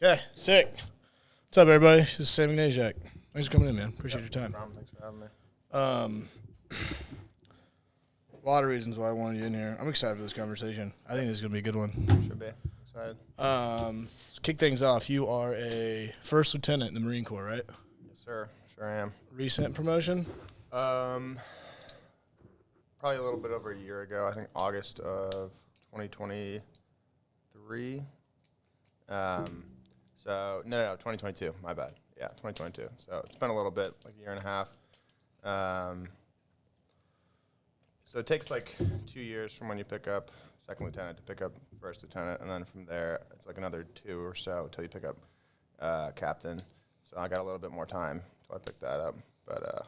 Okay, sick. What's up, everybody? This is Samuel Ignaczak. Thanks for coming in, man. Appreciate your time. No problem. Thanks for having me. A lot of reasons why I wanted you in here. I'm excited for this conversation. I think this is going to be a good one. Should be. Excited. Let's kick things off. You are a first lieutenant in the Marine Corps, right? Yes, sir. Sure am. Recent promotion? Probably a little bit over a year ago. I think August of 2023. So, no, 2022. My bad. Yeah, 2022. So it's been a little bit, like a year and a half. So it takes like 2 years from when you pick up second lieutenant to pick up first lieutenant, and then from there it's like another 2 or so until you pick up captain. So I got a little bit more time until I pick that up. But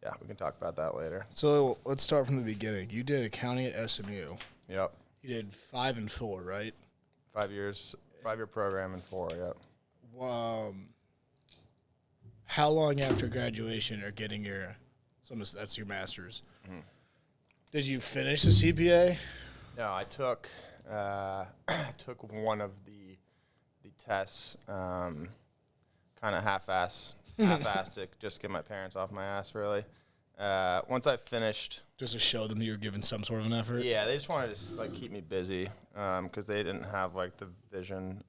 yeah, we can talk about that later. So let's start from the beginning. You did accounting at SMU. Yep. You did 5 and 4, right? 5 years, 5-year program and 4. Yep. How long after graduation or getting that's your master's? Mm-hmm. Did you finish the CPA? No, I took one of the tests, kind of half-assed it, just to get my parents off my ass, really. Once I finished, just to show them that you're giving some sort of an effort. Yeah, they just wanted to like keep me busy because they didn't have like the vision.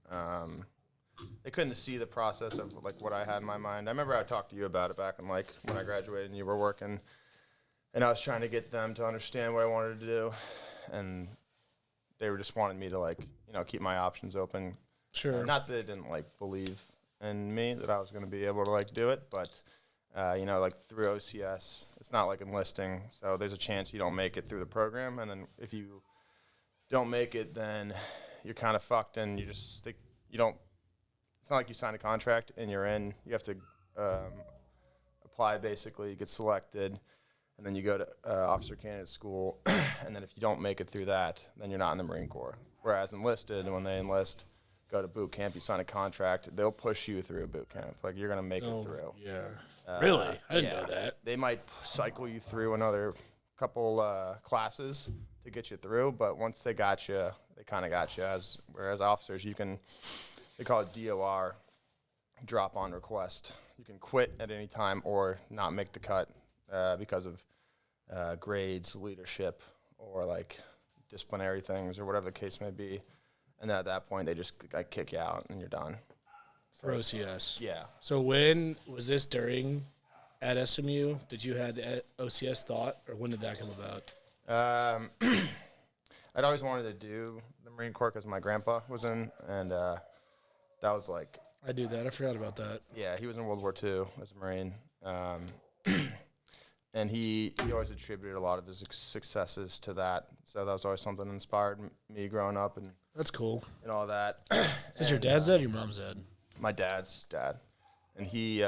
They couldn't see the process of like what I had in my mind. I remember I talked to you about it back in like when I graduated and you were working. And I was trying to get them to understand what I wanted to do, and they were just wanting me to like, keep my options open. Sure. Not that they didn't like believe in me that I was going to be able to like do it, but like through OCS, it's not like enlisting, so there's a chance you don't make it through the program, and then if you don't make it, then you're kind of fucked, and you just think you don't. It's not like you sign a contract and you're in. You have to apply basically, you get selected. And then you go to officer candidate school, and then if you don't make it through that, then you're not in the Marine Corps. Whereas enlisted, when they enlist, go to boot camp, you sign a contract, they'll push you through a boot camp. Like, you're going to make it through. Yeah. Really? I didn't know that. They might cycle you through another couple classes to get you through, but once they got you, they kind of got you. Whereas officers, they call it DOR, drop on request. You can quit at any time or not make the cut. Because of grades, leadership, or like disciplinary things, or whatever the case may be, and then at that point they just like kick you out and you're done. For OCS. Yeah. So when was this during at SMU? Did you have the OCS thought, or when did that come about? I'd always wanted to do the Marine Corps because my grandpa was in, and that was like. I do that. I forgot about that. Yeah, he was in World War II as a Marine. And he always attributed a lot of his successes to that. So that was always something that inspired me growing up. And that's cool. And all that. Is this your dad's dad or your mom's dad? My dad's dad. And he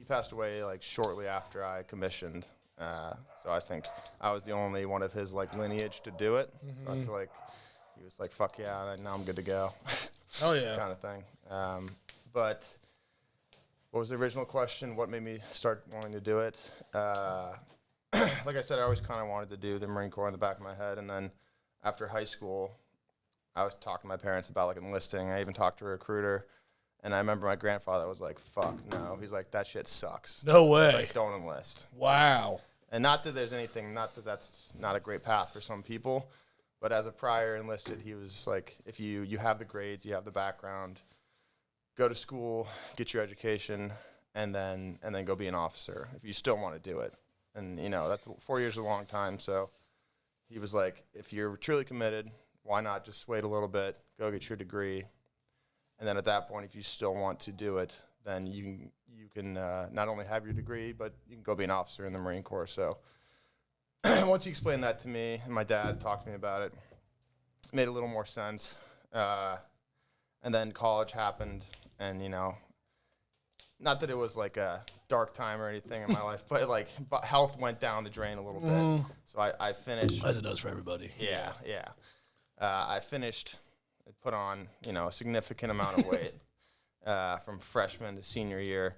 passed away like shortly after I commissioned. So I think I was the only one of his like lineage to do it. Mm-hmm. So I feel like he was like, fuck yeah, now I'm good to go. Oh, yeah. Kind of thing. But... What was the original question? What made me start wanting to do it? Like I said, I always kind of wanted to do the Marine Corps in the back of my head. And then after high school, I was talking to my parents about like enlisting. I even talked to a recruiter. And I remember my grandfather was like, fuck no. He's like, that shit sucks. No way. Like, don't enlist. Wow. And not that there's anything, not that that's not a great path for some people. But as a prior enlisted, he was like, if you have the grades, you have the background, go to school, get your education, and then go be an officer if you still want to do it. And, that's 4 years is a long time. So he was like, if you're truly committed, why not just wait a little bit, go get your degree. And then at that point, if you still want to do it, then you can not only have your degree, but you can go be an officer in the Marine Corps. So once he explained that to me, and my dad talked to me about it, it made a little more sense. And then college happened. And, not that it was like a dark time or anything in my life, but health went down the drain a little bit. So I finished. As it does for everybody. Yeah. I finished, put on, a significant amount of weight from freshman to senior year.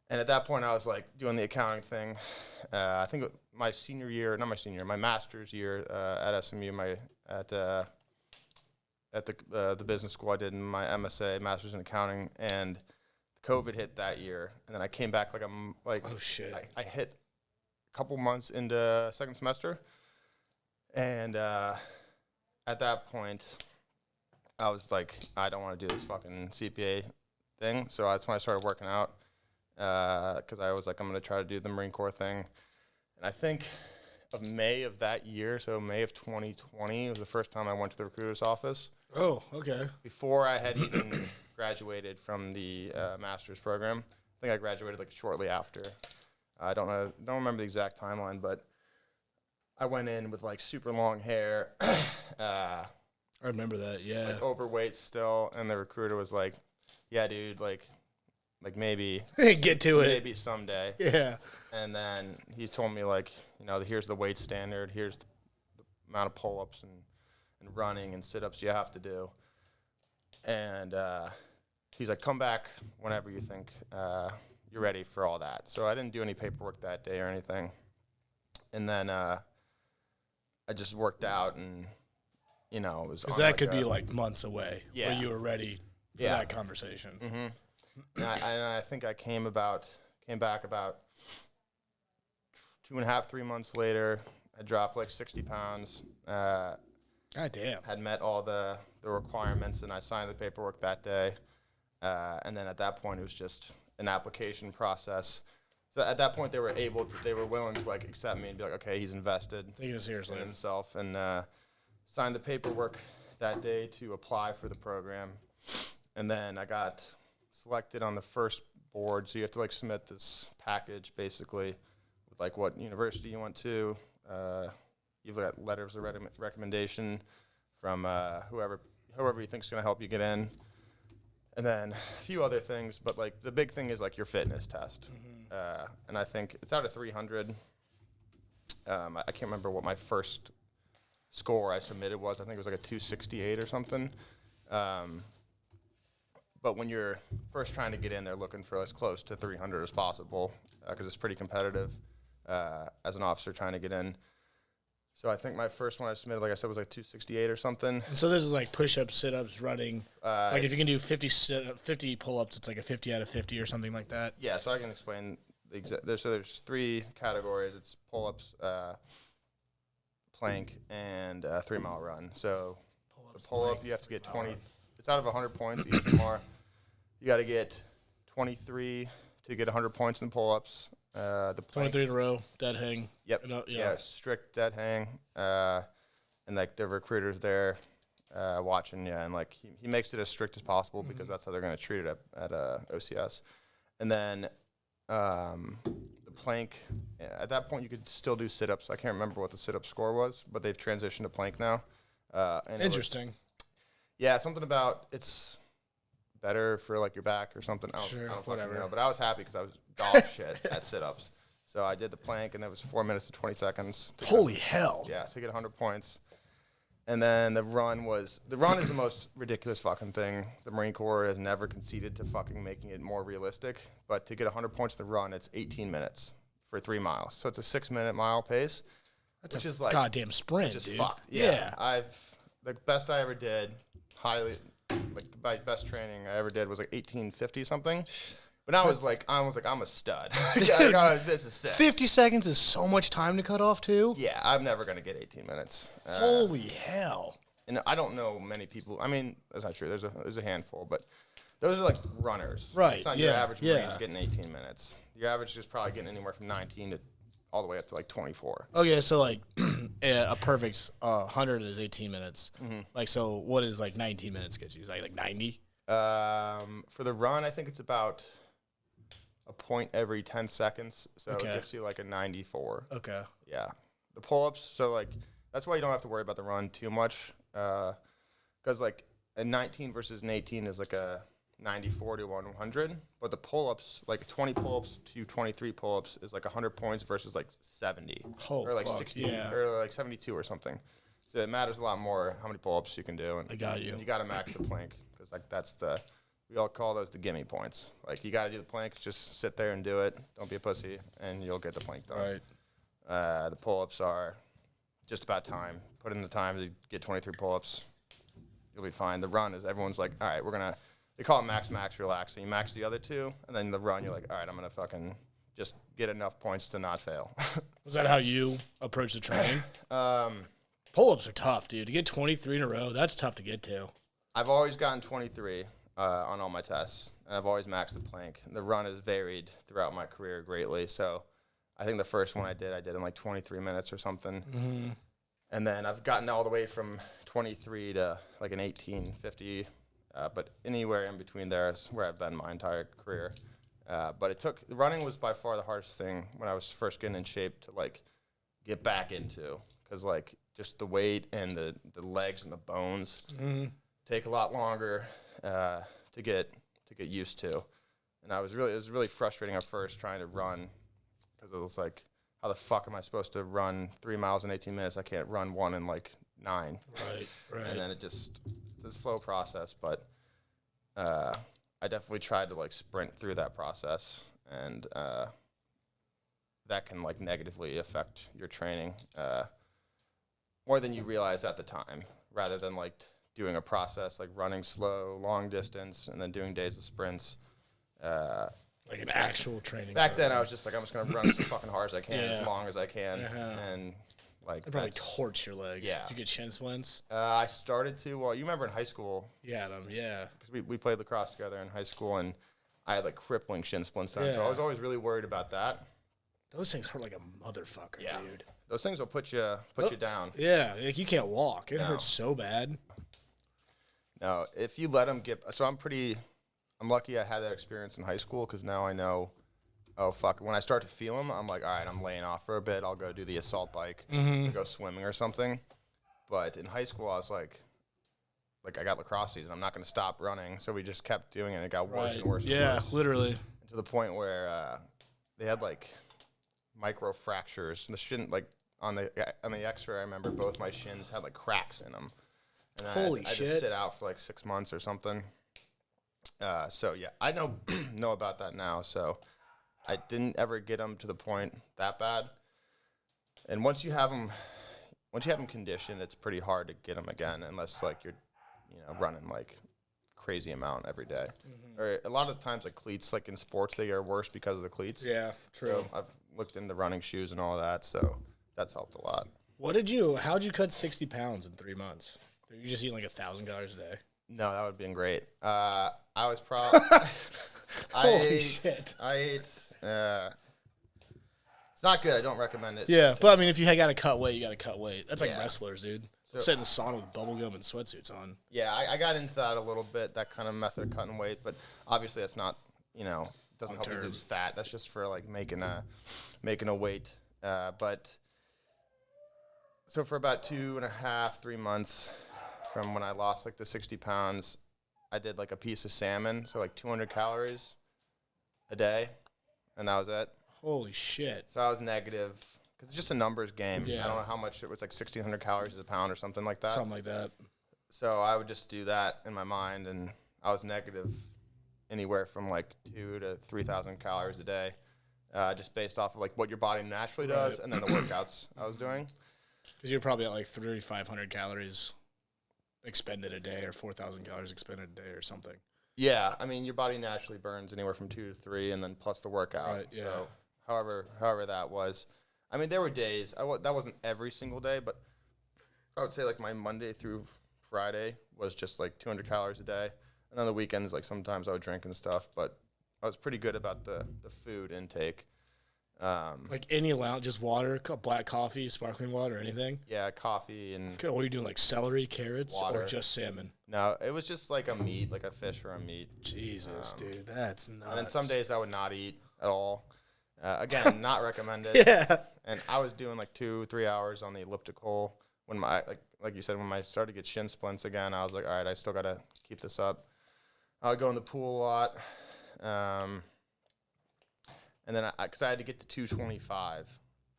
And at that point, I was like doing the accounting thing. I think my senior year, not my senior, my master's year at SMU, at the business school I did in my MSA, Master's in Accounting, and COVID hit that year. And then I came back oh shit. I hit a couple months into second semester. And at that point, I was like, I don't want to do this fucking CPA thing. So that's when I started working out because I was like, I'm going to try to do the Marine Corps thing. And I think of May of that year, so May of 2020, was the first time I went to the recruiter's office. Oh, okay. Before I had even graduated from the master's program. I think I graduated like shortly after. I don't remember the exact timeline, but I went in with like super long hair. I remember that, yeah. Like overweight still, and the recruiter was like, "Yeah, dude, like maybe get to it, maybe someday." Yeah. And then he told me like, here's the weight standard, here's the amount of pull-ups and running and sit-ups you have to do, and he's like, "Come back whenever you think you're ready for all that." So I didn't do any paperwork that day or anything, and then I just worked out and. It was because that could be like months away. Yeah. Where you were ready for that conversation. Mm-hmm. And I think I came back about 2.5, 3 months later. I dropped like 60 pounds. God damn. Had met all the requirements, and I signed the paperwork that day. And then at that point, it was just an application process. So at that point, they were willing to like accept me and be like, okay, he's invested, taking it seriously in himself, and signed the paperwork that day to apply for the program. And then I got selected on the first board. So you have to like submit this package basically with like what university you went to. You've got letters of recommendation from whoever you think is going to help you get in. And then a few other things, but like the big thing is like your fitness test. Mm-hmm. And I think it's out of 300. I can't remember what my first score I submitted was. I think it was like a 268 or something. But when you're first trying to get in, they're looking for as close to 300 as possible because it's pretty competitive as an officer trying to get in. So I think my first one I submitted, like I said, was like 268 or something. And so this is like push-ups, sit-ups, running. Like if you can do 50 pull-ups, it's like a 50 out of 50 or something like that. Yeah, so I can explain the exact. There's 3 categories. It's pull-ups, plank, and 3-mile run. So the pull-up, you have to get 20. It's out of 100 points. Each more. You got to get 23 to get 100 points in pull-ups. The plank, 23 in a row, dead hang. Yep. Yeah, strict dead hang. And like the recruiter's there watching you, and like he makes it as strict as possible because that's how they're going to treat it at OCS. And then the plank, at that point you could still do sit-ups. I can't remember what the sit-up score was, but they've transitioned to plank now. And interesting. Something about it's better for like your back or something. I don't whatever. Know, but I was happy because I was dog shit at sit-ups. So I did the plank, and that was 4 minutes and 20 seconds. Holy hell! Yeah, to get 100 points. And then the run is the most ridiculous fucking thing. The Marine Corps has never conceded to fucking making it more realistic. But to get 100 points in the run, it's 18 minutes for 3 miles. So it's a 6-minute mile pace. That's which a is like goddamn sprint, just dude. Fucked. Yeah. The best I ever did, my best training I ever did was like 1850 something. But I was like, I'm a stud. This is sick. 50 seconds is so much time to cut off, too? Yeah, I'm never going to get 18 minutes. Holy hell. And I don't know many people. I mean, that's not true. There's a handful, but those are like runners. Right, It's not your average Marine's getting 18 minutes. Your average is probably getting anywhere from 19 to all the way up to like 24. Okay, so like a perfect 100 is 18 minutes. Mm-hmm. Like, so what is like 19 minutes get you? Is that like 90? For the run, I think it's about a point every 10 seconds. So it gives you like a 94. Okay. Yeah. The pull-ups, so like that's why you don't have to worry about the run too much. Because like a 19 versus an 18 is like a 94 to 100. But the pull-ups, like 20 pull-ups to 23 pull-ups is like 100 points versus like 70. Oh, or like fuck, 60 or like 72 or something. So it matters a lot more how many pull-ups you can do. And I got you. And you got to max the plank because like we all call those the gimme points. Like, you got to do the plank. Just sit there and do it. Don't be a pussy, and you'll get the plank done. Right. The pull-ups are just about time. Put in the time to get 23 pull-ups. you'll be fine. The run is everyone's like, all right, they call it max, relax. So you max the other two, and then the run, you're like, all right, I'm going to fucking just get enough points to not fail. Was that how you approach the training? Pull-ups are tough, dude. To get 23 in a row, that's tough to get to. I've always gotten 23 on all my tests, and I've always maxed the plank. The run has varied throughout my career greatly, so I think the first one I did in like 23 minutes or something. Mm-hmm. And then I've gotten all the way from 23 to like an 18:50, but anywhere in between there is where I've been my entire career. But running was by far the hardest thing when I was first getting in shape to like get back into, because like just the weight and the legs and the bones take a lot longer to get used to. And it was really frustrating at first trying to run, because it was like, how the fuck am I supposed to run 3 miles in 18 minutes? I can't run one in like 9. Right. And then it's a slow process, but I definitely tried to like sprint through that process, and that can like negatively affect your training more than you realize at the time, rather than like doing a process like running slow, long distance, and then doing days of sprints. Like an actual training Back program. then, I was just like, I'm just going to run as fucking hard as I can, as long as I can. And like, they probably torch your legs. Yeah. Did you get shin splints? I started to, well, you remember in high school. Yeah, yeah. Because we played lacrosse together in high school, and I had like crippling shin splints then. So I was always really worried about that. Those things hurt like a motherfucker, dude. Those things will put you down. Yeah, like you can't walk. It hurts so bad. No, if you let them I'm lucky I had that experience in high school, because now I know, oh, fuck. When I start to feel them, I'm like, all right, I'm laying off for a bit. I'll go do the assault bike, or go swimming or something. But in high school, I was like I got lacrosse season. I'm not going to stop running. So we just kept doing it, and it got worse and worse and worse. Yeah, literally. And to the point where they had like micro fractures. The shin, like on the X-ray, I remember both my shins had like cracks in them. And Holy I shit. just sit out for like 6 months or something. So yeah, I know about that now. So I didn't ever get them to the point that bad. And once you have them conditioned, it's pretty hard to get them again, unless like you're, running like crazy amount every day. Or a lot of the times, like cleats, like in sports, they are worse because of the cleats. Yeah, true. So I've looked into running shoes and all that, so that's helped a lot. How'd you cut 60 pounds in 3 months? Are you just eating like 1,000 calories a day? No, that would have been great. I was probably. Holy shit. I ate. It's not good. I don't recommend it. Yeah, but I mean, if you got to cut weight, you got to cut weight. That's like Yeah. wrestlers, dude. So- Sit in the sauna with bubble gum and sweatsuits on. Yeah, I got into that a little bit, that kind of method of cutting weight, but obviously that's not, doesn't help you lose fat. That's just for like making a weight. But so for about 2.5, 3 months from when I lost like the 60 pounds, I did like a piece of salmon, so like 200 calories a day, and that was it. Holy shit. So I was negative, because it's just a numbers game. Yeah. I don't know how much, it was like 1,600 calories a pound or something like that. Something like that. So I would just do that in my mind, and I was negative anywhere from like 2,000 to 3,000 calories a day, just based off of like what your body naturally does, and then the workouts I was doing. Because you're probably at like 3,500 calories expended a day, or 4,000 calories expended a day, or something. Yeah, I mean your body naturally burns anywhere from 2 to 3, and then plus the workout. Right. Yeah. So however that was, I mean there were days that wasn't every single day, but I would say like my Monday through Friday was just like 200 calories a day, and then the weekends like sometimes I would drink and stuff, but I was pretty good about the food intake. Like any allowance, just water, black coffee, sparkling water, anything? Yeah, coffee and Okay, what are you doing, like celery, carrots, water. or just salmon? No, it was just like a meat, like a fish or a meat. Jesus, dude, that's nuts. And then some days I would not eat at all. Again, not recommended. Yeah. And I was doing like 2-3 hours on the elliptical when my like you said, when I started to get shin splints again. I was like, all right, I still gotta keep this up. I would go in the pool a lot. And then because I had to get to 225.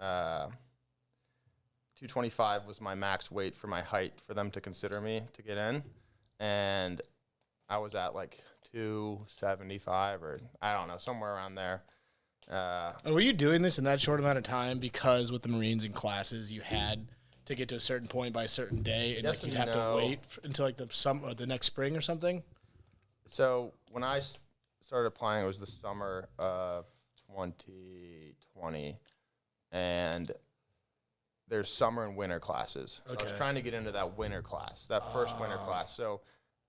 225 was my max weight for my height for them to consider me to get in. And I was at like 275, or I don't know, somewhere around there. Were you doing this in that short amount of time because with the Marines and classes you had to get to a certain point by a certain day, and Yes like and you'd have no. to wait until like the next spring or something? So when I started applying, it was the summer of 2020, and there's summer and winter classes. So I was Okay. trying to get into that winter class, that first winter class. So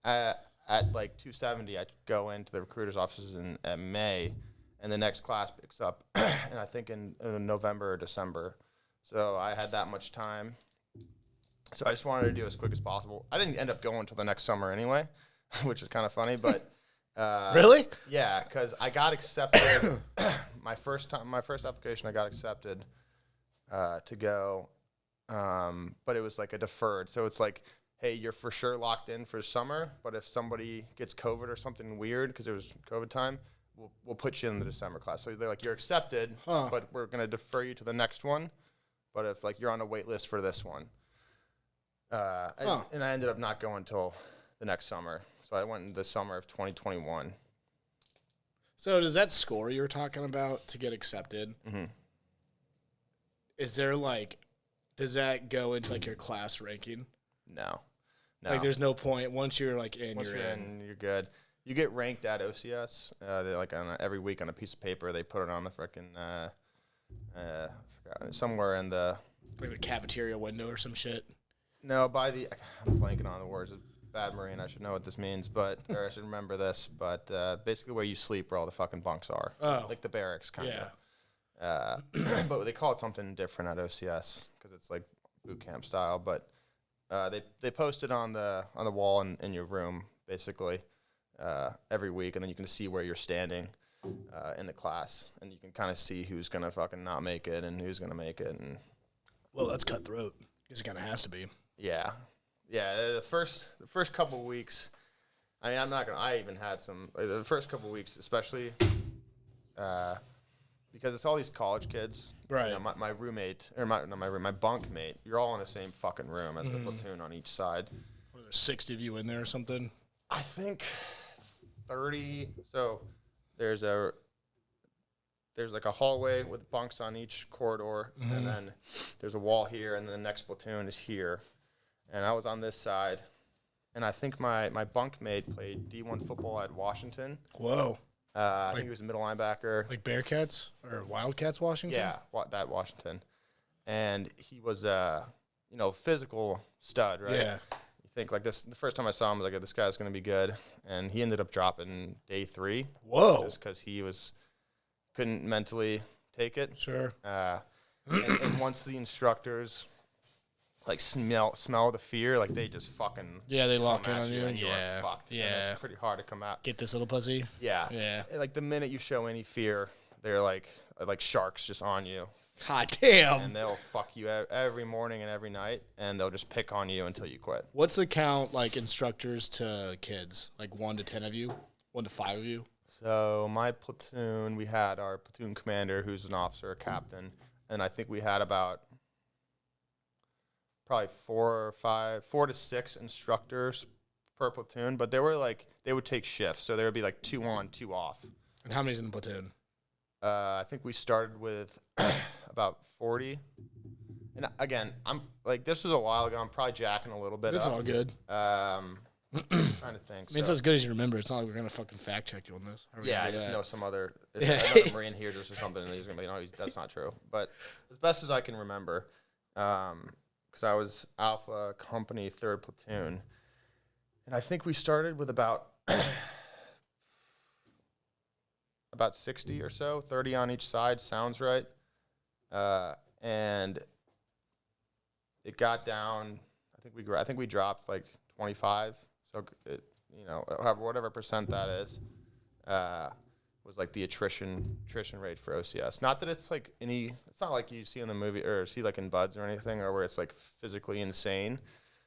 at like 270, I go into the recruiter's offices in May, and the next class picks up, and I think in November or December. So I had that much time. So I just wanted to do as quick as possible. I didn't end up going until the next summer anyway, which is kind of funny, but Really? yeah, because I got accepted my first application. I got accepted to go, but it was like a deferred. So it's like, hey, you're for sure locked in for summer, but if somebody gets COVID or something weird, because it was COVID time, we'll put you in the December class. So they're like, you're accepted, but we're gonna defer you to the next one. But if like you're on a wait list for this one, and I ended up not going until the next summer. So I went in the summer of 2021. So does that score you were talking about to get accepted? Mm-hmm. Is there like, does that go into like your class ranking? No. Like there's no point once you're like in. Once you're in, you're good. You get ranked at OCS. They like every week on a piece of paper. They put it on the frickin' I forgot, somewhere in the Like the cafeteria window or some shit. I'm blanking on the words. Bad Marine. I should know what this means, or I should remember this. But basically, where you sleep, where all the fucking bunks are, like the barracks, kind of. Yeah. But they call it something different at OCS because it's like boot camp style. But they post it on the wall in your room basically every week, and then you can see where you're standing in the class, and you can kind of see who's gonna fucking not make it and who's gonna make it. And Well, that's cutthroat. Because it kind of has to be. yeah. The first couple weeks, I mean, I even had some, the first couple weeks, especially, because it's all these college kids. Right. You know, my roommate, or my bunk mate, you're all in the same fucking room as the platoon on each side. Were there 60 of you in there or something? I think 30. So there's like a hallway with bunks on each corridor, and then there's a wall here, and then the next platoon is here. And I was on this side, and I think my bunk mate played D1 football at Washington. Whoa. I think he was a middle linebacker. Like Bearcats or Wildcats Washington? Yeah, that Washington. And he was physical stud, right? Yeah. You think like this, the first time I saw him, I was like, this guy's going to be good. And he ended up dropping day 3. Whoa. Just because he couldn't mentally take it. Sure. And once the instructors like smell the fear, like they just fucking They lock come in at on you you. and you're Yeah. fucked. And Yeah. it's pretty hard to come out. Get this little pussy. Yeah. Yeah. Like the minute you show any fear, they're like sharks just on you, Hot damn. and they'll fuck you every morning and every night, and they'll just pick on you until you quit. What's the count like instructors to kids? Like 1 to 10 of you? 1 to 5 of you? So my platoon, we had our platoon commander, who's an officer, a captain, and I think we had about probably 4 to 6 instructors per platoon. But they would take shifts, so there would be like 2 on, 2 off. And how many's in the platoon? I think we started with about 40. And again, I'm like, this was a while ago. I'm probably jacking a little bit. It's up. all good. Trying to think. I mean, it's as good as you remember. It's not like we're going to fucking fact check you on this. How are we Yeah, gonna I do just that? know some other another Marine hears us or something, and he's gonna be like, no, that's not true. But as best as I can remember, because I was Alpha Company 3rd Platoon, and I think we started with about 60 or so, 30 on each side, sounds right, and it got down. I think we dropped like 25. So it, whatever percent that is, was like the attrition rate for OCS. Not that it's like it's not like you see in the movie or see like in Buds or anything, or where it's like physically insane.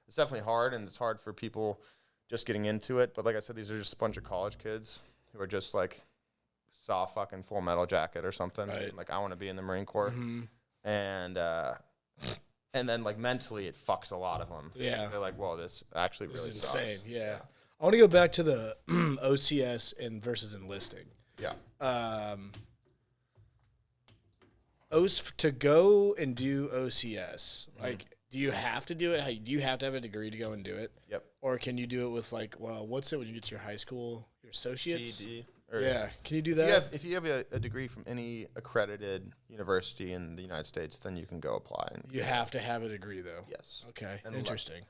It's definitely hard, and it's hard for people just getting into it. But like I said, these are just a bunch of college kids who are just like saw fucking Full Metal Jacket or something. Right. Like, I want to be in the Marine Corps. And then like mentally it fucks a lot of them. Yeah. They're like, whoa, this actually really This is sucks. insane. Yeah. I want to go back to the OCS and versus enlisting. Yeah. To go and do OCS, like Do you have to do it? Do you have to have a degree to go and do it? Yep. Or can you do it with like, well, what's it when you get to your high school, your associates? GED. Yeah. Can you do that? If you have a degree from any accredited university in the United States, then you can go apply. You have to have a degree, though. Yes. Okay. And Interesting.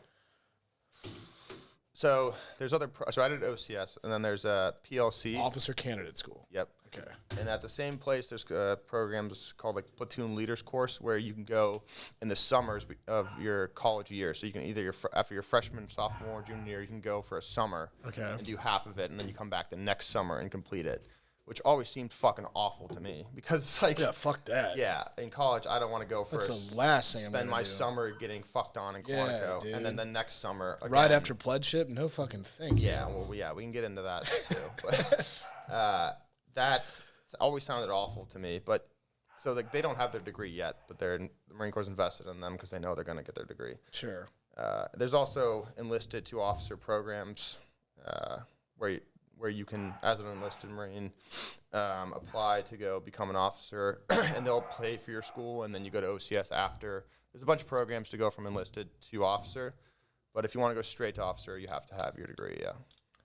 So there's so I did OCS, and then there's a PLC. Officer Candidate School. Yep. Okay. And at the same place, there's programs called like Platoon Leaders Course, where you can go in the summers of your college year. So you can either after your freshman, sophomore, junior year, you can go for a summer and do half of it, and then you come back the next summer and complete it, which always seemed fucking awful to me because it's like, yeah, fuck that. Yeah, in college, I don't want to go for That's the last thing I'm spend my do. summer getting fucked on in Quantico, dude. and then the next summer again, right after pledgeship, no fucking thing. Yeah, well, yeah, we can get into that too. But that always sounded awful to me. But so like they don't have their degree yet, but the Marine Corps invested in them because they know they're going to get their degree. Sure. There's also enlisted to officer programs where you can, as an enlisted Marine, apply to go become an officer, and they'll pay for your school, and then you go to OCS after. There's a bunch of programs to go from enlisted to officer, but if you want to go straight to officer, you have to have your degree, yeah.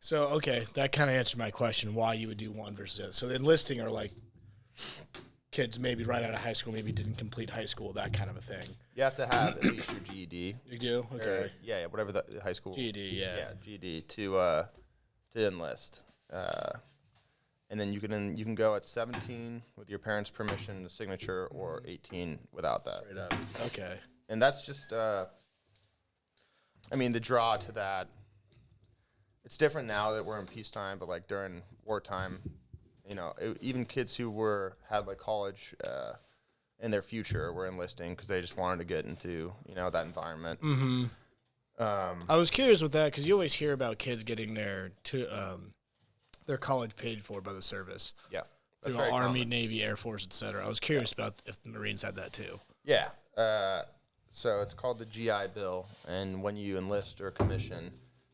So, okay, that kind of answered my question, why you would do one versus the other. So the enlisting are like kids maybe right out of high school, maybe didn't complete high school, that kind of a thing. You have to have at least your GED. You do? Okay. Yeah, whatever the high school. GED, yeah. Yeah, GED to enlist. And then you can go at 17 with your parents' permission and signature, or 18 without that. Straight up. Okay. And that's just, I mean, the draw to that, it's different now that we're in peacetime, but like during wartime, you know, even kids who had like college in their future were enlisting because they just wanted to get into, you know, that environment. Mm-hmm. I was curious with that because you always hear about kids getting their college paid for by the service. Yeah. That's through very Army, common. Navy, Air Force, etc. I was curious about if the Marines had that too. Yeah. So it's called the GI Bill, and when you enlist or commission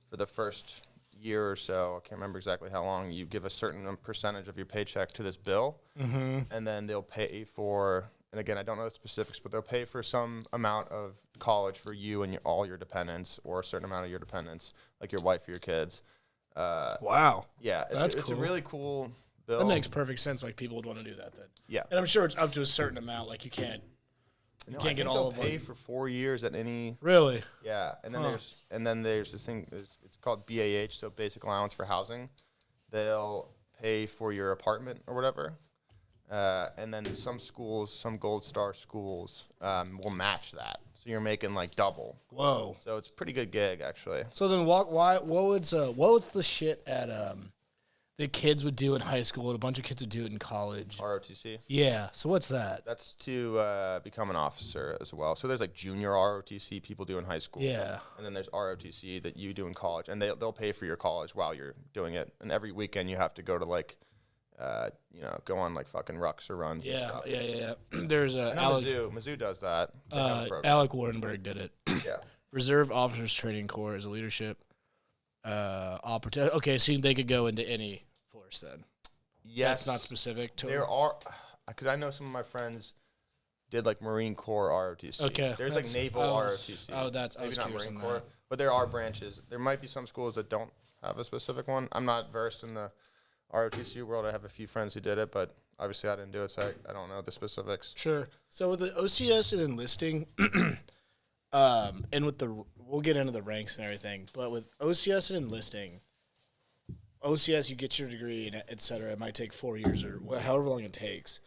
for the first year or so, I can't remember exactly how long, you give a certain percentage of your paycheck to this bill, and then they'll pay for, and again, I don't know the specifics, but they'll pay for some amount of college for you and all your dependents, or a certain amount of your dependents, like your wife or your kids. Wow. Yeah, That's it's cool. a really cool bill. That makes perfect sense. Like people would want to do that then. Yeah. And I'm sure it's up to a certain amount. Like you can't No, can't I get think all they'll of pay them. for 4 years at any. Really. Yeah, and then there's this thing. It's called BAH, so Basic Allowance for Housing. They'll pay for your apartment or whatever, and then some schools, some Gold Star schools, will match that. So you're making like double. Whoa. So it's a pretty good gig actually. So then what was the shit at the kids would do in high school and a bunch of kids would do it in college? ROTC. Yeah. So what's that? That's to become an officer as well. So there's like junior ROTC people do in high school. Yeah. And then there's ROTC that you do in college, and they'll pay for your college while you're doing it. And every weekend you have to go to like, go on like fucking rucks or runs and stuff. Yeah. There's Mizzou does that. They have a program. Alec Warrenberg did it. Yeah. Reserve Officers Training Corps is a leadership opportunity. Okay, so they could go into any force then. Yes. That's not specific to There are, because I know some of my friends did like Marine Corps ROTC. Okay. There's like Naval ROTC. Oh, that's I maybe was not curious Marine on Corps, that. but there are branches. There might be some schools that don't have a specific one. I'm not versed in the ROTC world. I have a few friends who did it, but obviously I didn't do it, so I don't know the specifics. Sure. So with the OCS and enlisting, and with we'll get into the ranks and everything, but with OCS and enlisting, OCS you get your degree and et cetera. It might take 4 years or however long it takes.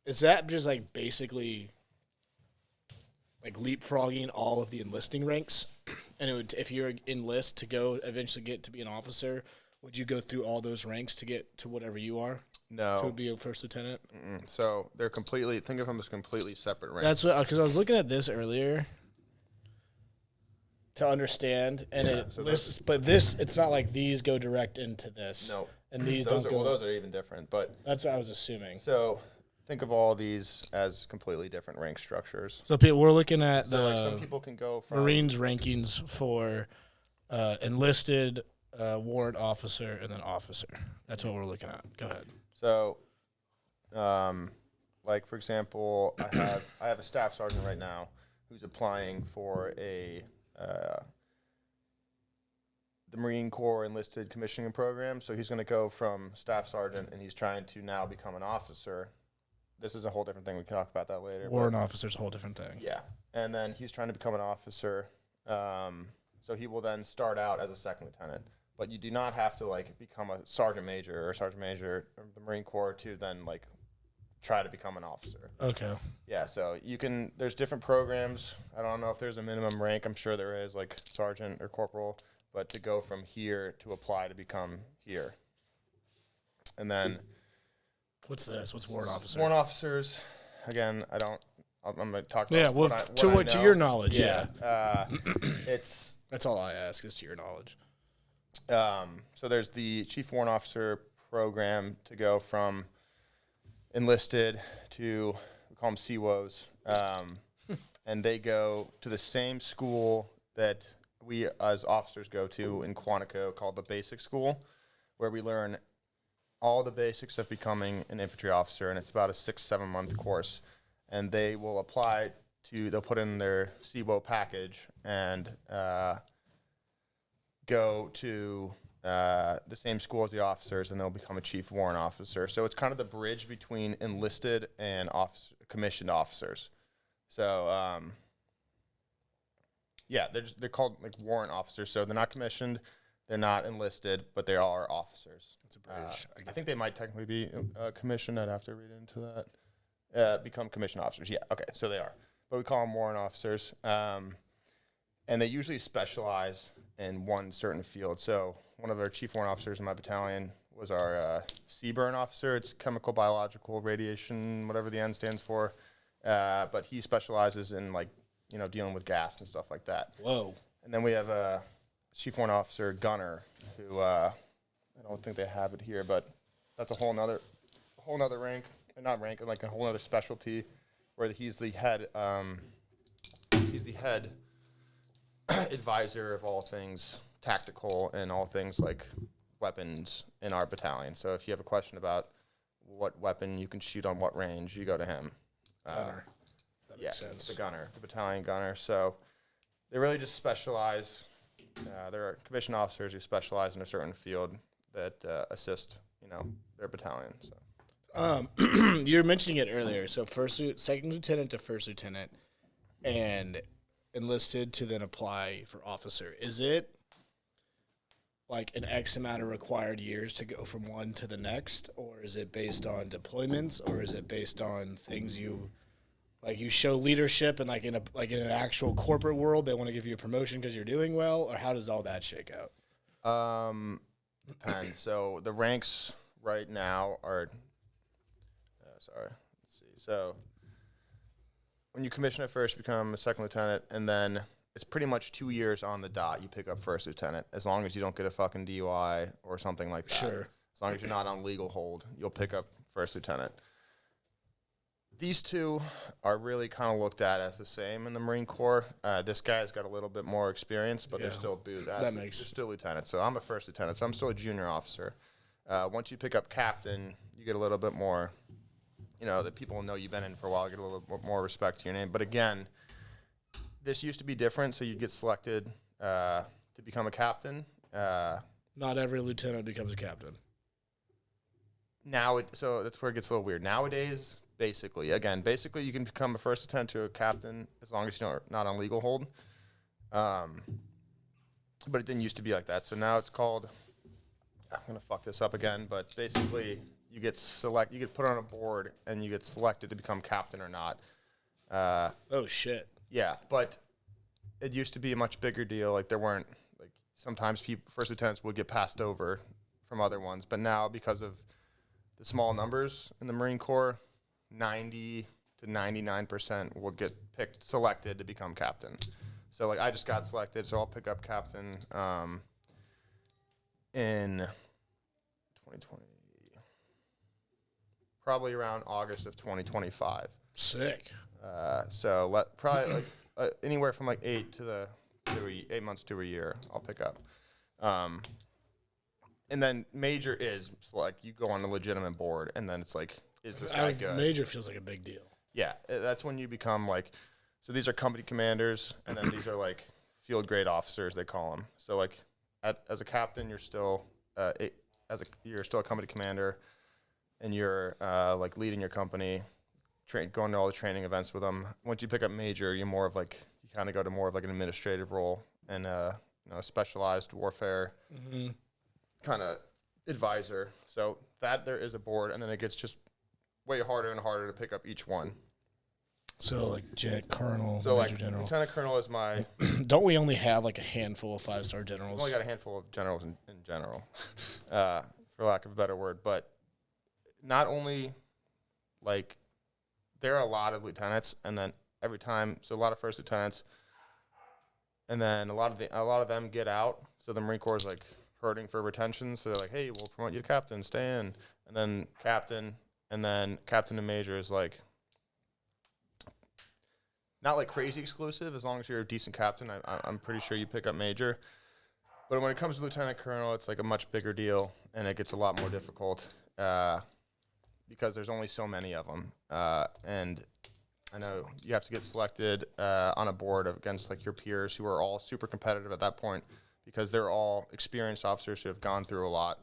Is that just like basically like leapfrogging all of the enlisting ranks? And it would, if you're enlist to go eventually get to be an officer, would you go through all those ranks to get to whatever you are? No. To be a first lieutenant? So they're think of them as completely separate ranks. That's what, because I was looking at this earlier to understand, and it's not like these go direct into this. No. And these those don't are, go. Well, those are even different, but That's what I was assuming. so think of all these as completely different rank structures. So we're looking at So like the some people can go from Marines rankings for enlisted, warrant officer, and then officer. That's what we're looking at. Go ahead. So, like for example, I have a staff sergeant right now who's applying for the Marine Corps enlisted commissioning program. So he's going to go from staff sergeant, and he's trying to now become an officer. This is a whole different thing. We can talk about that later. Warrant officer's a whole different thing. Yeah. And then he's trying to become an officer. So he will then start out as a second lieutenant. But you do not have to, like, become a sergeant major of the Marine Corps to then, like, try to become an officer. Okay. Yeah, so there's different programs. I don't know if there's a minimum rank. I'm sure there is, like sergeant or corporal. But to go from here to apply to become here. And then... What's this? What's warrant officer? Warrant officers, again, I'm going to talk about yeah, well, to your knowledge, yeah. That's all I ask is to your knowledge. So there's the Chief Warrant Officer program to go from enlisted to, we call them CWOs, and they go to the same school that we as officers go to in Quantico called the Basic School, where we learn all the basics of becoming an infantry officer, and it's about a 6-7 month course. And they will they'll put in their CWO package and go to the same school as the officers, and they'll become a chief warrant officer. So it's kind of the bridge between enlisted and commissioned officers. So, yeah, they're called like warrant officers. So they're not commissioned, they're not enlisted, but they are officers. It's a bridge. I think they might technically be commissioned. I'd have to read into that. Become commissioned officers. Yeah, okay, so they are. But we call them warrant officers. And they usually specialize in one certain field. So one of our chief warrant officers in my battalion was our CBURN officer. It's chemical, biological, radiation, whatever the N stands for. But he specializes in, like, dealing with gas and stuff like that. Whoa. And then we have a chief warrant officer, gunner, who I don't think they have it here, but that's a whole nother rank, not rank, like a whole nother specialty, where he's the head advisor of all things tactical and all things like weapons in our battalion. So if you have a question about what weapon you can shoot on what range, you go to him. Gunner. That makes sense. The gunner, the battalion gunner. So they really just specialize. There are commissioned officers who specialize in a certain field that assist, their battalion. So, you were mentioning it earlier. So second lieutenant to first lieutenant, and enlisted to then apply for officer. Is it like an X amount of required years to go from one to the next, or is it based on deployments, or is it based on things you show leadership and in an actual corporate world they want to give you a promotion because you're doing well, or how does all that shake out? Depends. So the ranks right now are let's see. So when you commission at first, become a second lieutenant, and then it's pretty much 2 years on the dot you pick up first lieutenant, as long as you don't get a fucking DUI or something like that. Sure. As long as you're not on legal hold, you'll pick up first lieutenant. These two are really kind of looked at as the same in the Marine Corps. This guy's got a little bit more experience, but they're still booed. They're still lieutenant. So I'm a first lieutenant, so I'm still a junior officer. Once you pick up captain, you get a little bit more, that people know you've been in for a while, get a little bit more respect to your name. But again, this used to be different, so you'd get selected to become a captain. Not every lieutenant becomes a captain. So that's where it gets a little weird. Nowadays, basically, you can become a first lieutenant to a captain as long as you're not on legal hold. But it didn't used to be like that. So now it's called, I'm going to fuck this up again, but basically you get put on a board and you get selected to become captain or not. Oh, shit. Yeah, but it used to be a much bigger deal. Like, there weren't, like, sometimes first lieutenants would get passed over from other ones. But now, because of the small numbers in the Marine Corps, 90 to 99% will get selected to become captain. So, like, I just got selected, so I'll pick up captain in 2020, probably around August of 2025. Sick. So probably like anywhere from like 8 months to a year, I'll pick up. And then major is like you go on a legitimate board, and then it's like, is this guy good? Major feels like a big deal. Yeah, that's when you become like So these are company commanders, and then these are like field grade officers, they call them. So like as a captain, you're still you're still a company commander, and you're like leading your company, going to all the training events with them. Once you pick up major, you're more of like you kind of go to more of like an administrative role and specialized warfare kind of advisor. So that there is a board, and then it gets just way harder and harder to pick up each one. So like colonel, so major like general. lieutenant colonel is my. Don't we only have like a handful of 5-star We've generals? only got a handful of generals in general, for lack of a better word. But not only like there are a lot of lieutenants, and then every time, so a lot of first lieutenants, and then a lot of them get out. So the Marine Corps is like hurting for retention. So they're like, hey, we'll promote you to captain, stay in, and then captain and major is like. Not like crazy exclusive. As long as you're a decent captain, I'm pretty sure you pick up major. But when it comes to lieutenant colonel, it's like a much bigger deal, and it gets a lot more difficult because there's only so many of them. And I know you have to get selected on a board against like your peers who are all super competitive at that point because they're all experienced officers who have gone through a lot,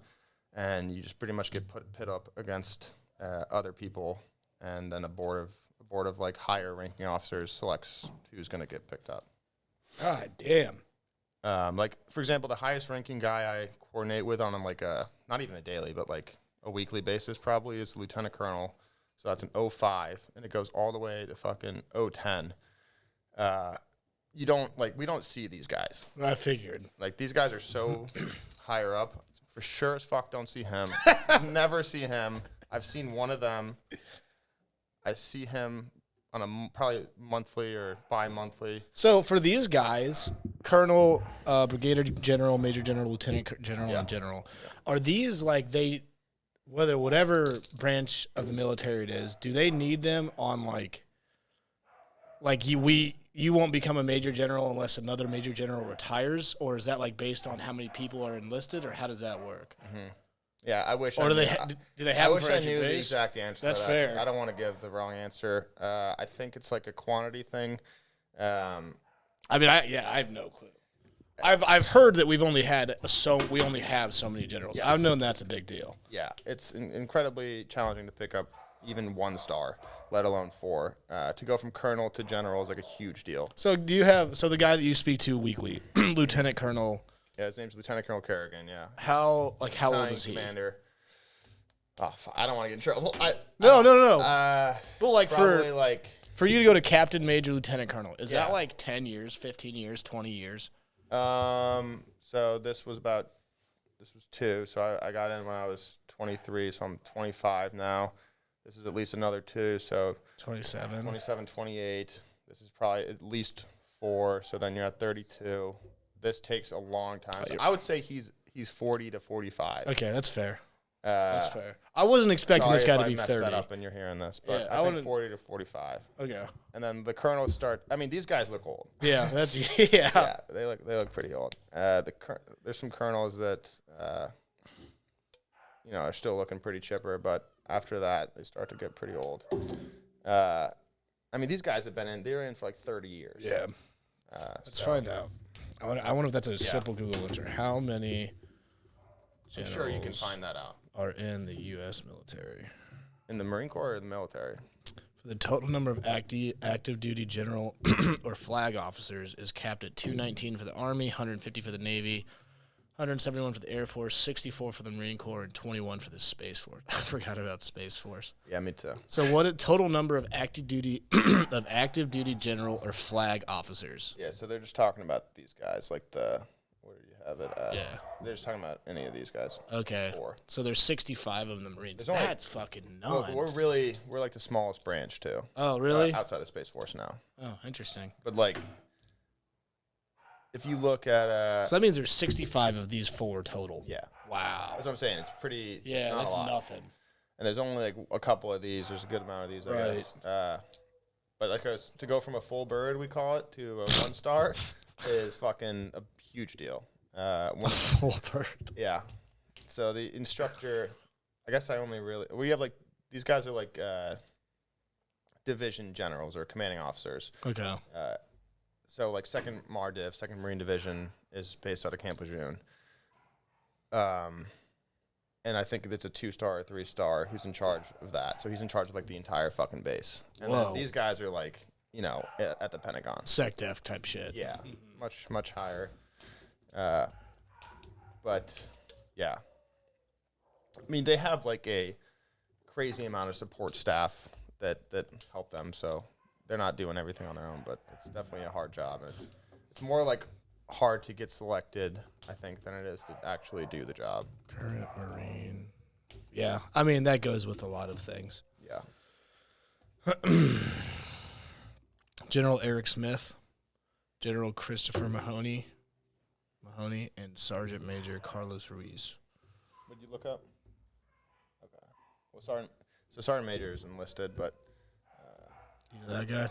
and you just pretty much get pit up against other people, and then a board of like higher ranking officers selects who's going to get picked up. God damn. Like for example, the highest ranking guy I coordinate with on like not even a daily, but like a weekly basis probably is lieutenant colonel. So that's an 05, and it goes all the way to fucking 010. We don't see these guys. I figured. Like these guys are so higher up. For sure as fuck don't see him. Never see him. I've seen one of them. I see him on a probably monthly or bi-monthly. So for these guys, colonel, brigadier general, major general, lieutenant general, and general, are these like whatever branch of the military it is, do they need them on like you won't become a major general unless another major general retires, or is that like based on how many people are enlisted, or how does that work? Mm-hmm. Yeah, I wish. Or do they have? I wish I knew the exact answer. That's fair. I don't want to give the wrong answer. I think it's like a quantity thing. I have no clue. I've heard that we only have so many generals. Yes. I've known that's a big deal. Yeah, it's incredibly challenging to pick up even 1 star, let alone 4. To go from colonel to general is like a huge deal. So the guy that you speak to weekly, Lieutenant Colonel? Yeah, his name's Lieutenant Colonel Kerrigan. Yeah. How old is he? Commander. Oh, I don't want to get in trouble. No. But like for you to go to Captain, Major, Lieutenant Colonel, is that like 10 years, 15 years, 20 years? So this was 2. So I got in when I was 23. So I'm 25 now. This is at least another 2. So 27, 28. This is probably at least 4. So then you're at 32. This takes a long time. So I would say he's 40 to 45. Okay, that's fair. That's fair. I wasn't expecting this guy to be 30. That up and you're hearing this, but I think 40 to 45. Okay. And then the colonels start. I mean, these guys look old. Yeah, that's yeah. They look pretty old. There's some colonels that are still looking pretty chipper, but after that they start to get pretty old. I mean, these guys they're in for like 30 years. Yeah. Let's find out. I wonder if that's a simple Google answer. How many I'm sure you can find that out. Are in the U.S. military? In the Marine Corps or the military? For the total number of active duty general or flag officers is capped at 219 for the Army, 150 for the Navy, 171 for the Air Force, 64 for the Marine Corps, and 21 for the Space Force. I forgot about the Space Force. Yeah, me too. So what a total number of active duty general or flag officers? Yeah, so they're just talking about these guys, like where do you have it? Yeah. They're just talking about any of these guys. Okay. 4. So there's 65 of them in the Marines. That's fucking none. Look, we're like the smallest branch too. Oh, really? Outside the Space Force now. Oh, interesting. But like, if you look at so that means there's 65 of these 4 total. Yeah. Wow. That's what I'm saying. It's pretty. Yeah, it's not that's a lot. Nothing. And there's only like a couple of these. There's a good amount of these, I guess. But like to go from a full bird, we call it, to a 1 star is fucking a huge deal. A full bird. Yeah. So the instructor, I guess we have like, these guys are like division generals or commanding officers. Okay. So like 2nd MARDIV, 2nd Marine Division, is based out of Camp Lejeune. And I think it's a 2-star or 3-star who's in charge of that. So he's in charge of like the entire fucking base. And then these guys are like, you know, at the Pentagon. SecDef type shit. Yeah, much higher. But yeah, I mean, they have like a crazy amount of support staff that help them. So they're not doing everything on their own, but it's definitely a hard job. And it's more like hard to get selected, I think, than it is to actually do the job. Current Marine. Yeah, I mean, that goes with a lot of things. Yeah. General Eric Smith, General Christopher Mahoney, and Sergeant Major Carlos Ruiz. Would you look up? Okay. Well, Sergeant Major is enlisted, but... you know that guy?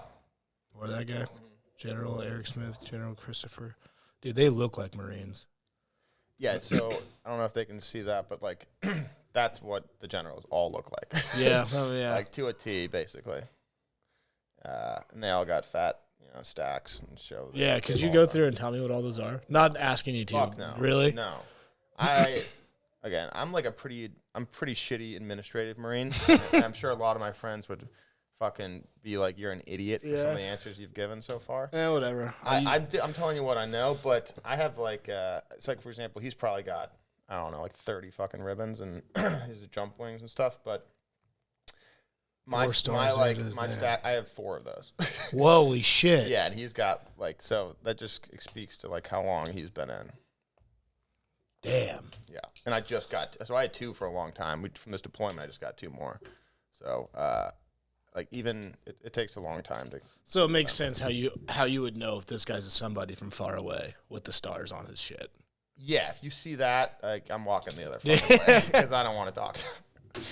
Or that guy? Mm-hmm. General Eric Smith, General Christopher. Dude, they look like Marines. Yeah, so I don't know if they can see that, but, like, that's what the generals all look like. Yeah, yeah. Like, to a T, basically. And they all got fat, you know, stacks and show. Yeah, could you go through and tell me what all those are? Not asking you to. Fuck no. Really? No. I'm like I'm pretty shitty administrative Marine. And I'm sure a lot of my friends would fucking be like, you're an idiot for some of the answers you've given so far. Yeah, whatever. I'm telling you what I know, but I have like, it's like, for example, he's probably got, I don't know, like 30 fucking ribbons and his jump wings and stuff, but my stack, I have 4 of those. Holy shit. Yeah, and he's got like, so that just speaks to like how long he's been in. Damn. Yeah, and I had 2 for a long time. From this deployment, I just got 2 more. So, like even it takes a long time to. So it makes sense how you would know if this guy's somebody from far away with the stars on his shit. Yeah, if you see that, like, I'm walking the other fucking way because I don't want to talk to him.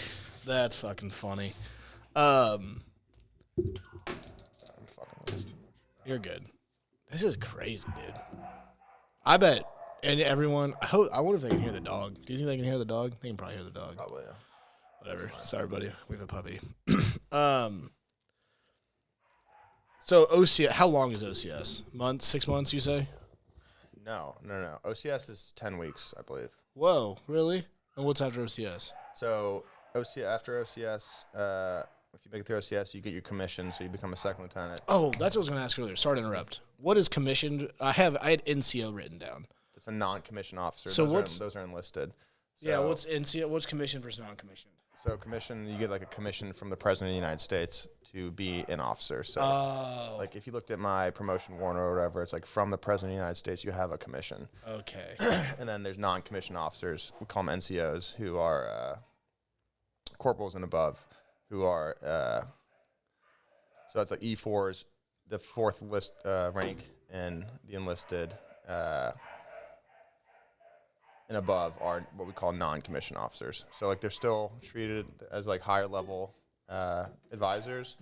That's fucking funny. I'm fucking lost. You're good. This is crazy, dude. I bet, and everyone. I wonder if they can hear the dog. Do you think they can hear the dog? They can probably hear the dog. Probably, yeah. Whatever. Sorry, buddy. We have a puppy. So OCS. How long is OCS? Months? 6 months? You say? No. OCS is 10 weeks, I believe. Whoa, really? And what's after OCS? So after OCS, if you make it through OCS, you get your commission, so you become a 2nd lieutenant. Oh, that's what I was going to ask earlier. Sorry to interrupt. What is commissioned? I had NCO written down. It's a non-commissioned officer. So those are enlisted. So, yeah, what's NCO? What's commissioned versus non-commissioned? So commission, you get like a commission from the President of the United States to be an officer. So like if you looked at my promotion warrant or whatever, it's like from the President of the United States, you have a commission. Okay. And then there's non-commissioned officers, we call them NCOs, who are corporals and above, who are, so that's like E4s, the 4th list rank, and the enlisted and above are what we call non-commissioned officers. So like they're still treated as like higher level advisors,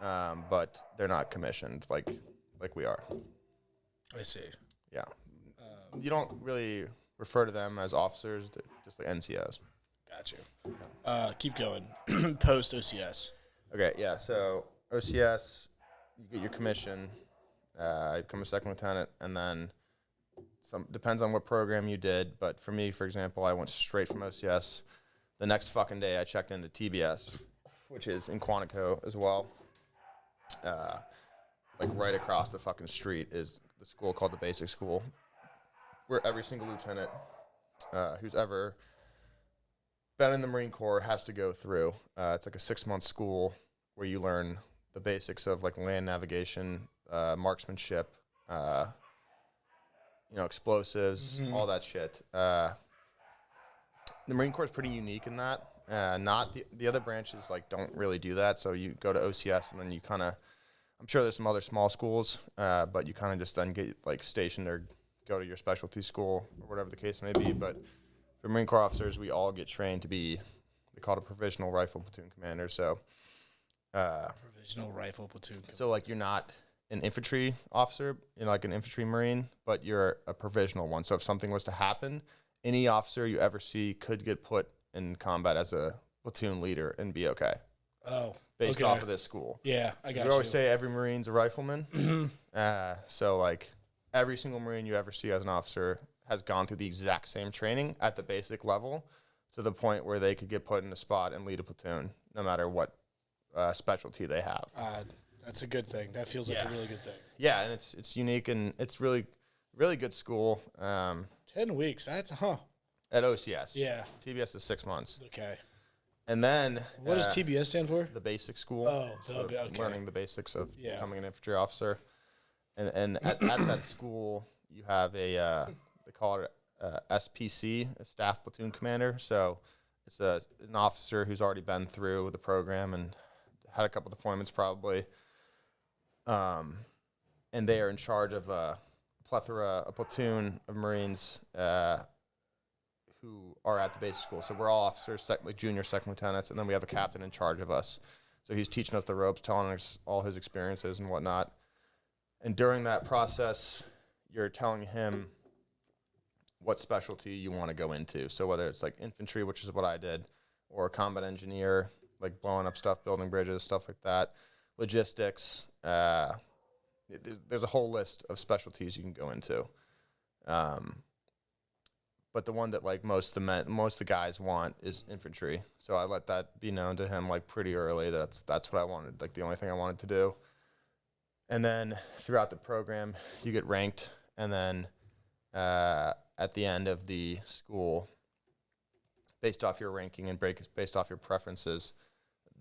but they're not commissioned like we are. I see. Yeah. You don't really refer to them as officers, they're just like NCOs. Got you. Keep going. Post OCS. Okay, yeah. So OCS, you get your commission, you become a 2nd lieutenant, and then depends on what program you did, but for me, for example, I went straight from OCS. The next fucking day, I checked into TBS, which is in Quantico as well. Like right across the fucking street is the school called the Basic School, where every single lieutenant who's ever been in the Marine Corps has to go through. It's like a 6-month school where you learn the basics of like land navigation, marksmanship, explosives, all that shit. The Marine Corps is pretty unique in that. Not the other branches like don't really do that. So you go to OCS and then you kind of, I'm sure there's some other small schools, but you kind of just then get like stationed or go to your specialty school or whatever the case may be. But for Marine Corps officers, we all get trained to be, they call it a provisional rifle platoon commander. So provisional rifle platoon. So like you're not an infantry officer, like an infantry Marine, but you're a provisional one. So if something was to happen, any officer you ever see could get put in combat as a platoon leader and be okay. Oh. based off of this school. Yeah, I got We you. always say every Marine's a rifleman. So like every single Marine you ever see as an officer has gone through the exact same training at the basic level to the point where they could get put in a spot and lead a platoon, no matter what specialty they have. That's a good thing. That feels like a really good thing. Yeah, and it's unique, and it's really good school. 10 weeks. That's, At OCS. Yeah. TBS is 6 months. Okay. And then... What does TBS stand for? The basic school. Oh, okay. Learning the basics of becoming an infantry officer. And at that school, you have they call it SPC, a Staff Platoon Commander. So it's an officer who's already been through the program and had a couple deployments probably. And they are in charge of a platoon of Marines who are at the basic school. So we're all officers, like junior, second lieutenants, and then we have a captain in charge of us. So he's teaching us the ropes, telling us all his experiences and whatnot. And during that process, you're telling him what specialty you want to go into. So whether it's like infantry, which is what I did, or combat engineer, like blowing up stuff, building bridges, stuff like that, logistics. There's a whole list of specialties you can go into. But the one that like most of the guys want is infantry. So I let that be known to him like pretty early. That's what I wanted, like the only thing I wanted to do. And then throughout the program, you get ranked, and then at the end of the school, based off your ranking and based off your preferences,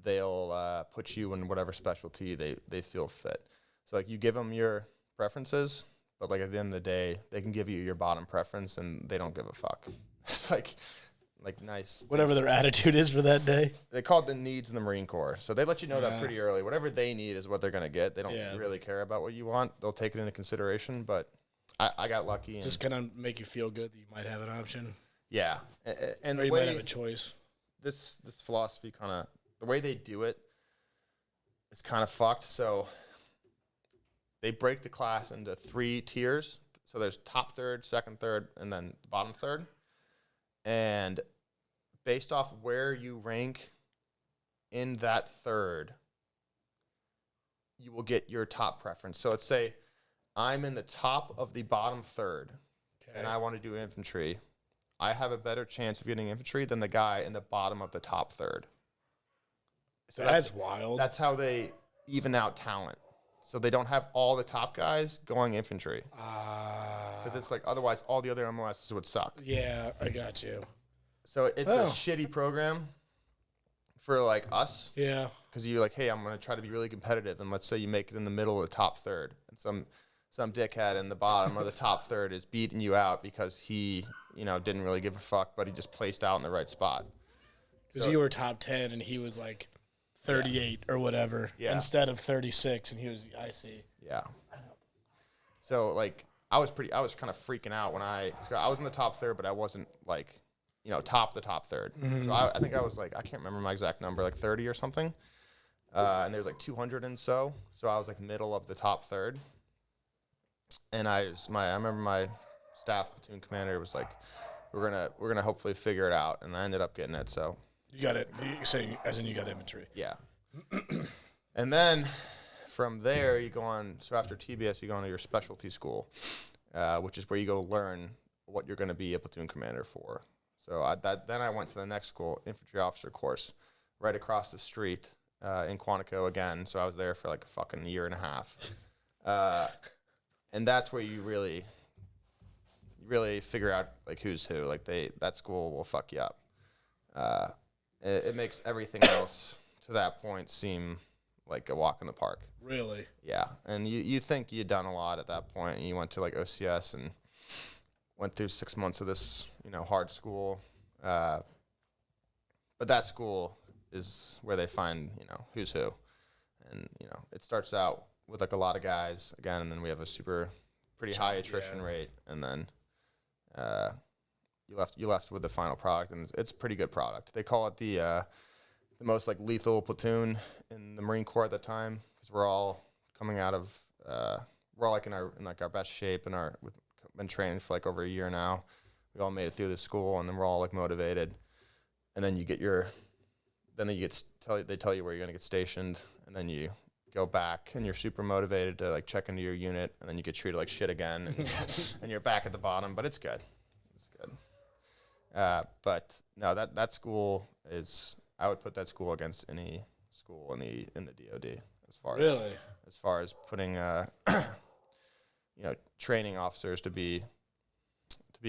they'll put you in whatever specialty they feel fit. So like you give them your preferences, but like at the end of the day, they can give you your bottom preference, and they don't give a fuck. It's like nice. Whatever their attitude is for that day. They call it the needs in the Marine Corps. So they let you know that pretty early. Whatever they need is what they're going to get. They don't really care about what you want. They'll take it into consideration, but I got lucky. Just kind of make you feel good that you might have an option. Yeah. And or you might have a choice. This philosophy kind of, the way they do it is kind of fucked. So they break the class into 3 tiers. So there's top third, second third, and then bottom third. And based off where you rank in that third, you will get your top preference. So let's say I'm in the top of the bottom third, and I want to do infantry. I have a better chance of getting infantry than the guy in the bottom of the top third. So that's wild. That's how they even out talent. So they don't have all the top guys going infantry. Because it's like, otherwise all the other MOSs would suck. Yeah, I got you. So it's a shitty program for like us. Yeah. Because you're like, hey, I'm going to try to be really competitive. And let's say you make it in the middle of the top third. And some dickhead in the bottom or the top third is beating you out because he, didn't really give a fuck, but he just placed out in the right spot. Because you were top 10 and he was like 38 or whatever instead of 36, and he was IC. Yeah. So like I was kind of freaking out when I was in the top third, but I wasn't like, the top third. Mm-hmm. So I think I was like, I can't remember my exact number, like 30 or something. And there's like 200 and so I was like middle of the top third. And I remember my staff platoon commander was like, we're gonna hopefully figure it out, and I ended up getting it. So you got it. You're saying as in you got infantry. Yeah. And then from there you go on. So after TBS, you go on to your specialty school, which is where you go learn what you're going to be a platoon commander for. So then I went to the next school, infantry officer course, right across the street in Quantico again. So I was there for like a fucking year and a half. And that's where you really figure out like who's who. Like that school will fuck you up. It makes everything else to that point seem like a walk in the park. Really? Yeah. And you think you'd done a lot at that point, and you went to like OCS and went through 6 months of this, hard school. But that school is where they find, who's who. And, it starts out with like a lot of guys again, and then we have a pretty high attrition rate, and then you left with the final product, and it's a pretty good product. They call it the most lethal platoon in the Marine Corps at the time, because we're all coming out of we're all in our best shape, and we've been training for over a year now. We all made it through the school, and then we're all motivated, and then you get your then they tell you where you're gonna get stationed, and then you go back, and you're super motivated to like check into your unit, and then you get treated like shit again, and you're back at the bottom. But it's good. It's good. But no, that school is. I would put that school against any school in the DoD as far as putting training officers to be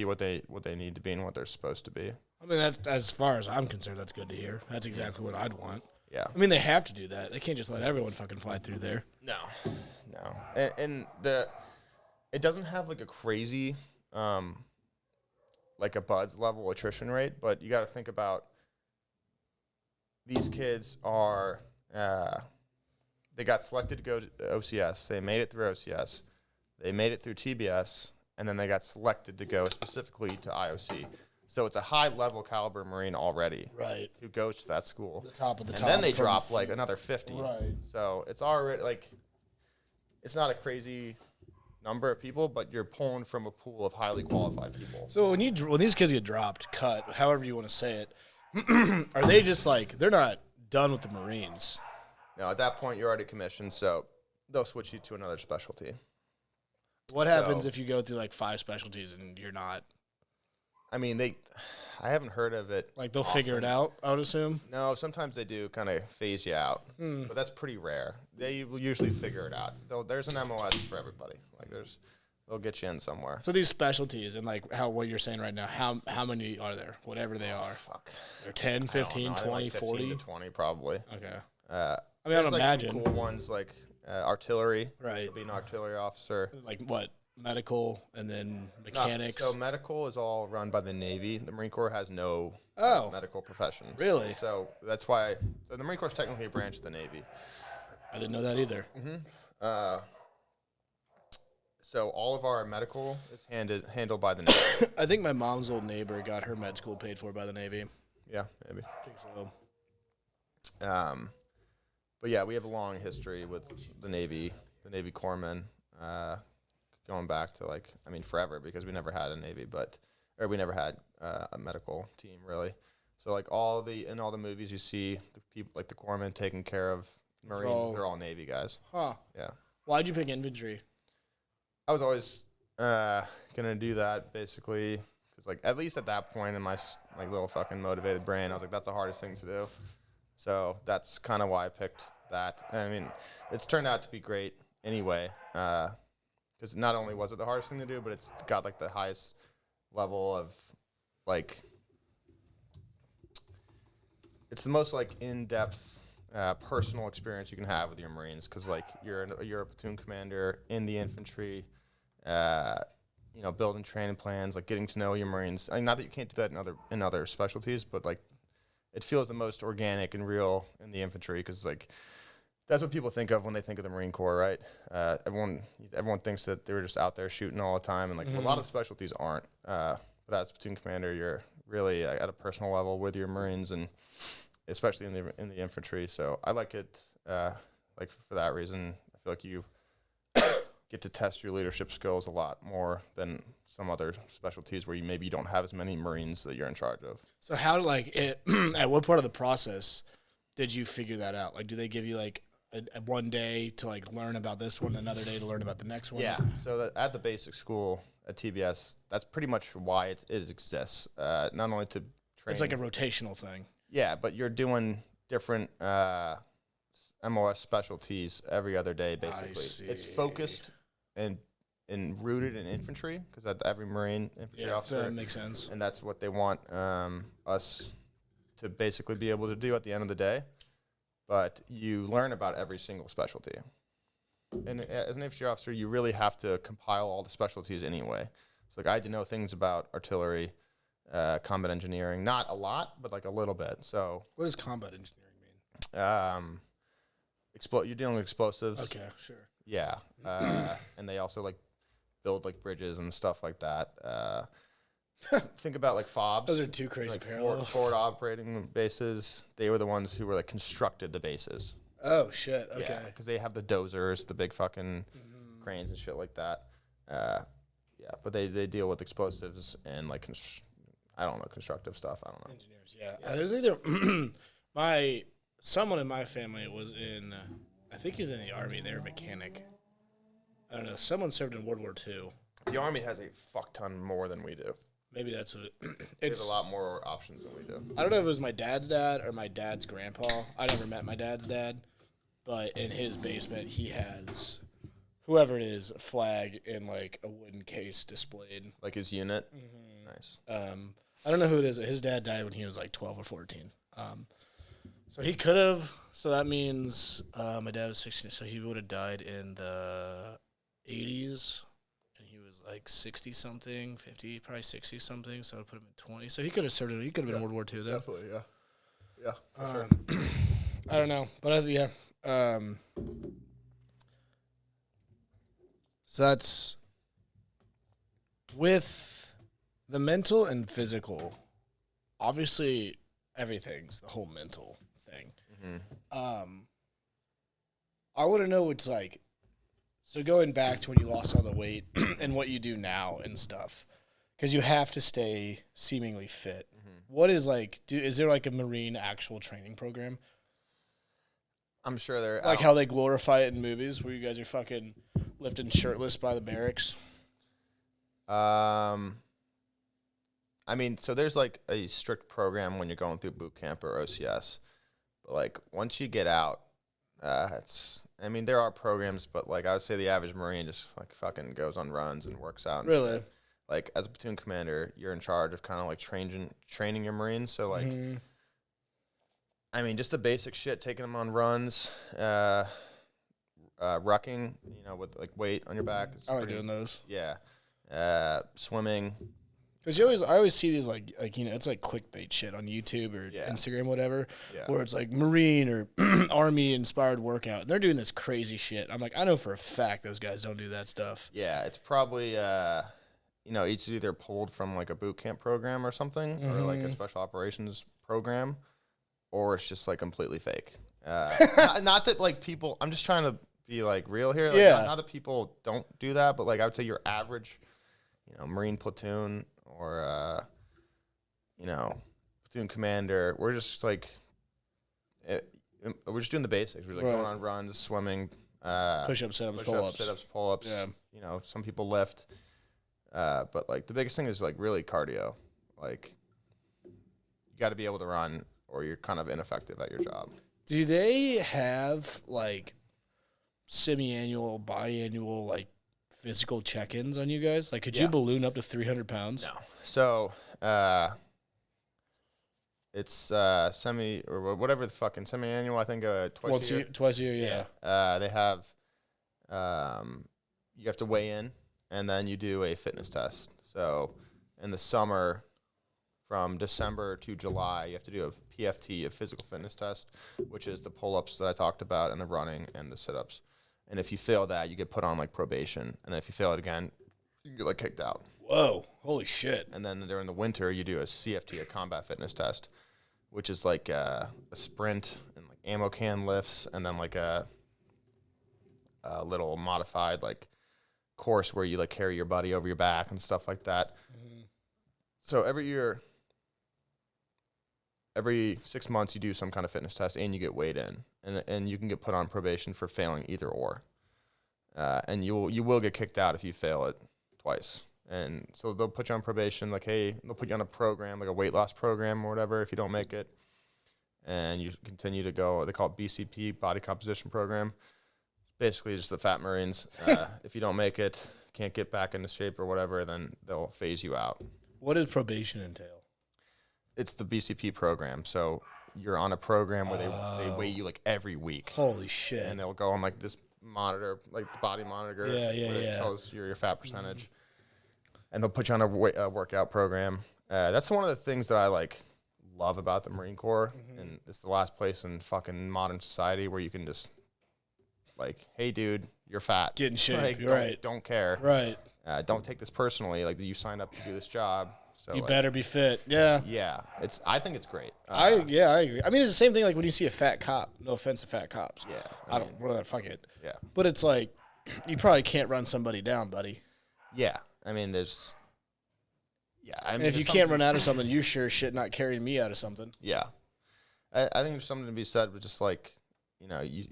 what they need to be and what they're supposed to be. I mean, that's, as far as I'm concerned, that's good to hear. That's exactly what I'd want. Yeah. I mean, they have to do that. They can't just let everyone fucking fly through there. No. And it doesn't have like a crazy, like a BUDS level attrition rate, but you got to think about these kids are, they got selected to go to OCS. They made it through OCS. They made it through TBS, and then they got selected to go specifically to IOC. So it's a high-level caliber Marine already, right? Who goes to that school. The top of the and top. And then they drop like another 50. Right. So it's already like, it's not a crazy number of people, but you're pulling from a pool of highly qualified people. So when these kids get dropped, cut, however you want to say it, are they just like, they're not done with the Marines? No, at that point you're already commissioned, so they'll switch you to another specialty. What happens if you go through like 5 specialties and you're not? I mean, I haven't heard of it. Like they'll figure it out, I would assume? No, sometimes they do kind of phase you out, but that's pretty rare. They will usually figure it out. There's an MOS for everybody. Like they'll get you in somewhere. So these specialties and like what you're saying right now, how many are there? Whatever they are. Fuck. They're 10, 15, 20, like 15 40? to 20 probably. Okay. I mean, I don't imagine. Some cool ones like artillery. Right. You'll be an artillery officer. Like what? Medical and then mechanics. So medical is all run by the Navy. The Marine Corps has no medical professions. Really? So that's why. So the Marine Corps is technically a branch of the Navy. I didn't know that either. Mm-hmm. So all of our medical is handled by the Navy. I think my mom's old neighbor got her med school paid for by the Navy. Yeah, maybe. I think so. But yeah, we have a long history with the Navy corpsmen. Going back to forever, because we never had a Navy, we never had a medical team really. So like all the movies you see, the people like the corpsmen taking care of Marines, they're all Navy guys. Huh. Yeah. Why'd you pick infantry? I was always gonna do that basically, because like at least at that point in my like little fucking motivated brain, I was like, that's the hardest thing to do. So that's kind of why I picked that. I mean, it's turned out to be great anyway. Because not only was it the hardest thing to do, but it's got like the highest level of like, it's the most like in-depth personal experience you can have with your Marines, because like you're a platoon commander in the infantry, building training plans, like getting to know your Marines. I mean, not that you can't do that in other specialties, but like it feels the most organic and real in the infantry, because like that's what people think of when they think of the Marine Corps, right? Everyone thinks that they're just out there shooting all the time, and like a lot of specialties aren't. But as platoon commander, you're really at a personal level with your Marines, and especially in the infantry. So I like it, like for that reason. I feel like you get to test your leadership skills a lot more than some other specialties where you don't have as many Marines that you're in charge of. So how at what part of the process did you figure that out? Like, do they give you like one day to like learn about this one, another day to learn about the next one? Yeah. So at the basic school at TBS, that's pretty much why it exists. Not only to train. It's like a rotational thing. Yeah, but you're doing different MOS specialties every other day, basically. I see. It's focused and rooted in infantry, because every Marine infantry officer. That makes sense. And that's what they want us to basically be able to do at the end of the day. But you learn about every single specialty. And as an infantry officer, you really have to compile all the specialties anyway. So like I had to know things about artillery, combat engineering, not a lot, but like a little bit. So what does combat engineering mean? You're dealing with explosives. Okay, sure. Yeah. And they also like build like bridges and stuff like that. Think about like FOBs. Those are two crazy parallels. Forward operating bases. They were the ones who were like constructed the bases. Oh shit! Okay. Yeah, because they have the dozers, the big fucking cranes and shit like that. Yeah, but they deal with explosives and like constructive stuff. I don't know. Engineers. Yeah. It was either Someone in my family was in, I think he was in the Army. They were a mechanic. I don't know. Someone served in World War II. The Army has a fuck ton more than we do. Maybe that's what It's a lot more options than we do. I don't know if it was my dad's dad or my dad's grandpa. I never met my dad's dad, but in his basement he has, whoever it is, a flag in like a wooden case displayed. Like his unit? Mm-hmm. Nice. I don't know who it is. His dad died when he was like 12 or 14. So he could have. So that means my dad was 16. So he would have died in the 80s. And he was like 60-something, 50, probably 60-something. So I would put him in 20. So he could have served. He could have been in World War II then. Definitely, yeah. Yeah, for sure. I don't know. But yeah. So that's with the mental and physical. Obviously, everything's the whole mental thing. Mm-hmm. I want to know what's like. So going back to when you lost all the weight and what you do now and stuff, because you have to stay seemingly fit. Mm-hmm. What is like? Is there like a Marine actual training program? I'm sure they're like how they glorify it in movies, where you guys are fucking lifting shirtless by the barracks. I mean, so there's like a strict program when you're going through boot camp or OCS, but like once you get out, I mean, there are programs, but like I would say the average Marine just like fucking goes on runs and works out. And really? Shit. Like as a platoon commander, you're in charge of kind of like training your Marines. So like, I mean, just the basic shit, taking them on runs, rucking, you know, with like weight on your back. I like doing those. Yeah. Swimming. Because I always see these like you know, it's like clickbait shit on YouTube or Instagram, whatever, where it's like Marine or Army inspired workout. And they're doing this crazy shit. I'm like, I know for a fact those guys don't do that stuff. Yeah, it's probably you know, it's either pulled from like a boot camp program or something, or like a special operations program, or it's just like completely fake. Not that like people. I'm just trying to be like real here. Like, not that people don't do that, but like I would say your average, you know, Marine platoon or you know, platoon commander, we're just like we're just doing the basics. We're like going on runs, swimming, push-ups, sit-ups, pull-ups. Sit-ups, pull-ups. Yeah. You know, some people lift. But like the biggest thing is like really cardio. Like you got to be able to run or you're kind of ineffective at your job. Do they have like semi-annual, biannual like physical check-ins on you guys? Like could you balloon up to 300 pounds? No. So it's semi or whatever the fucking semi-annual, I think twice a year. Twice a year, yeah. They have you have to weigh in. And then you do a fitness test. So in the summer, from December to July, you have to do a PFT, a physical fitness test, which is the pull-ups that I talked about and the running and the sit-ups. And if you fail that, you get put on like probation. And then if you fail it again, you get like kicked out. Whoa, holy shit. And then during the winter, you do a CFT, a combat fitness test, which is like a sprint and like ammo can lifts and then like a little modified like course where you like carry your buddy over your back and stuff like that. So every year, every 6 months you do some kind of fitness test and you get weighed in and you can get put on probation for failing either or. And you will get kicked out if you fail it twice. And so they'll put you on probation, like, hey, they'll put you on a program, like a weight loss program or whatever if you don't make it. And you continue to go, they call it BCP, body composition program. Basically just the fat Marines. If you don't make it, can't get back into shape or whatever, then they'll phase you out. What does probation entail? It's the BCP program. So you're on a program where they weigh you like every week. Holy shit. And they'll go on like this monitor, like the body monitor. Where it tells you your fat percentage. And they'll put you on a workout program. That's one of the things that I like love about the Marine Corps. And it's the last place in fucking modern society where you can just like, hey, dude, you're fat. Get in shape. Like, you're right. Don't care. Right. Don't take this personally. Like, you signed up to do this job. So you like, better be fit. Yeah. Yeah. I think it's great. I agree. I mean, it's the same thing like when you see a fat cop. No offense to fat cops. Yeah. I don't, fuck it. Yeah. But it's like, you probably can't run somebody down, buddy. Yeah. I mean, there's. Yeah. I mean, and if you can't run out of something, you sure shit not carrying me out of something. Yeah. I think there's something to be said with just like, you know, you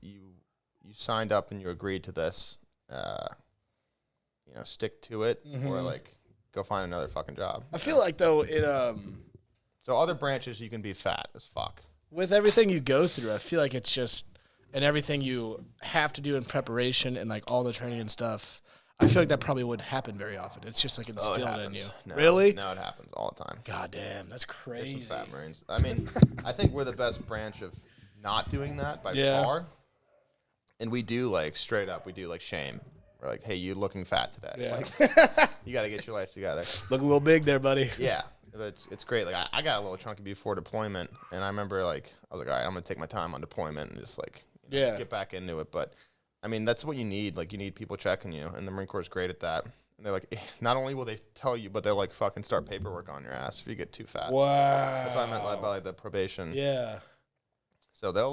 signed up and you agreed to this, you know, stick to it or like go find another fucking job. I feel like though it So other branches you can be fat as fuck. with everything you go through, I feel like it's just and everything you have to do in preparation and like all the training and stuff. I feel like that probably wouldn't happen very often. It's just like instilled in you. No, Really? No, it happens all the time. God damn, that's There's crazy. some fat Marines. I mean, I think we're the best branch of not doing that by far. And we do like straight up, we do like shame. We're like, hey, you looking fat today. Yeah. Like, you got to get your life together. Look a little big there, buddy. Yeah. It's great. Like I got a little chunky before deployment, and I remember like I was like, all right, I'm gonna take my time on deployment and just like get back into it. But I mean, that's what you need. Like you need people checking you, and the Marine Corps is great at that. And they're like, not only will they tell you, but they'll like fucking start paperwork on your ass if you get too fat. Wow. That's what I meant by like the probation. Yeah. So they'll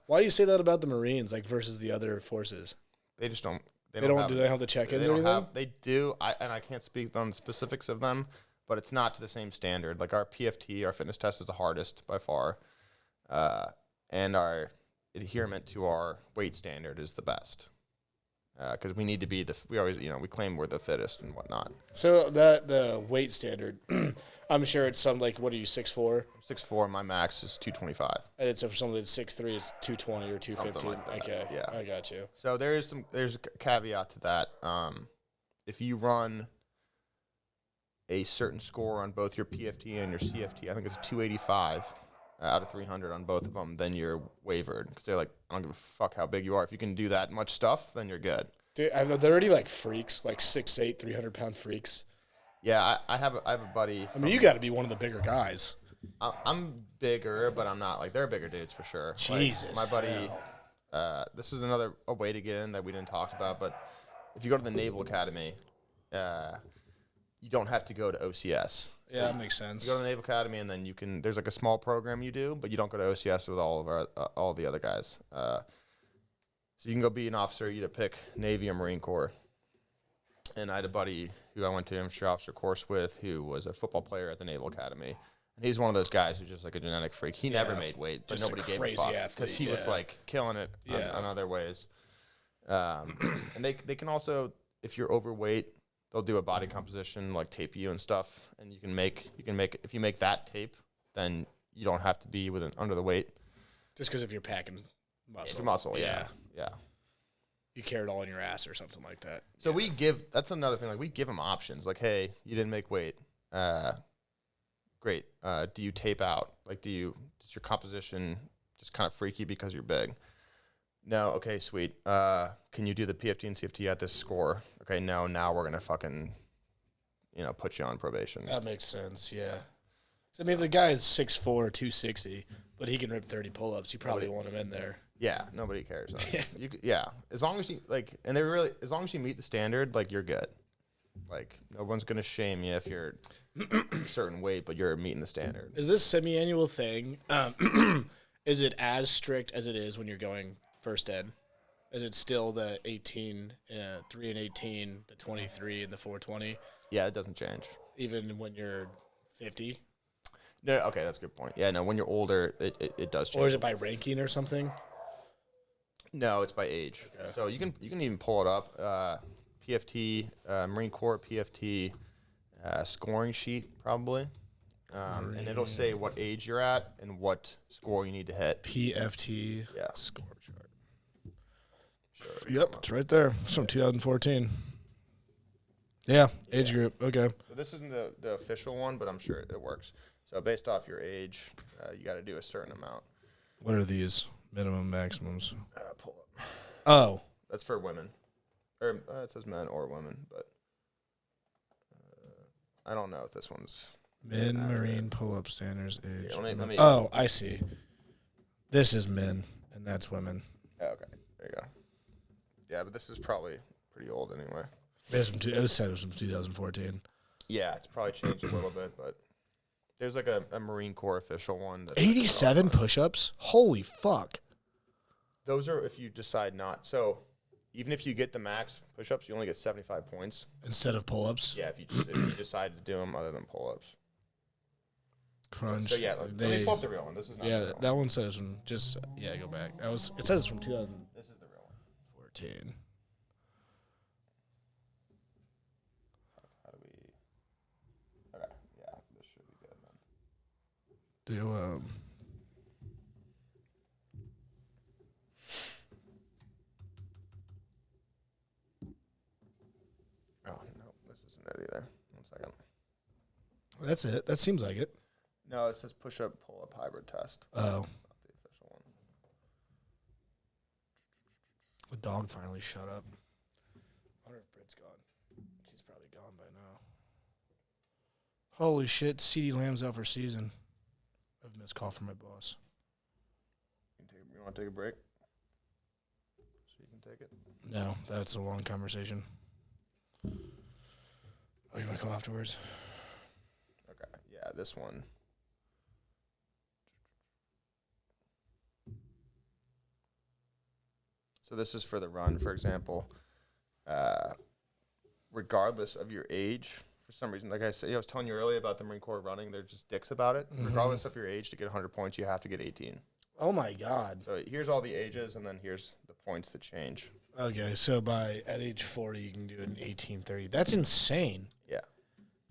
Why do you say that about the Marines, like versus the other forces? they just don't. They don't. Do they have the check-ins or anything? They do. I can't speak on the specifics of them, but it's not to the same standard. Like our PFT, our fitness test is the hardest by far, and our adherence to our weight standard is the best. Because we need to be we always, you know, we claim we're the fittest and whatnot. So the weight standard, I'm sure it's some like, what are you, 6'4"? 6'4", my max is 225. And so for someone that's 6'3", it's 220 or 215. Like that. Okay, Yeah, I got you. So there's a caveat to that. If you run a certain score on both your PFT and your CFT, I think it's 285 out of 300 on both of them, then you're wavered. Because they're like, I don't give a fuck how big you are. If you can do that much stuff, then you're good. Dude, they're already like freaks, like 6'8", 300-pound freaks. Yeah, I have a buddy. I mean, you got to be one of the bigger guys. I'm bigger, but I'm not like they're bigger dudes for sure. Jesus, like, my buddy. This is a way to get in that we didn't talk about, but if you go to the Naval Academy, you don't have to go to OCS. So yeah, that makes sense. You go to the Naval Academy, and then you can. There's like a small program you do, but you don't go to OCS with all the other guys. So you can go be an officer, either pick Navy or Marine Corps. And I had a buddy who I went to infantry officer course with, who was a football player at the Naval Academy. And he's one of those guys who's just like a genetic freak. He never made weight, but nobody gave a fuck because he was like killing it on other ways. And they can also, if you're overweight, they'll do a body composition, like tape you and stuff. And you can make if you make that tape, then you don't have to be under the weight. Just because if you're packing muscle. It's muscle, yeah. You carry it all in your ass or something like that. So that's another thing. Like we give them options. Like, hey, you didn't make weight. Great. Do you tape out? Like, is your composition just kind of freaky because you're big? No. Okay, sweet. Can you do the PFT and CFT at this score? Okay, no. Now we're gonna fucking, put you on probation. That makes sense. Yeah. So, I mean, if the guy is 6'4", 260, but he can rip 30 pull-ups, you probably want him in there. Yeah, nobody cares. As long as you as long as you meet the standard, like you're good. Like no one's gonna shame you if you're a certain weight, but you're meeting the standard. Is this semi-annual thing? Is it as strict as it is when you're going first ed? Is it still the 18, 3 and 18, the 23 and the 420? Yeah, it doesn't change. Even when you're 50? No, okay, that's a good point. Yeah, no, when you're older, it does change. Or is it by ranking or something? No, it's by age. Okay. So you can even pull it up. PFT, Marine Corps PFT scoring sheet probably, and it'll say what age you're at and what score you need to hit. PFT score chart. Sure. Yep, it's right there. It's from 2014. Yeah, age group. Okay. So this isn't the official one, but I'm sure it works. So based off your age, you got to do a certain amount. What are these minimum maximums? Pull up. Oh, that's for women, or it says men or women, but I don't know if this one's men Marine pull-up standards age. Yeah, let me, oh, I see. This is men, and that's women. Okay, there you go. Yeah, but this is probably pretty old anyway. It said it was from 2014. Yeah, it's probably changed a little bit, but there's like a Marine Corps official one. That's 87 push-ups? Holy fuck. Those are if you decide not. So even if you get the max push-ups, you only get 75 points. Instead of pull-ups? Yeah, if you decide to do them other than pull-ups. Crunch. So yeah, let me pull up the real one. This is not the real one. that one says from go back. It says from 2014. This is the real one. How do we? Okay, yeah, this should be good then. Oh no, this isn't it either. 1 second. That's it. That seems like it. No, it says push-up, pull-up hybrid test. Oh. That's not the official one. The dog finally shut up. I wonder if Britt's gone. She's probably gone by now. Holy shit, CeeDee Lamb's out for season. I've missed call from my boss. You want to take a break? So you can take it? No, that's a long conversation. Oh, you want to call afterwards? Okay, yeah, this one. So this is for the run, for example. Regardless of your age, for some reason, like I said, I was telling you earlier about the Marine Corps running, they're just dicks about it. Mm-hmm. Regardless of your age, to get 100 points, you have to get 18. Oh my God. So here's all the ages, and then here's the points that change. Okay, so at age 40, you can do it in 1830. That's insane. Yeah.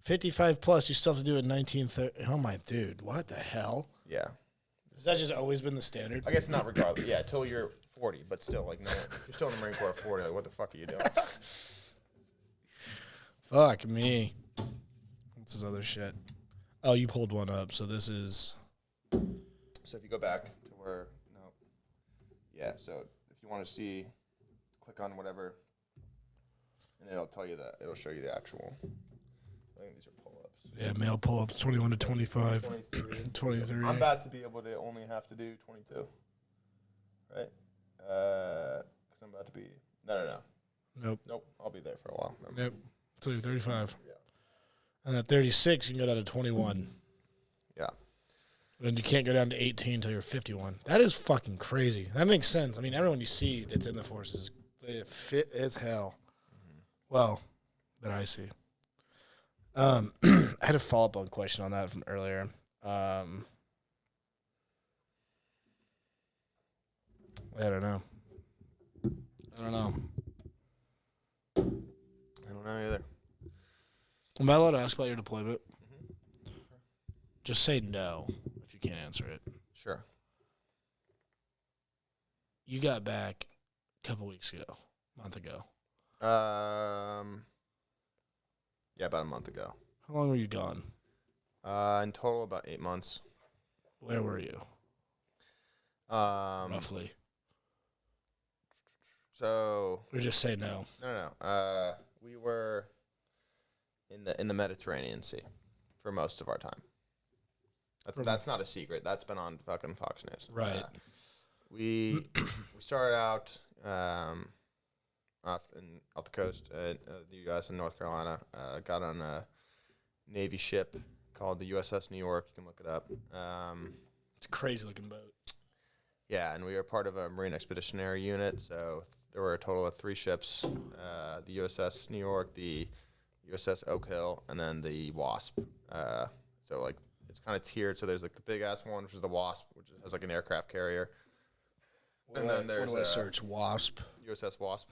55 plus, you still have to do it in 1930. Oh my dude, what the hell? Yeah. Has that just always been the standard? I guess not regardless. Yeah, till you're 40, but still, like, no, if you're still in the Marine Corps at 40, like, what the fuck are you doing? Fuck me. What's this other shit? Oh, you pulled one up, so this is... So if you go back to where, no. Yeah, so if you want to see, click on whatever, and it'll tell you that, it'll show you the actual, I think these are pull-ups. Yeah, male pull-ups, 21 to 25. 23. So I'm about to be able to only have to do 22, right? Because I'm about to be, no. Nope, I'll be there for a while. Remember? Yep, until you're 35. Yeah. And at 36, you can go down to 21. Yeah. And you can't go down to 18 until you're 51. That is fucking crazy. That makes sense. I mean, everyone you see that's in the forces, they fit as hell. Mm-hmm. Well, that I see. I had a follow-up on question on that from earlier. I don't know either. Am I allowed to ask about your deployment? Mm-hmm. Just say no if you can't answer it. Sure. You got back a couple weeks ago, a month ago. Yeah, about a month ago. How long were you gone? In total, about 8 months. Where were you? Roughly. So. Or just say no. No. We were in the Mediterranean Sea for most of our time. That's not a secret. That's been on fucking Fox News. Right. We started out off the coast of the U.S. in North Carolina. Got on a Navy ship called the USS New York. You can look it up. It's a crazy looking boat. Yeah, and we were part of a Marine Expeditionary Unit, so there were a total of 3 ships, the USS New York, the USS Oak Hill, and then the Wasp. So, like, it's kind of tiered. So there's, like, the big-ass one, which is the Wasp, which has, like, an aircraft carrier. Then there's what do I search? Wasp? USS Wasp.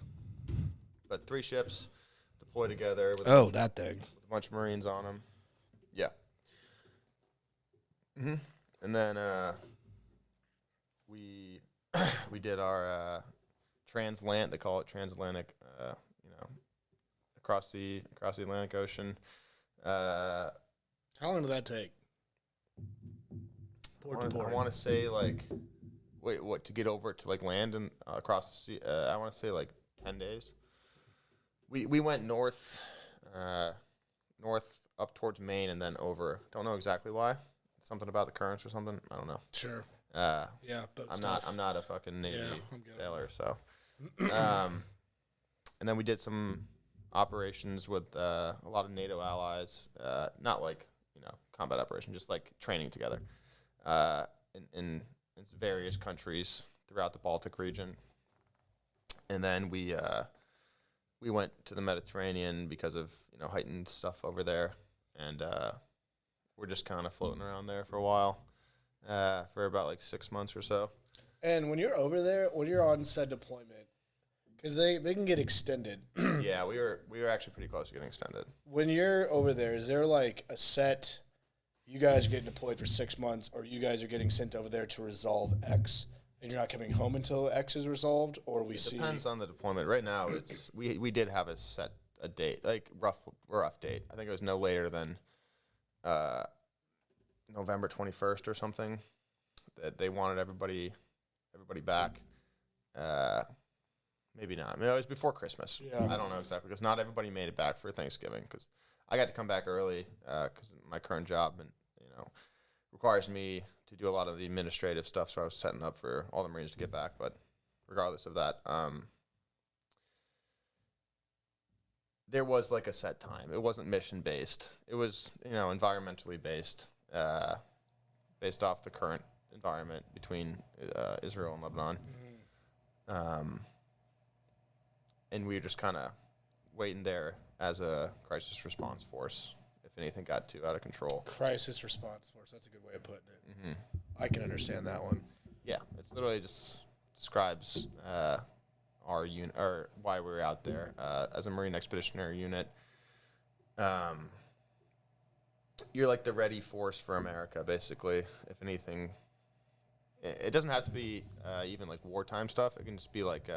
But 3 ships deployed together. With that thing. With a bunch of Marines on them. Yeah. Mm-hmm. And then we did our transatlantic, they call it transatlantic, across the Atlantic Ocean. How long did that take? I want to say, like, to get over to, like, land and across the sea? I want to say, like, 10 days. We went north up towards Maine and then over. Don't know exactly why. Something about the currents or something. I don't know. Sure. Yeah, but I'm not a fucking Navy sailor, so. And then we did some operations with a lot of NATO allies, not like, combat operation, just like training together in various countries throughout the Baltic region. And then we went to the Mediterranean because of heightened stuff over there, and we're just kind of floating around there for a while, for about like 6 months or so. And when you're over there, when you're on said deployment, because they can get extended. Yeah, we were actually pretty close to getting extended. When you're over there, is there like a set? You guys are getting deployed for 6 months, or you guys are getting sent over there to resolve X, and you're not coming home until X is resolved, or we see. Depends on the deployment. Right now, it's we did have a date, like rough date. I think it was no later than November 21st or something. That they wanted everybody back. Maybe not. I mean, it was before Christmas. Yeah. I don't know exactly because not everybody made it back for Thanksgiving. Because I got to come back early because my current job and requires me to do a lot of the administrative stuff. So I was setting up for all the Marines to get back. But regardless of that, there was like a set time. It wasn't mission based. It was environmentally based, based off the current environment between Israel and Lebanon. And we were just kind of waiting there as a crisis response force if anything got too out of control. Crisis response force. That's a good way of putting it. Mm-hmm. I can understand that one. Yeah, it's literally just describes our unit or why we were out there as a Marine Expeditionary Unit. You're like the ready force for America, basically. If anything, it doesn't have to be even like wartime stuff. It can just be like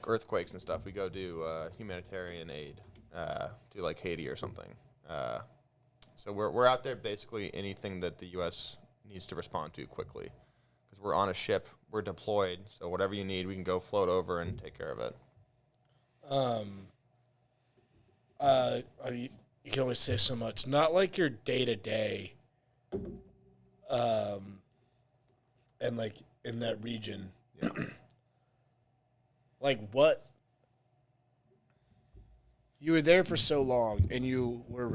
earthquakes and stuff. We go do humanitarian aid to like Haiti or something. So we're out there basically anything that the U.S. needs to respond to quickly. Because we're on a ship, we're deployed, so whatever you need, we can go float over and take care of it. You can only say so much. Not like your day-to-day, and like in that region. Yeah. Like what? You were there for so long, and you were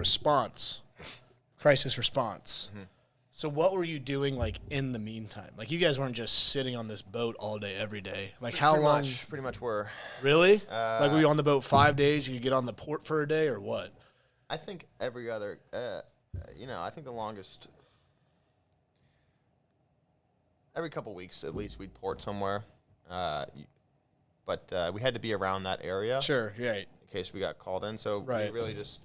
crisis response. Mm-hmm. So what were you doing, like, in the meantime? Like, you guys weren't just sitting on this boat all day, every day. Like, how long? Pretty much were. Really? Like, were you on the boat 5 days? You could get on the port for a day, or what? I think every other, I think the longest, every couple weeks at least, we'd port somewhere. But we had to be around that area. Sure, right. In case we got called in. So right. We really just,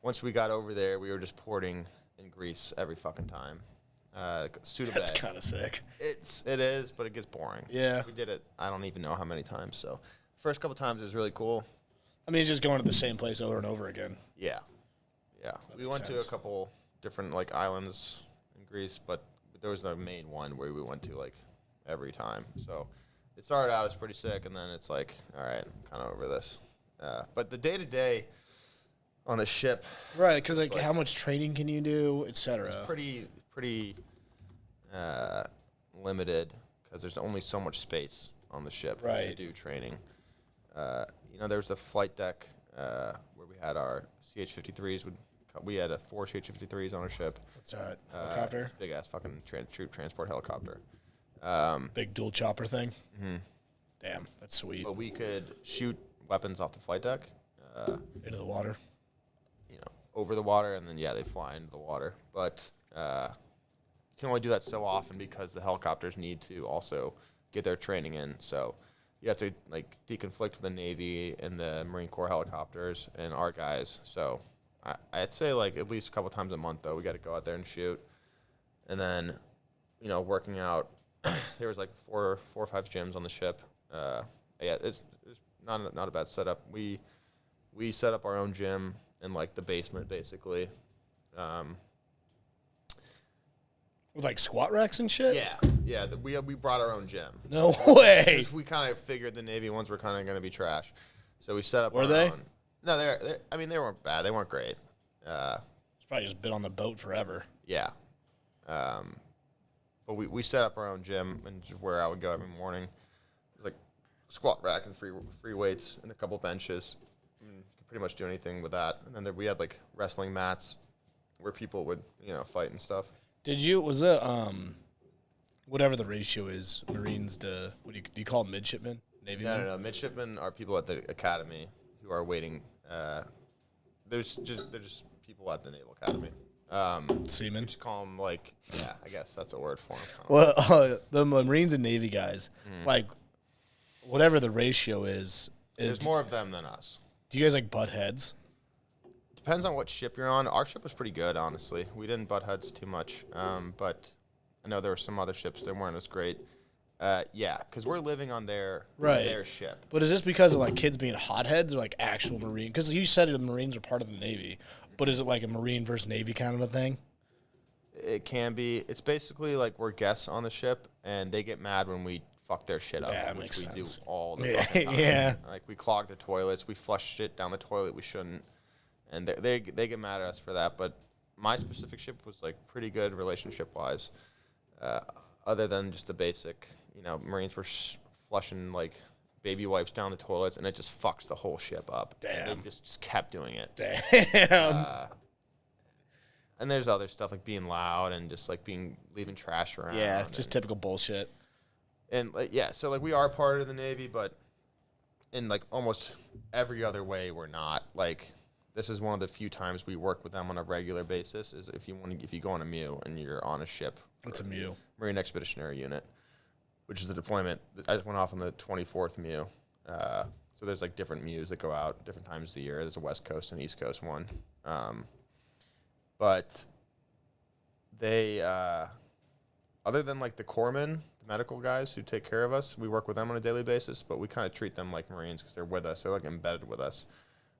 once we got over there, we were just porting in Greece every fucking time. That's kind of sick. It is, but it gets boring. Yeah. We did it, I don't even know how many times. So first couple times it was really cool. I mean, it's just going to the same place over and over again. Yeah. Yeah. We went to a couple different, like, islands in Greece, but there was the main one where we went to, like, every time. So it started out as pretty sick, and then it's like, all right, I'm kind of over this. But the day-to-day on the ship. Right, because, like, how much training can you do, et cetera? It's pretty limited because there's only so much space on the ship to do training. There was the flight deck where we had our CH-53s. We had 4 CH-53s on our ship. What's that? Helicopter? Big-ass fucking troop transport helicopter. Big dual chopper thing? Mm-hmm. Damn, that's sweet. But we could shoot weapons off the flight deck. Into the water? Over the water, and then, they fly into the water. But you can only do that so often because the helicopters need to also get their training in. So you have to, like, deconflict with the Navy and the Marine Corps helicopters and our guys. So I'd say, like, at least a couple times a month, though, we got to go out there and shoot. And then, working out. There was, like, four or five gyms on the ship. It's not a bad setup. We set up our own gym in, like, the basement, basically. With, like, squat racks and shit? Yeah. We brought our own gym. No way. We kind of figured the Navy ones were kind of going to be trash, so we set up. Were they? Own. No, they weren't bad. They weren't great. It's probably just been on the boat forever. Yeah. But we set up our own gym, and just where I would go every morning. Like squat rack and free weights and a couple benches. I mean, you could pretty much do anything with that. And then we had like wrestling mats where people would fight and stuff. Was it whatever the ratio is, Marines to do you call them midshipmen? Navy men? No. Midshipmen are people at the academy who are waiting. They're just people at the Naval Academy. Seaman. Just call them like, yeah, I guess that's a word for them. Well, the Marines and Navy guys, like, whatever the ratio is. There's more of them than us. Do you guys like butt heads? Depends on what ship you're on. Our ship was pretty good, honestly. We didn't butt heads too much, but I know there were some other ships that weren't as great. Yeah, because we're living on their ship. But is this because of like kids being hotheads or like actual Marine? Because you said the Marines are part of the Navy, but is it like a Marine versus Navy kind of a thing? It can be. It's basically like we're guests on the ship, and they get mad when we fuck their shit up, Yeah, which we sense. do all the fucking time. Yeah. Like we clog the toilets, we flush shit down the toilet we shouldn't, and they get mad at us for that. But my specific ship was like pretty good relationship wise, other than just the basic. You know, Marines were flushing like baby wipes down the toilets, and it just fucks the whole ship up. Damn. And they just kept doing it. Damn. And there's other stuff like being loud and just like leaving trash around. Yeah, just typical bullshit. And like, yeah, so like we are part of the Navy, but in like almost every other way we're not. Like this is one of the few times we work with them on a regular basis. Is if you go on a MEU and you're on a ship. What's a MEU? Marine Expeditionary Unit, which is the deployment. I just went off on the 24th MEU. So there's like different MEUs that go out different times of the year. There's a West Coast and East Coast one. But they, other than like the corpsmen, the medical guys who take care of us, we work with them on a daily basis, but we kind of treat them like Marines because they're with us. They're like embedded with us.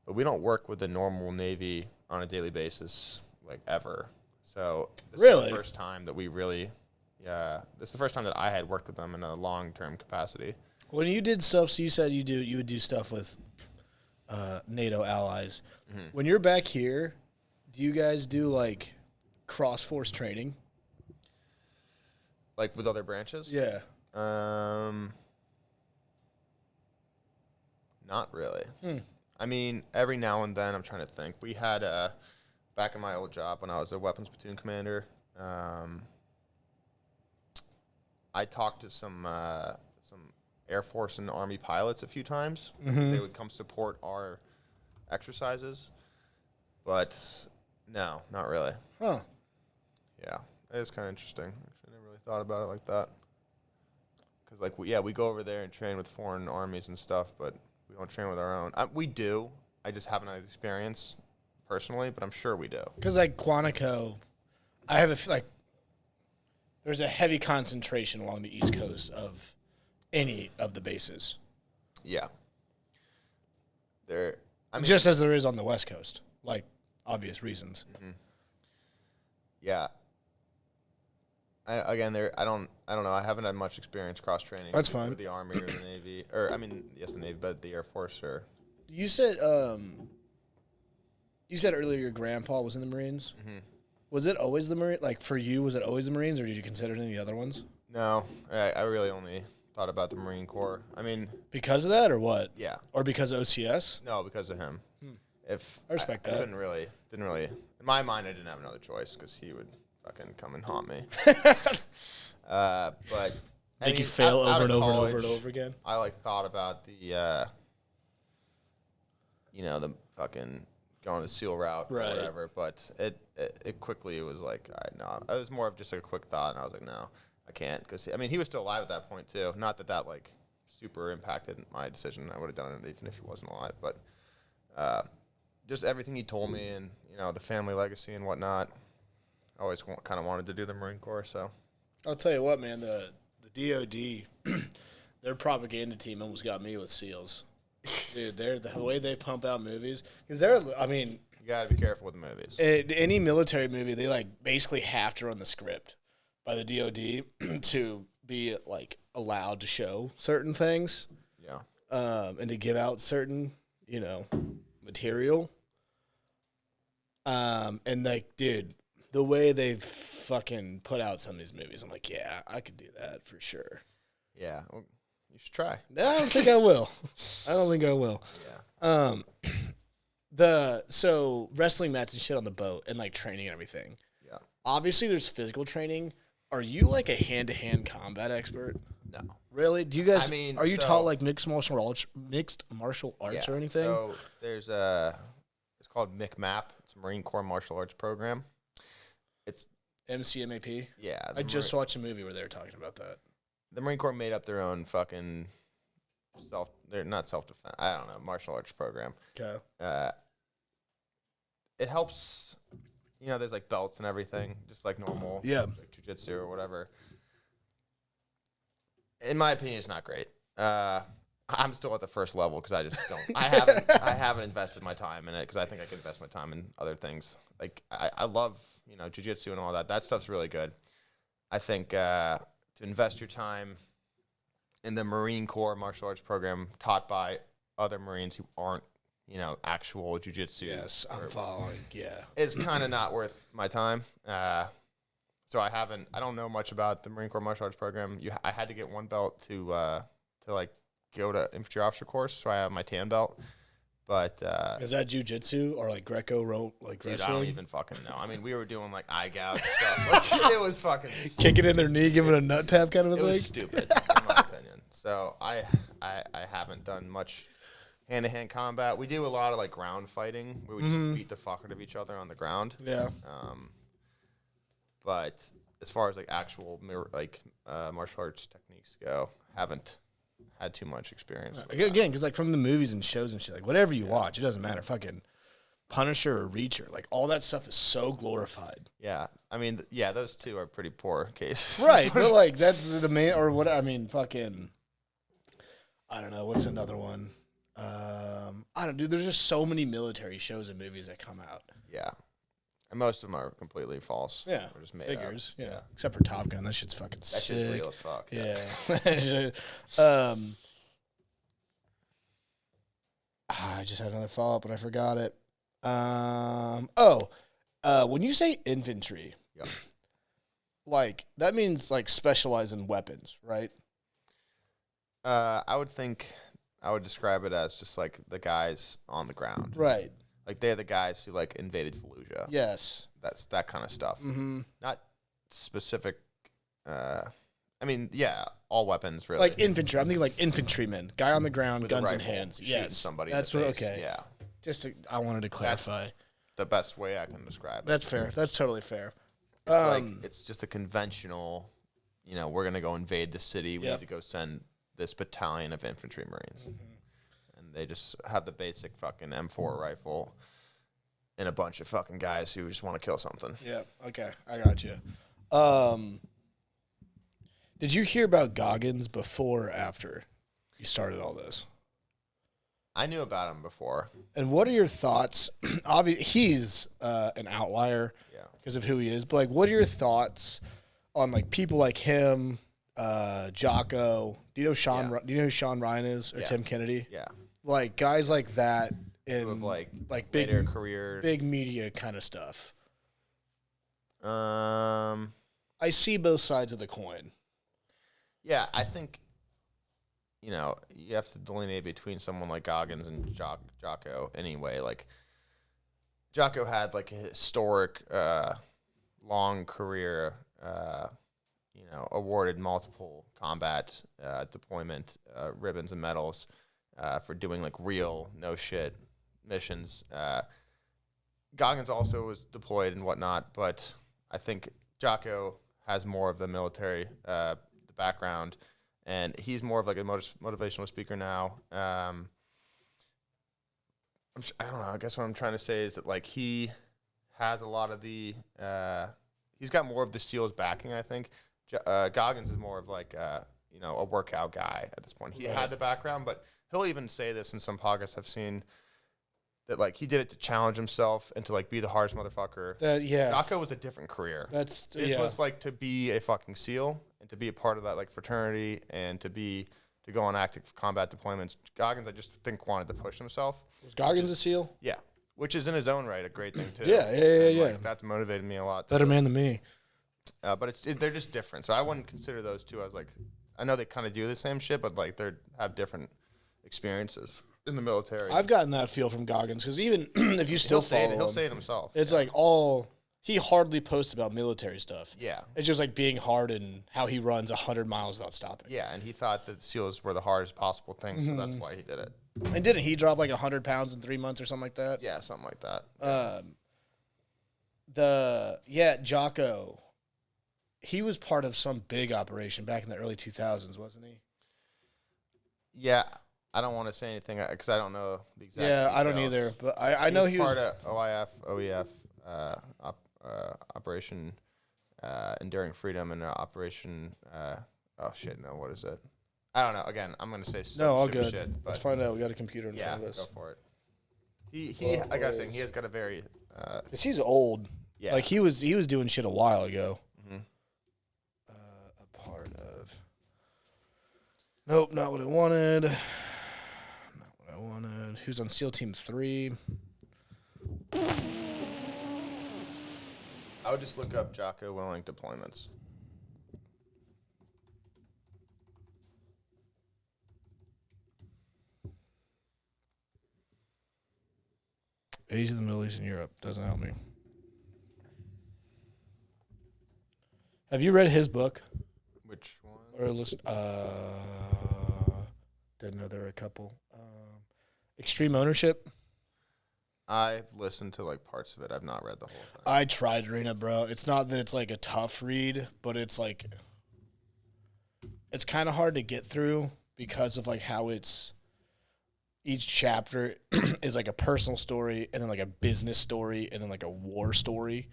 But we don't work with the normal Navy on a daily basis, like ever. So this is the first time that we really, this is the first time that I had worked with them in a long-term capacity. When you did stuff, so you said you would do stuff with NATO allies. Mm-hmm. When you're back here, do you guys do like cross-force training? Like with other branches? Yeah. Not really. I mean, every now and then, I'm trying to think. We had, back in my old job when I was a weapons platoon commander, I talked to some Air Force and Army pilots a few times. Mm-hmm. They would come support our exercises. But no, not really. Huh. Yeah, it is kind of interesting. Actually, I never really thought about it like that. Because, like, we go over there and train with foreign armies and stuff, but we don't train with our own. We do. I just haven't had experience personally, but I'm sure we do. Because, like, Quantico, I have there's a heavy concentration along the East Coast of any of the bases. Yeah. Just as there is on the West Coast, like, obvious reasons. Mm-hmm. Yeah. I don't know. I haven't had much experience cross training. That's fine. With the Army or the Navy, or I mean, yes, the Navy, but the Air Force or. You said earlier your grandpa was in the Marines. Mm-hmm. Was it always the Marine? Like for you, was it always the Marines, or did you consider any other ones? No, I really only thought about the Marine Corps. I mean, because of that, or what? Yeah. Or because of OCS? No, because of him. If I respect that. I didn't really. In my mind, I didn't have another choice because he would fucking come and haunt me. But make you fail over and over and over and over again. I like thought about the, the fucking going the SEAL route or whatever. But it quickly was like, no. It was more of just like a quick thought, and I was like, no, I can't. Because I mean, he was still alive at that point too. Not that like super impacted my decision. I would have done it even if he wasn't alive. But just everything he told me, and the family legacy and whatnot. I always kind of wanted to do the Marine Corps, so. I'll tell you what, man, the DOD, their propaganda team almost got me with SEALs. Dude, the way they pump out movies. Because you got to be careful with the movies. Any military movie, they, like, basically have to run the script by the DOD to be, like, allowed to show certain things. Yeah. And to give out certain, material. And, like, dude, the way they fucking put out some of these movies, I'm like, yeah, I could do that for sure. Yeah, well, you should try. No, I don't think I will. Yeah. So wrestling mats and shit on the boat and like training and everything. Yeah. Obviously, there's physical training. Are you like a hand-to-hand combat expert? No. Really? Do you guys? Are you taught like mixed martial arts or anything? So there's it's called MICMAP. It's a Marine Corps martial arts program. It's MCMAP. yeah. I just watched a movie where they were talking about that. The Marine Corps made up their own fucking they're not self-defense. I don't know, martial arts program. Okay. It helps, there's like belts and everything, just like normal like jiu-jitsu or whatever. In my opinion, it's not great. I'm still at the first level because I just don't. I haven't invested my time in it because I think I could invest my time in other things. Like I love jiu-jitsu and all that. That stuff's really good. I think to invest your time in the Marine Corps martial arts program taught by other Marines who aren't actual jiu-jitsu. Yes, I'm following. Yeah, it's kind of not worth my time. So I don't know much about the Marine Corps martial arts program. I had to get one belt to like go to infantry officer course, so I have my tan belt. But is that jiu-jitsu or like Greco like dude, wrestling? I don't even fucking know. I mean, we were doing like eye gouge stuff. Like, it was fucking kicking in their knee, giving a nut tap kind of a thing. It was stupid, in my opinion. So I haven't done much hand-to-hand combat. We do a lot of like ground fighting where we just beat the fuck out of each other on the ground. Yeah. But as far as like actual martial arts techniques go, haven't had too much experience. Again, because like from the movies and shows and shit, like whatever you watch, it doesn't matter. Fucking Punisher or Reacher, like all that stuff is so glorified. Yeah, I mean, those two are pretty poor cases. Right, but like that's the main or what I mean. Fucking, I don't know. What's another one? I don't. Dude, there's just so many military shows and movies that come out. Yeah. And most of them are completely false. Yeah, or just made figures. up. Yeah, except for Top Gun, that shit's fucking sick. That shit's real as fuck. Yeah. I just had another follow up, but I forgot it. When you say infantry, yep. like that means like specialize in weapons, right? I would describe it as just like the guys on the ground. Right. Like they're the guys who like invaded Fallujah. Yes. That's that kind of stuff. Mm-hmm. Not specific. I mean, yeah, all weapons really. Like infantry. I'm thinking like infantryman, guy on the ground, with guns a in rifle, hands. shooting Yes. somebody. That's in the what. face. Okay. Yeah. I wanted to clarify. That's the best way I can describe it. That's fair. That's totally fair. It's just a conventional. We're gonna go invade the city. We need to go send this battalion of infantry Marines, and they just have the basic fucking M4 rifle. And a bunch of fucking guys who just want to kill something. Yeah, okay. I got you. Did you hear about Goggins before or after you started all this? I knew about him before. And what are your thoughts? Obviously, he's an outlier because of who he is. But, like, what are your thoughts on, like, people like him, Jocko? Do you know Do you know who Sean Ryan is or Tim Kennedy? Yeah. Like, guys like that. In like big career, big media kind of stuff. I see both sides of the coin. Yeah, I think you have to delineate between someone like Goggins and Jocko anyway. Like Jocko had like a historic, long career. Awarded multiple combat deployment ribbons and medals for doing like real no shit missions. Goggins also was deployed and whatnot, but I think Jocko has more of the military the background, and he's more of like a motivational speaker now. I don't know. I guess what I'm trying to say is that like he has a lot of the he's got more of the SEALs backing. I think Goggins is more of like a workout guy at this point. He had the background, but he'll even say this in some podcasts I've seen. That like he did it to challenge himself and to like be the hardest motherfucker. Jocko was a different career. This was like to be a fucking SEAL and to be a part of that like fraternity and to go on active combat deployments. Goggins, I just think wanted to push himself. Was Goggins a SEAL? Yeah, which is in his own right a great thing too. Yeah. Like, that's motivated me a lot. Better man than me. But they're just different. So I wouldn't consider those two as like I know they kind of do the same shit, but like they have different experiences. In the military, I've gotten that feel from Goggins because even if you still he'll say it himself. It's like he hardly posts about military stuff. Yeah, it's just like being hard and how he runs 100 miles without stopping. Yeah, and he thought that SEALs were the hardest possible thing, so that's why he did it. And didn't he drop like 100 pounds in 3 months or something like that? Yeah, something like that. Jocko. He was part of some big operation back in the early 2000s, wasn't he? Yeah, I don't want to say anything because I don't know the exact. Yeah, details. I don't either. But I know he was part of OIF, Operation Enduring Freedom, and Operation. Oh shit! No, what is it? I don't know. Again, I'm gonna say some all stupid good. shit. But Let's find out. We got a computer in front of us. go for it. He like I was saying, he has got a very. Cause he's old. Yeah. Like he was doing shit a while ago. Mm-hmm. A part of. Nope, not what I wanted. Not what I wanted. He was on SEAL Team 3. I would just look up Jocko Willink deployments. Asia, the Middle East, and Europe. Doesn't help me. Have you read his book? Which one? Or listen? Didn't know there were a couple. Extreme Ownership. I've listened to like parts of it. I've not read the whole thing. I tried reading it, bro. It's not that it's like a tough read, but it's like it's kind of hard to get through because of like how it's each chapter is like a personal story and then like a business story and then like a war story.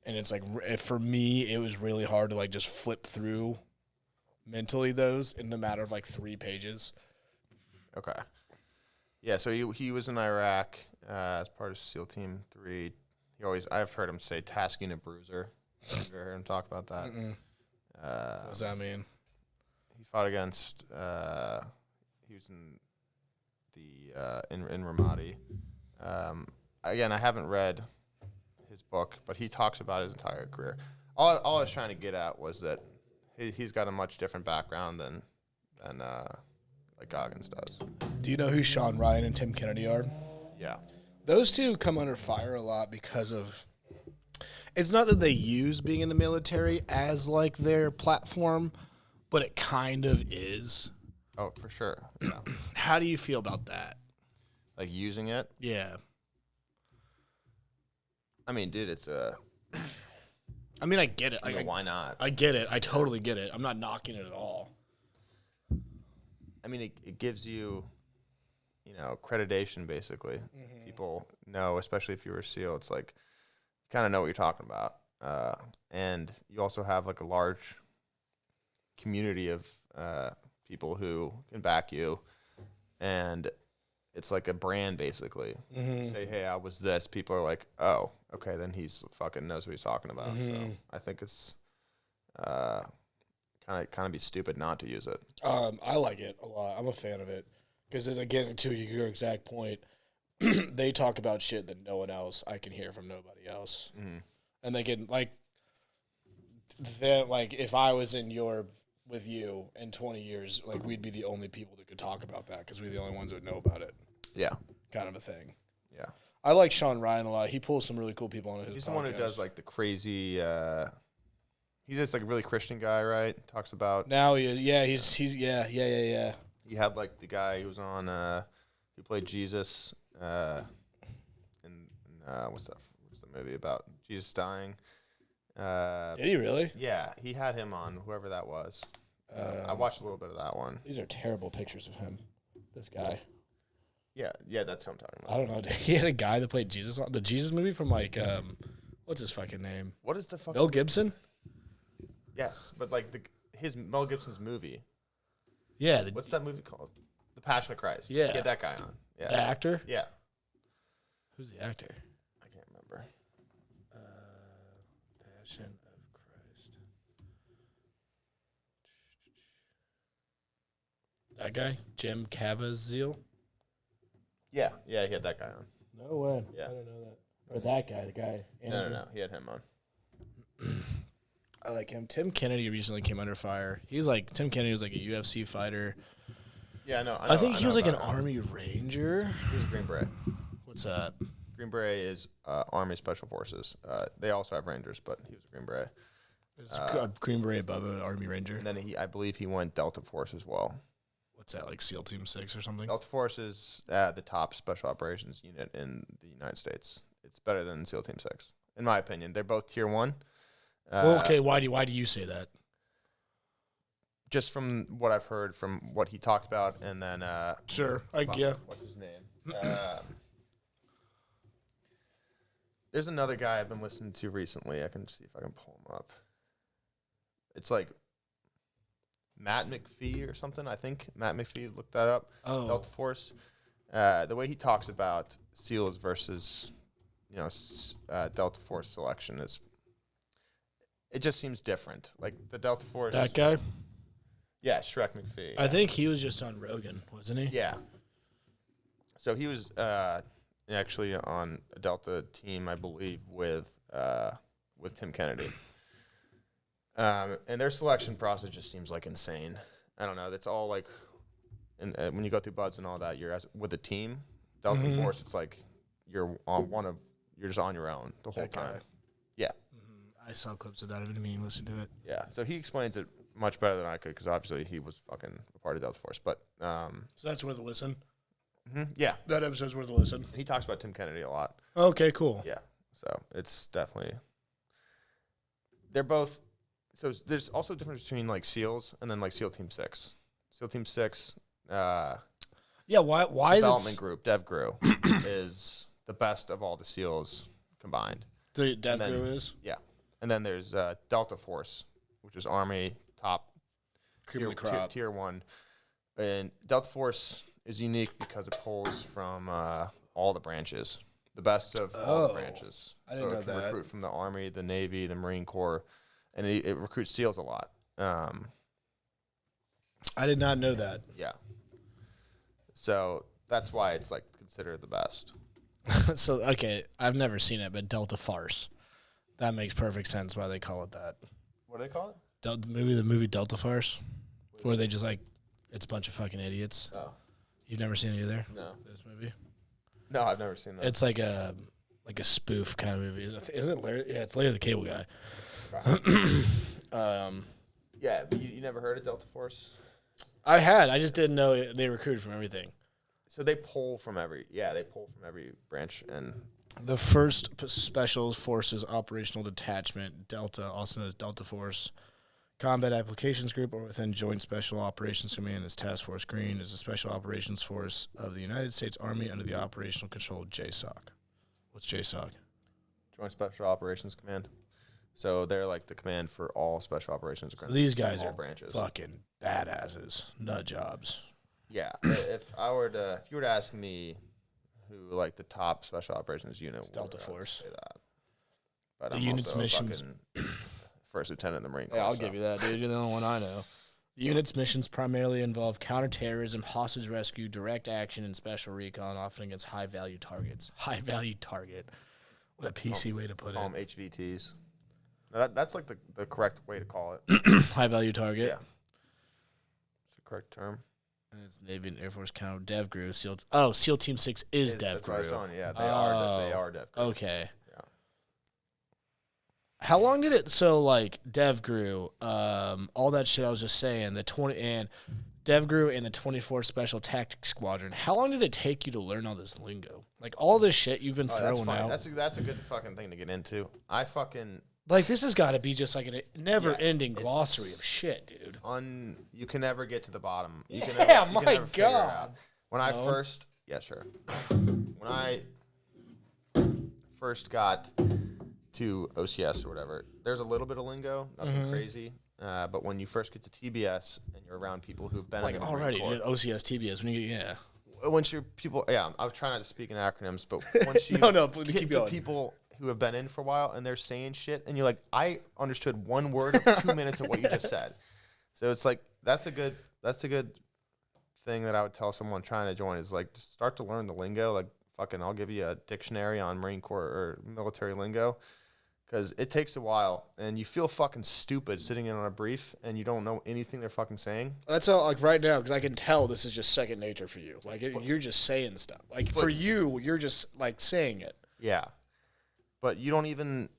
And it's like for me, it was really hard to like just flip through mentally those in a matter of like 3 pages. Okay. Yeah, so he was in Iraq as part of SEAL Team 3. I've heard him say Task Unit Bruiser. Have you ever heard him talk about that? What does that mean? He fought against. He was in the in Ramadi. Again, I haven't read his book, but he talks about his entire career. All I was trying to get at was that he's got a much different background than like Goggins does. Do you know who Sean Ryan and Tim Kennedy are? Yeah. Those two come under fire a lot because of. It's not that they use being in the military as like their platform, but it kind of is. Oh, for sure. Yeah. How do you feel about that? Like using it? Yeah. I mean, dude, it's a. I mean, I get it. Like, why not? I get it. I totally get it. I'm not knocking it at all. I mean, it gives you, accreditation, basically. Mm-hmm. People know, especially if you were a SEAL, it's like, you kind of know what you're talking about. And you also have, like, a large community of people who can back you. And it's like a brand, basically. Mm-hmm. You say, hey, I was this. People are like, oh, okay, then he's fucking knows what he's talking about. Mm-hmm. So I think it's kind of be stupid not to use it. I like it a lot. I'm a fan of it because, again, to your exact point, they talk about shit that no one else I can hear from nobody else, and they can like if I was with you in 20 years, like we'd be the only people that could talk about that because we're the only ones that know about it. Yeah, kind of a thing. Yeah, I like Sean Ryan a lot. He pulls some really cool people on his. He's podcast. The one who does like the crazy. He's just like a really Christian guy, right? Talks about now he is. Yeah, he's yeah. He had like the guy who was on who played Jesus in what's the movie about Jesus dying? Did he really? Yeah, he had him on, whoever that was. I watched a little bit of that one. These are terrible pictures of him. This guy. Yeah, that's what I'm talking about. I don't know. He had a guy that played Jesus on the Jesus movie from like what's his fucking name? What is the fucking Mel Gibson? Yes, but like his Mel Gibson's movie. Yeah. What's that movie called? The Passion of Christ. Yeah. Get that guy on. Yeah. The actor? Yeah. Who's the actor? I can't remember. Passion of Christ. That guy? Jim Caviezel? Yeah, he had that guy on. No way. Yeah. I don't know that. Or that guy, the guy. Andrew. No. He had him on. I like him. Tim Kennedy recently came under fire. Tim Kennedy was like a UFC fighter. Yeah, I know. I think he was like an Army Ranger. He was a Green Beret. What's that? Green Beret is Army Special Forces. They also have Rangers, but he was a Green Beret. Is Green Beret above an Army Ranger? And then I believe he went Delta Force as well. What's that, like SEAL Team 6 or something? Delta Force is the top special operations unit in the United States. It's better than SEAL Team 6. in my opinion. They're both tier 1. Well, okay, why do you say that? Just from what I've heard from what he talked about, and then Sure, what's his name? There's another guy I've been listening to recently. I can see if I can pull him up. It's like Matt McPhee or something. I think Matt McPhee. Looked that up. Oh. Delta Force. The way he talks about SEALs versus Delta Force selection it just seems different. Like the Delta Force. That guy? Yeah, Shrek McPhee. I think he was just on Rogan, wasn't he? Yeah. So he was actually on a Delta team, I believe, with Tim Kennedy. And their selection process just seems like insane. I don't know. That's all like, when you go through buds and all that, with a team. Delta Force, it's like you're just on your own the whole time. Yeah. I saw clips of that. I didn't even listen to it. Yeah. So he explains it much better than I could because obviously he was fucking a part of Delta Force. But so that's worth a listen. Yeah. That episode's worth a listen. He talks about Tim Kennedy a lot. Okay, cool. Yeah. So it's definitely. They're both. So there's also a difference between like SEALs and then like SEAL Team 6. SEAL Team 6. Yeah. Why is it development group DevGru is the best of all the SEALs combined. The DevGru is? Yeah. And then there's Delta Force, which is Army top tier 1. And Delta Force is unique because it pulls from all the branches, the best of all the branches. I didn't know it can that. recruit from the Army, the Navy, the Marine Corps, and it recruits SEALs a lot. I did not know that. Yeah. So that's why it's like considered the best. So, okay, I've never seen it, but Delta Farce. That makes perfect sense why they call it that. What do they call it? The movie Delta Farce, where they just like, it's a bunch of fucking idiots. Oh. You've never seen it either? No. This movie? No, I've never seen that. It's like a spoof kind of movie. Isn't it Larry? Yeah, it's Larry the Cable Guy. Right. Yeah, but you never heard of Delta Force? I just didn't know they recruited from everything. So they pull from every branch. And the 1st Special Forces Operational Detachment, Delta, also known as Delta Force, Combat Applications Group, or within Joint Special Operations Command is Task Force Green, is a Special Operations Force of the United States Army under the operational control of JSOC. What's JSOC? Joint Special Operations Command. So they're like the command for all special operations. So these guys are branches. Fucking badasses, nut jobs. Yeah, if you were to ask me who like the top special operations unit, it's Delta Force. Say that. But the I'm unit's also missions. First lieutenant in the Marine Corps. Yeah, I'll give you that, dude. You're the only one I know. The unit's missions primarily involve counterterrorism, hostage rescue, direct action, and special recon, often against high-value targets. High-value target. What a PC way to put it. Call them HVTs. No, that's like the correct way to call it. High-value target. Yeah. It's the correct term. And it's Navy and Air Force counter DevGru. SEAL Team 6 is DevGru. That's what I was telling you. Yeah, they are DevGru. Okay. Yeah. How long did it? So like DevGru, all that shit I was just saying, DevGru and the 24 Special Tactics Squadron. How long did it take you to learn all this lingo? Like all this shit you've been throwing out. That's a good fucking thing to get into. Like this has got to be just like a never-ending glossary of shit, dude. You can never get to the bottom. You can my God. When I first got to OCS or whatever, there's a little bit of lingo, nothing crazy. But when you first get to TBS and you're around people who've been like in the already, Marine Corps, dude, OCS, TBS, when you get, once you're people, I was trying not to speak in acronyms, but once you keep get to going. people who have been in for a while and they're saying shit, and you're like, I understood one word of 2 minutes of what you just said. So it's like that's a good thing that I would tell someone trying to join is like just start to learn the lingo. Like fucking, I'll give you a dictionary on Marine Corps or military lingo. Because it takes a while, and you feel fucking stupid sitting in on a brief, and you don't know anything they're fucking saying. That's all, like right now, because I can tell this is just second nature for you. Like you're just saying stuff. Like for you, you're just like saying it. Yeah, but you don't even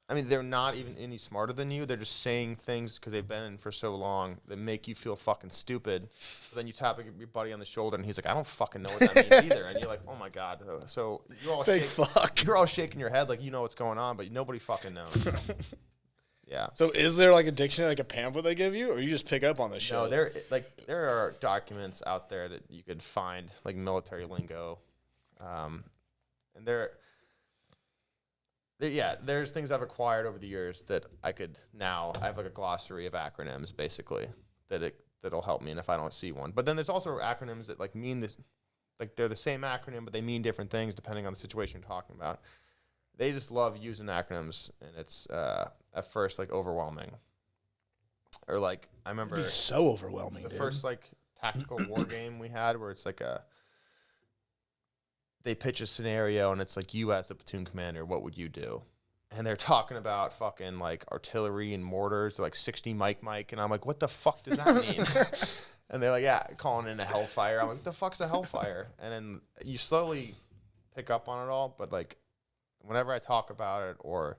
I mean, they're not even any smarter than you. They're just saying things because they've been in for so long that make you feel fucking stupid. But then you tap your buddy on the shoulder, and he's like, I don't fucking know what that means either. And you're like, oh, my God. So you're all shaking your head like you know what's going on, but nobody fucking knows. Yeah. So is there like a dictionary, like a pamphlet they give you, or you just pick up on this shit? No, there are documents out there that you could find, like military lingo. And there's things I've acquired over the years that I have like a glossary of acronyms basically that'll help me, and if I don't see one. But then there's also acronyms that like mean this, like they're the same acronym but they mean different things depending on the situation you're talking about. They just love using acronyms, and it's at first like overwhelming. Or like I remember it'd be so overwhelming. The first like tactical war game we had where it's like they pitch a scenario and it's like, you as the platoon commander, what would you do? And they're talking about fucking like artillery and mortars, like 60 Mike, and I'm like, what the fuck does that mean? And they're like, yeah, calling in a hellfire. I'm like, what the fuck's a hellfire? And then you slowly pick up on it all, but like whenever I talk about it or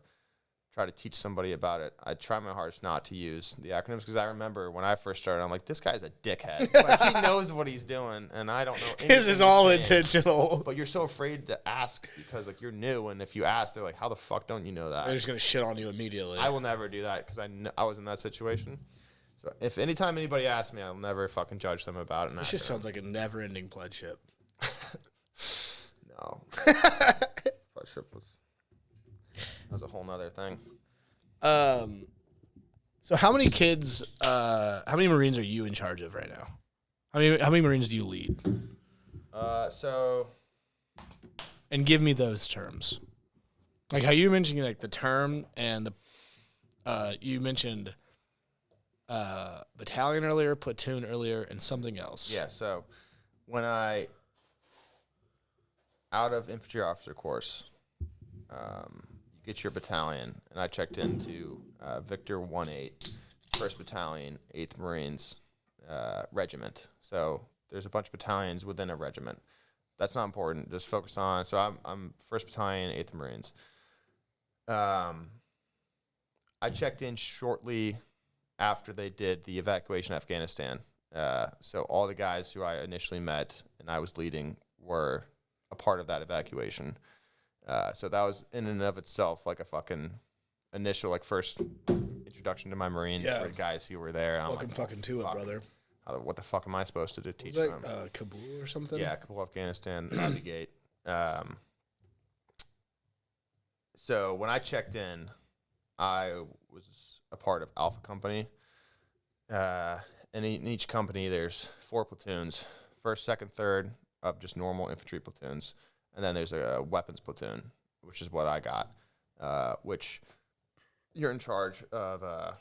try to teach somebody about it, I try my hardest not to use the acronyms, because I remember when I first started, I'm like, this guy's a dickhead. Like, he knows what he's doing, and I don't know anything. This is all intentional. But you're so afraid to ask because, like, you're new, and if you ask, they're like, how the fuck don't you know that? They're just going to shit on you immediately. I will never do that because I was in that situation. So if anytime anybody asks me, I'll never fucking judge them about it. This just sounds like a never-ending pledgeship. No. Pledgeship was a whole nother thing. So how many kids, how many Marines are you in charge of right now? How many Marines do you lead? And give me those terms. Like how you mentioned like the term and you mentioned battalion earlier, platoon earlier, and something else. Yeah, so when out of infantry officer course, get your battalion, and I checked into Victor 1-8, 1st Battalion, 8th Marines Regiment. So there's a bunch of battalions within a regiment. That's not important. Just focus on. So I'm 1st Battalion, 8th Marines. I checked in shortly after they did the evacuation of Afghanistan. So all the guys who I initially met and I was leading were a part of that evacuation. So that was in and of itself like a fucking initial, like first introduction to my Marines. Yeah. For the guys who were there. Welcome like, fucking to it, brother. What the fuck am I supposed to do? Teach was them? That Kabul or something? Yeah, Kabul, Afghanistan, out the gate. So when I checked in, I was a part of Alpha Company. And in each company, there's 4 platoons. 1st, 2nd, 3rd of just normal infantry platoons. And then there's a weapons platoon, which is what I got, which you're in charge of a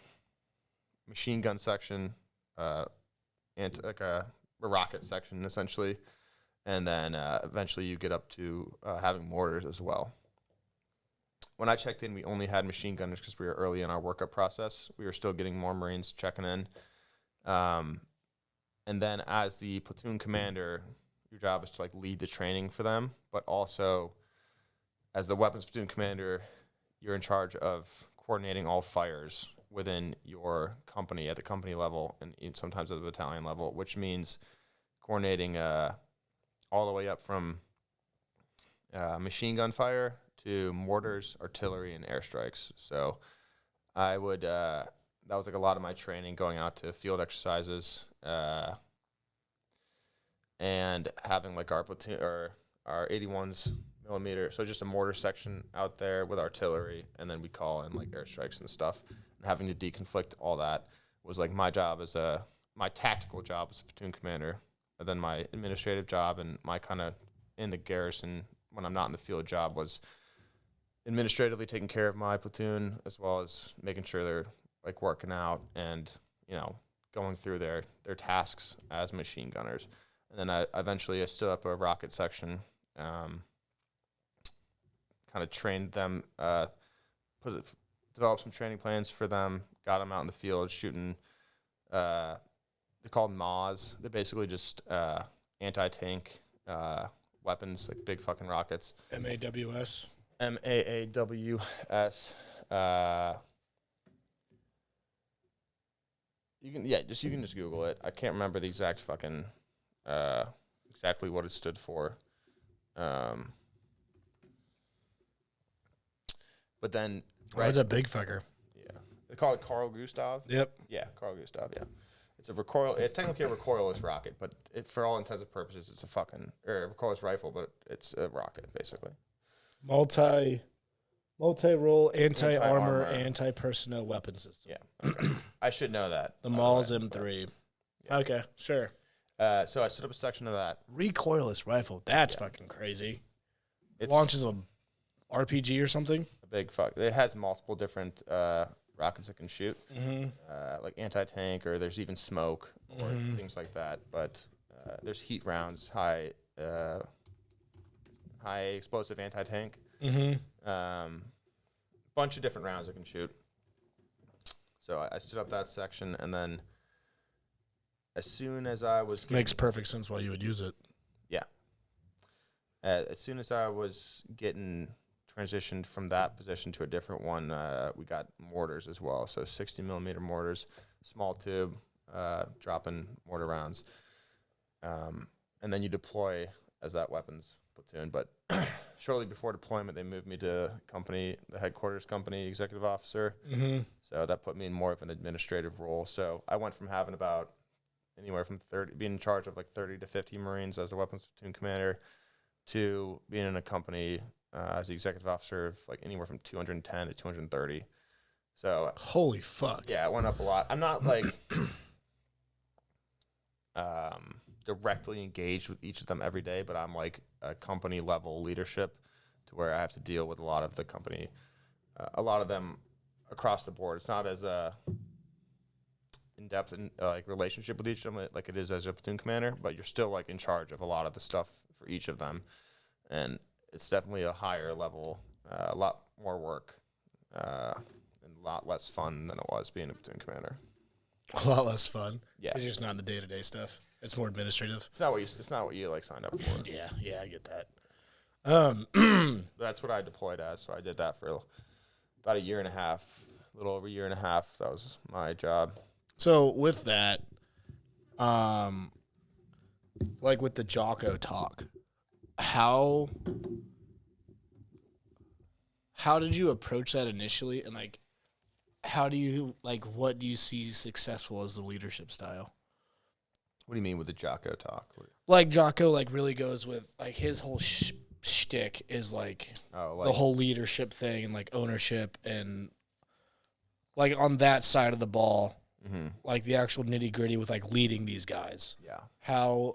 machine gun section, and like a rocket section, essentially. And then eventually you get up to having mortars as well. When I checked in, we only had machine gunners because we were early in our workup process. We were still getting more Marines checking in. And then as the platoon commander, your job is to like lead the training for them, but also as the weapons platoon commander, you're in charge of coordinating all fires within your company at the company level and sometimes at the battalion level, which means coordinating all the way up from machine gun fire to mortars, artillery, and airstrikes. So I would that was like a lot of my training, going out to field exercises, and having like our platoon or our 81s millimeter, so just a mortar section out there with artillery, and then we call in like airstrikes and stuff. And having to deconflict all that was like my job my tactical job as a platoon commander, and then my administrative job and my kind of in the garrison when I'm not in the field job was administratively taking care of my platoon as well as making sure they're like working out and going through their tasks as machine gunners. And then I eventually stood up a rocket section, kind of trained them, developed some training plans for them, got them out in the field shooting. They're called MAWs. They're basically just anti-tank weapons, like big fucking rockets. MAWS. MAAWS. You can just Google it. I can't remember the exact fucking exactly what it stood for. But then That's a big fucker. Yeah, they call it Carl Gustav. Yep. Yeah, Carl Gustav. Yeah, it's a recoil. It's technically a recoilless rocket, but for all intents and purposes, it's a recoilless rifle, but it's a rocket basically. Multi-role, anti-armor, Anti-armor. anti-personnel weapon system. Yeah, okay. I should know that. The Maul's M3. Yeah. Okay, sure. So I stood up a section of that. Recoilless rifle. That's fucking crazy. It launches a RPG or something? A big fuck. It has multiple different rockets it can shoot, like anti-tank, or there's even smoke or things like that. But there's heat rounds, high explosive anti-tank. Bunch of different rounds it can shoot. So I stood up that section, and then as soon as I was makes perfect sense why you would use it. Yeah. As soon as I was getting transitioned from that position to a different one, we got mortars as well. So 60 millimeter mortars, small tube, dropping mortar rounds. And then you deploy as that weapons platoon. But shortly before deployment, they moved me to the headquarters company executive officer. So that put me in more of an administrative role. So I went from having about anywhere from being in charge of like 30 to 50 Marines as a weapons platoon commander, to being in a company as the executive officer of like anywhere from 210 to 230. So holy fuck. Yeah, it went up a lot. I'm not like directly engaged with each of them every day, but I'm like a company level leadership to where I have to deal with a lot of the company, a lot of them across the board. It's not as in-depth like relationship with each of them like it is as a platoon commander, but you're still like in charge of a lot of the stuff for each of them. And it's definitely a higher level, a lot more work, and a lot less fun than it was being a platoon commander. A lot less fun. Yeah, it's just not the day-to-day stuff. It's more administrative. It's not what you like signed up for. Yeah, I get that. That's what I deployed as. So I did that for about a year and a half, a little over a year and a half. That was my job. So with that, like with the Jocko talk, how did you approach that initially, and like what do you see successful as the leadership style? What do you mean with the Jocko talk? Like Jocko like really goes with like his whole shtick is like the whole leadership thing and like ownership and like on that side of the ball, like the actual nitty gritty with like leading these guys. Yeah.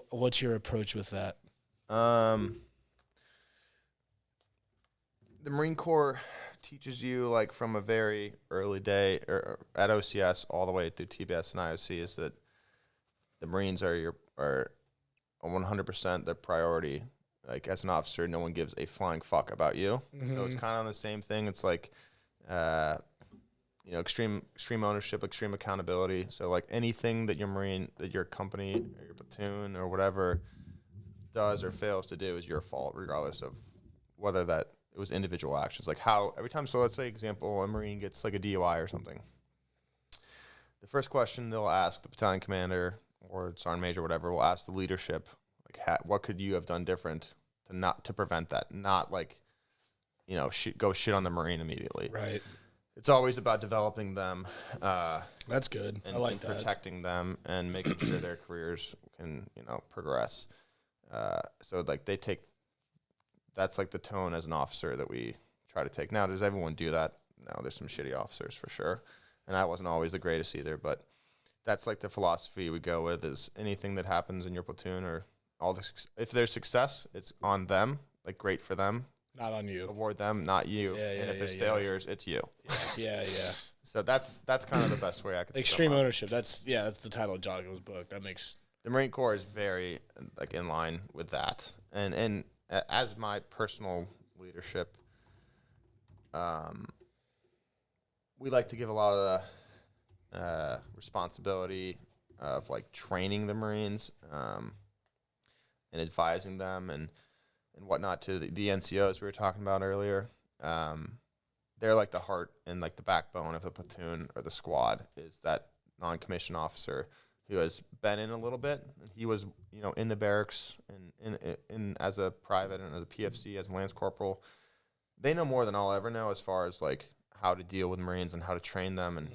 What's your approach with that? The Marine Corps teaches you like from a very early day or at OCS all the way through TBS and IOC is that the Marines are 100% the priority. Like as an officer, no one gives a flying fuck about you. So it's kind of the same thing. It's like, extreme ownership, extreme accountability. So like anything that your company or your platoon or whatever does or fails to do is your fault, regardless of whether that it was individual actions. Like how every time, so let's say example, a Marine gets like a DUI or something. The first question they'll ask the battalion commander or sergeant major, whatever, will ask the leadership, like, what could you have done different to prevent that? Not like, go shit on the Marine immediately. Right. It's always about developing them. That's good. I like that. Protecting them and making sure their careers can, progress. So like that's like the tone as an officer that we try to take. Now, does everyone do that? No, there's some shitty officers for sure. And I wasn't always the greatest either, but that's like the philosophy we go with is anything that happens in your platoon or if there's success, it's on them, like great for them. Not on you. Award them, not you. And if there's failures, it's you. Yeah. So that's kind of the best way I could extreme ownership. That's the title of Jocko's book. That makes the Marine Corps is very like in line with that. And as my personal leadership, we like to give a lot of the responsibility of like training the Marines and advising them and whatnot to the NCOs we were talking about earlier. they're like the heart and like the backbone of the platoon or the squad is that non-commissioned officer who has been in a little bit. He was, in the barracks and in as a private and as a PFC, as a lance corporal. They know more than I'll ever know as far as like how to deal with Marines and how to train them. And,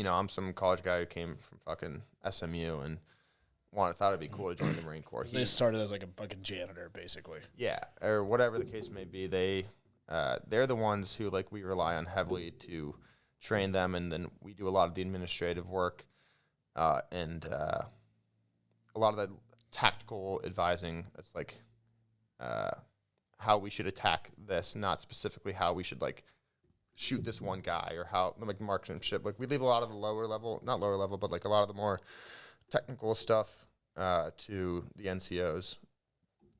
I'm some college guy who came from fucking SMU and thought it'd be cool to join the Marine Corps. They started as like a fucking janitor, basically. Yeah, or whatever the case may be. They're the ones who like we rely on heavily to train them, and then we do a lot of the administrative work and a lot of the tactical advising. It's like how we should attack this, not specifically how we should like shoot this one guy or how like marksmanship. Like we leave a lot of the not lower level, but like a lot of the more technical stuff to the NCOs,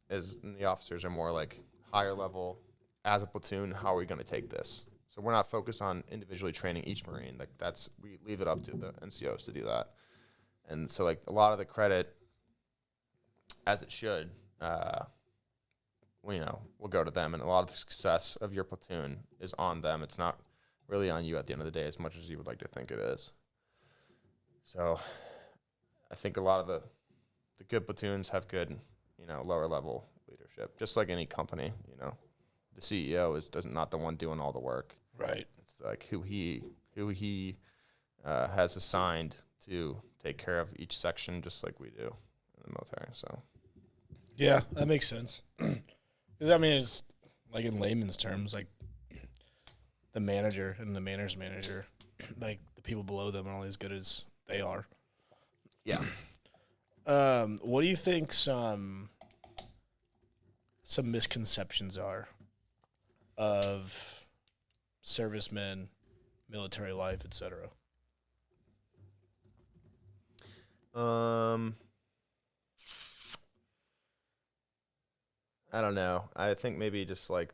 and the officers are more like higher level. As a platoon, how are we going to take this? So we're not focused on individually training each Marine. Like we leave it up to the NCOs to do that. And so like a lot of the credit, as it should, will go to them, and a lot of the success of your platoon is on them. It's not really on you at the end of the day, as much as you would like to think it is. So I think a lot of the good platoons have good, lower level leadership, just like any company. The CEO is not the one doing all the work. Right. It's like who he has assigned to take care of each section, just like we do in the military. So. Yeah, that makes sense. Because, I mean, it's like in layman's terms, like the manager and the manager's manager, like the people below them are only as good as they are. Yeah. What do you think some misconceptions are of servicemen, military life, etc.? I don't know. I think maybe just like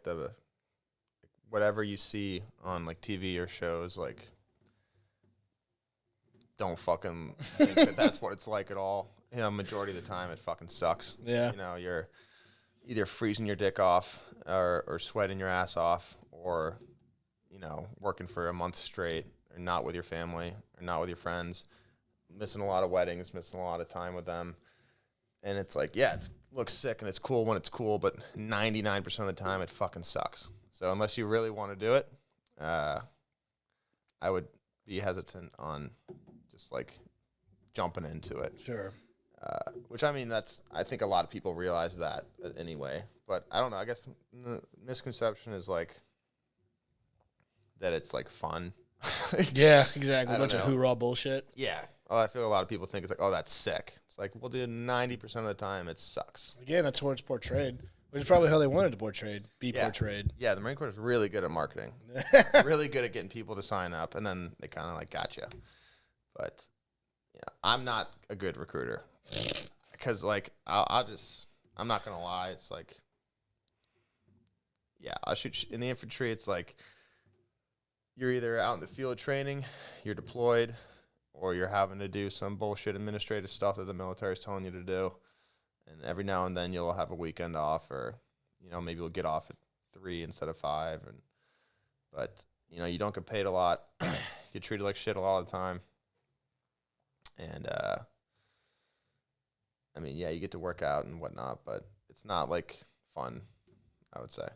whatever you see on like TV or shows, like don't fucking think that that's what it's like at all. Majority of the time it fucking sucks. Yeah. You're either freezing your dick off or sweating your ass off or, working for a month straight or not with your family or not with your friends, missing a lot of weddings, missing a lot of time with them. And it's like, yeah, it looks sick and it's cool when it's cool, but 99% of the time it fucking sucks. So unless you really want to do it, I would be hesitant on just like jumping into it. Sure. Which, I mean, I think a lot of people realize that anyway. But I don't know. I guess the misconception is like that it's like fun. Yeah, exactly. A bunch of hoorah bullshit. Yeah. Oh, I feel a lot of people think it's like, oh, that's sick. It's like, well, dude, 90% of the time it sucks. Again, that's how it's portrayed, which is probably how they wanted to be portrayed. Yeah, the Marine Corps is really good at marketing. Really good at getting people to sign up, and then they kind of like gotcha. But yeah, I'm not a good recruiter because like I'm not gonna lie. It's like, yeah, I'll shoot in the infantry. It's like you're either out in the field training, you're deployed, or you're having to do some bullshit administrative stuff that the military is telling you to do. And every now and then you'll have a weekend off, or maybe you'll get off at 3 instead of 5. But you don't get paid a lot. You get treated like shit a lot of the time. And I mean, yeah, you get to work out and whatnot, but it's not like fun, I would say.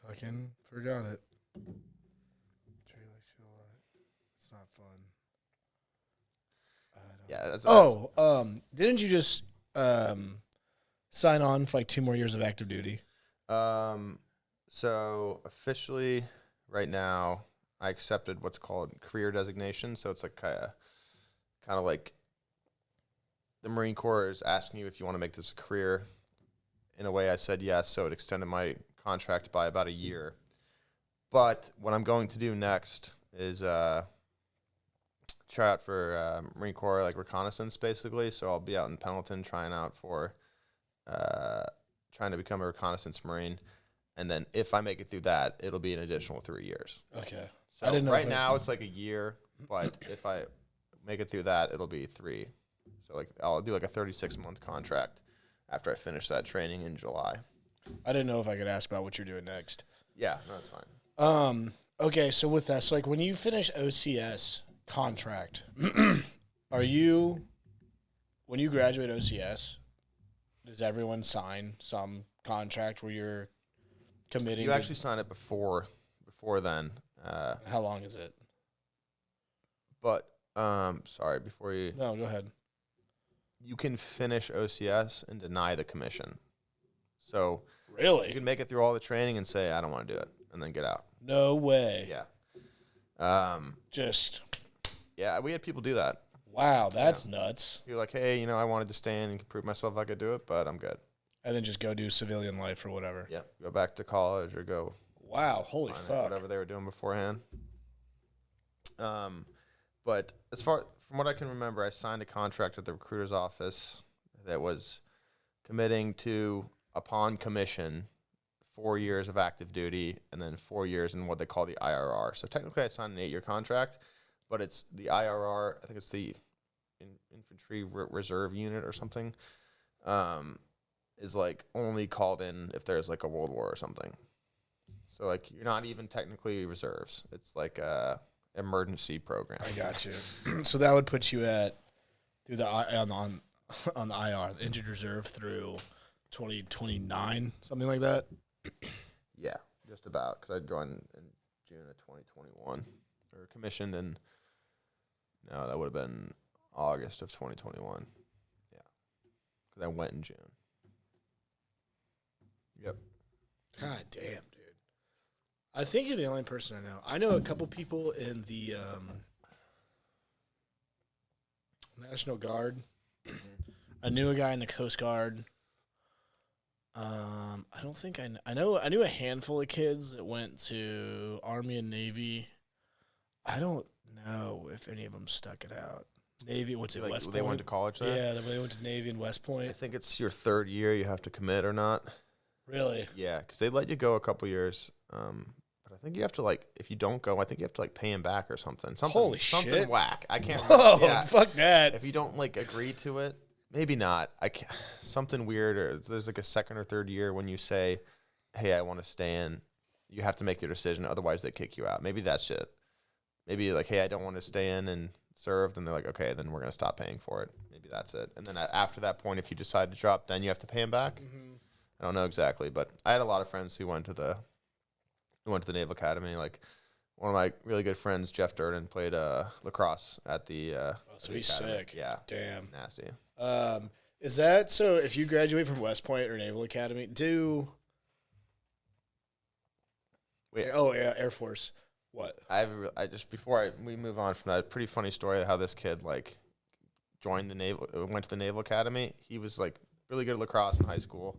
Fucking forgot it. Treat like shit a lot. It's not fun. Yeah. Didn't you just sign on for like 2 more years of active duty? So officially, right now, I accepted what's called career designation. So it's like kind of like the Marine Corps is asking you if you want to make this a career. In a way, I said yes, so it extended my contract by about a year. But what I'm going to do next is try out for Marine Corps like reconnaissance, basically. So I'll be out in Pendleton trying out for trying to become a reconnaissance Marine. And then if I make it through that, it'll be an additional 3 years. Okay. So I didn't know right now it's like a year, but if I make it through that, it'll be 3. So like I'll do like a 36-month contract after I finish that training in July. I didn't know if I could ask about what you're doing next. Yeah, no, that's fine. Okay, so with that, so like when you finish OCS contract, when you graduate OCS, does everyone sign some contract where you're committing? You actually sign it before then. How long is it? But sorry, before you. No, go ahead. You can finish OCS and deny the commission. So Really? you can make it through all the training and say, I don't want to do it, and then get out. No way. Yeah. Yeah, we had people do that. Wow, that's nuts. You're like, hey, I wanted to stay in and prove myself I could do it, but I'm good. And then just go do civilian life or whatever. Yeah, go back to college or go. Wow, holy fuck. Whatever they were doing beforehand. But from what I can remember, I signed a contract at the recruiter's office that was committing to, upon commission, 4 years of active duty and then 4 years in what they call the IRR. So technically I signed an 8-year contract, but it's the IRR, I think it's the Infantry Reserve Unit or something, is like only called in if there's like a World War or something. So like you're not even technically reserves. It's like a emergency program. I got you. So that would put you through the on the IR, the injured reserve, through 2029, something like that. Yeah, just about, because I joined in June of 2021, or commissioned in. No, that would have been August of 2021. Yeah, because I went in June. Yep. God damn, dude. I think you're the only person I know. I know a couple people in the National Guard. I knew a guy in the Coast Guard. I don't think I knew a handful of kids that went to Army and Navy. I don't know if any of them stuck it out. Navy, what's it, West Point? They went to college there? Yeah, they went to Navy and West Point. I think it's your third year you have to commit or not. Really? Yeah, because they let you go a couple years. But I think you have to, like, if you don't go, I think you have to, like, pay him back or something. Holy shit. Something whack. I can't Whoa, remember. Yeah. fuck that. If you don't, like, agree to it, maybe not. Something weird, or there's, like, a second or third year when you say, hey, I want to stay in. You have to make your decision. Otherwise, they kick you out. Maybe that's it. Maybe, like, hey, I don't want to stay in and serve. Then they're like, okay, then we're going to stop paying for it. Maybe that's it. And then after that point, if you decide to drop, then you have to pay him back. Mm-hmm. I don't know exactly, but I had a lot of friends who went to the Naval Academy. Like, one of my really good friends, Jeff Durden, played lacrosse at the so he's Academy. Sick. Yeah. Damn. Nasty. Is that so? If you graduate from West Point or Naval Academy, Air Force. What? I just, before we move on from that, pretty funny story of how this kid, like, went to the Naval Academy. He was, like, really good at lacrosse in high school.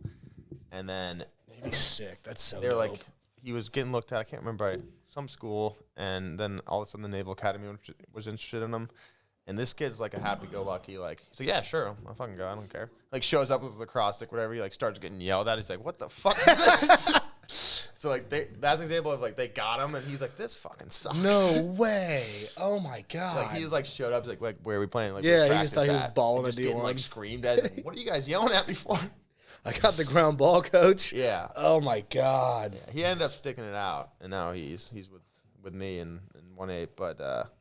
And then Navy's sick. That's so they're dope. like, he was getting looked at, I can't remember, some school, and then all of a sudden the Naval Academy was interested in him. And this kid's like a happy-go-lucky, like, he's like, yeah, sure, I'll fucking go, I don't care. Like, shows up with his lacrosse stick, whatever, he, like, starts getting yelled at. He's like, what the fuck is this? So, like, that's an example of, like, they got him, and he's like, this fucking sucks. No way. Oh, my God. Like, he's, like, showed up, like, where are we playing? Like, yeah, he just thought he was balling a D1. Like, screamed at him. Like, what are you guys yelling at me for? I got the ground ball, coach. Yeah. Oh, my God. Yeah, he ended up sticking it out, and now he's with me in 1-8, but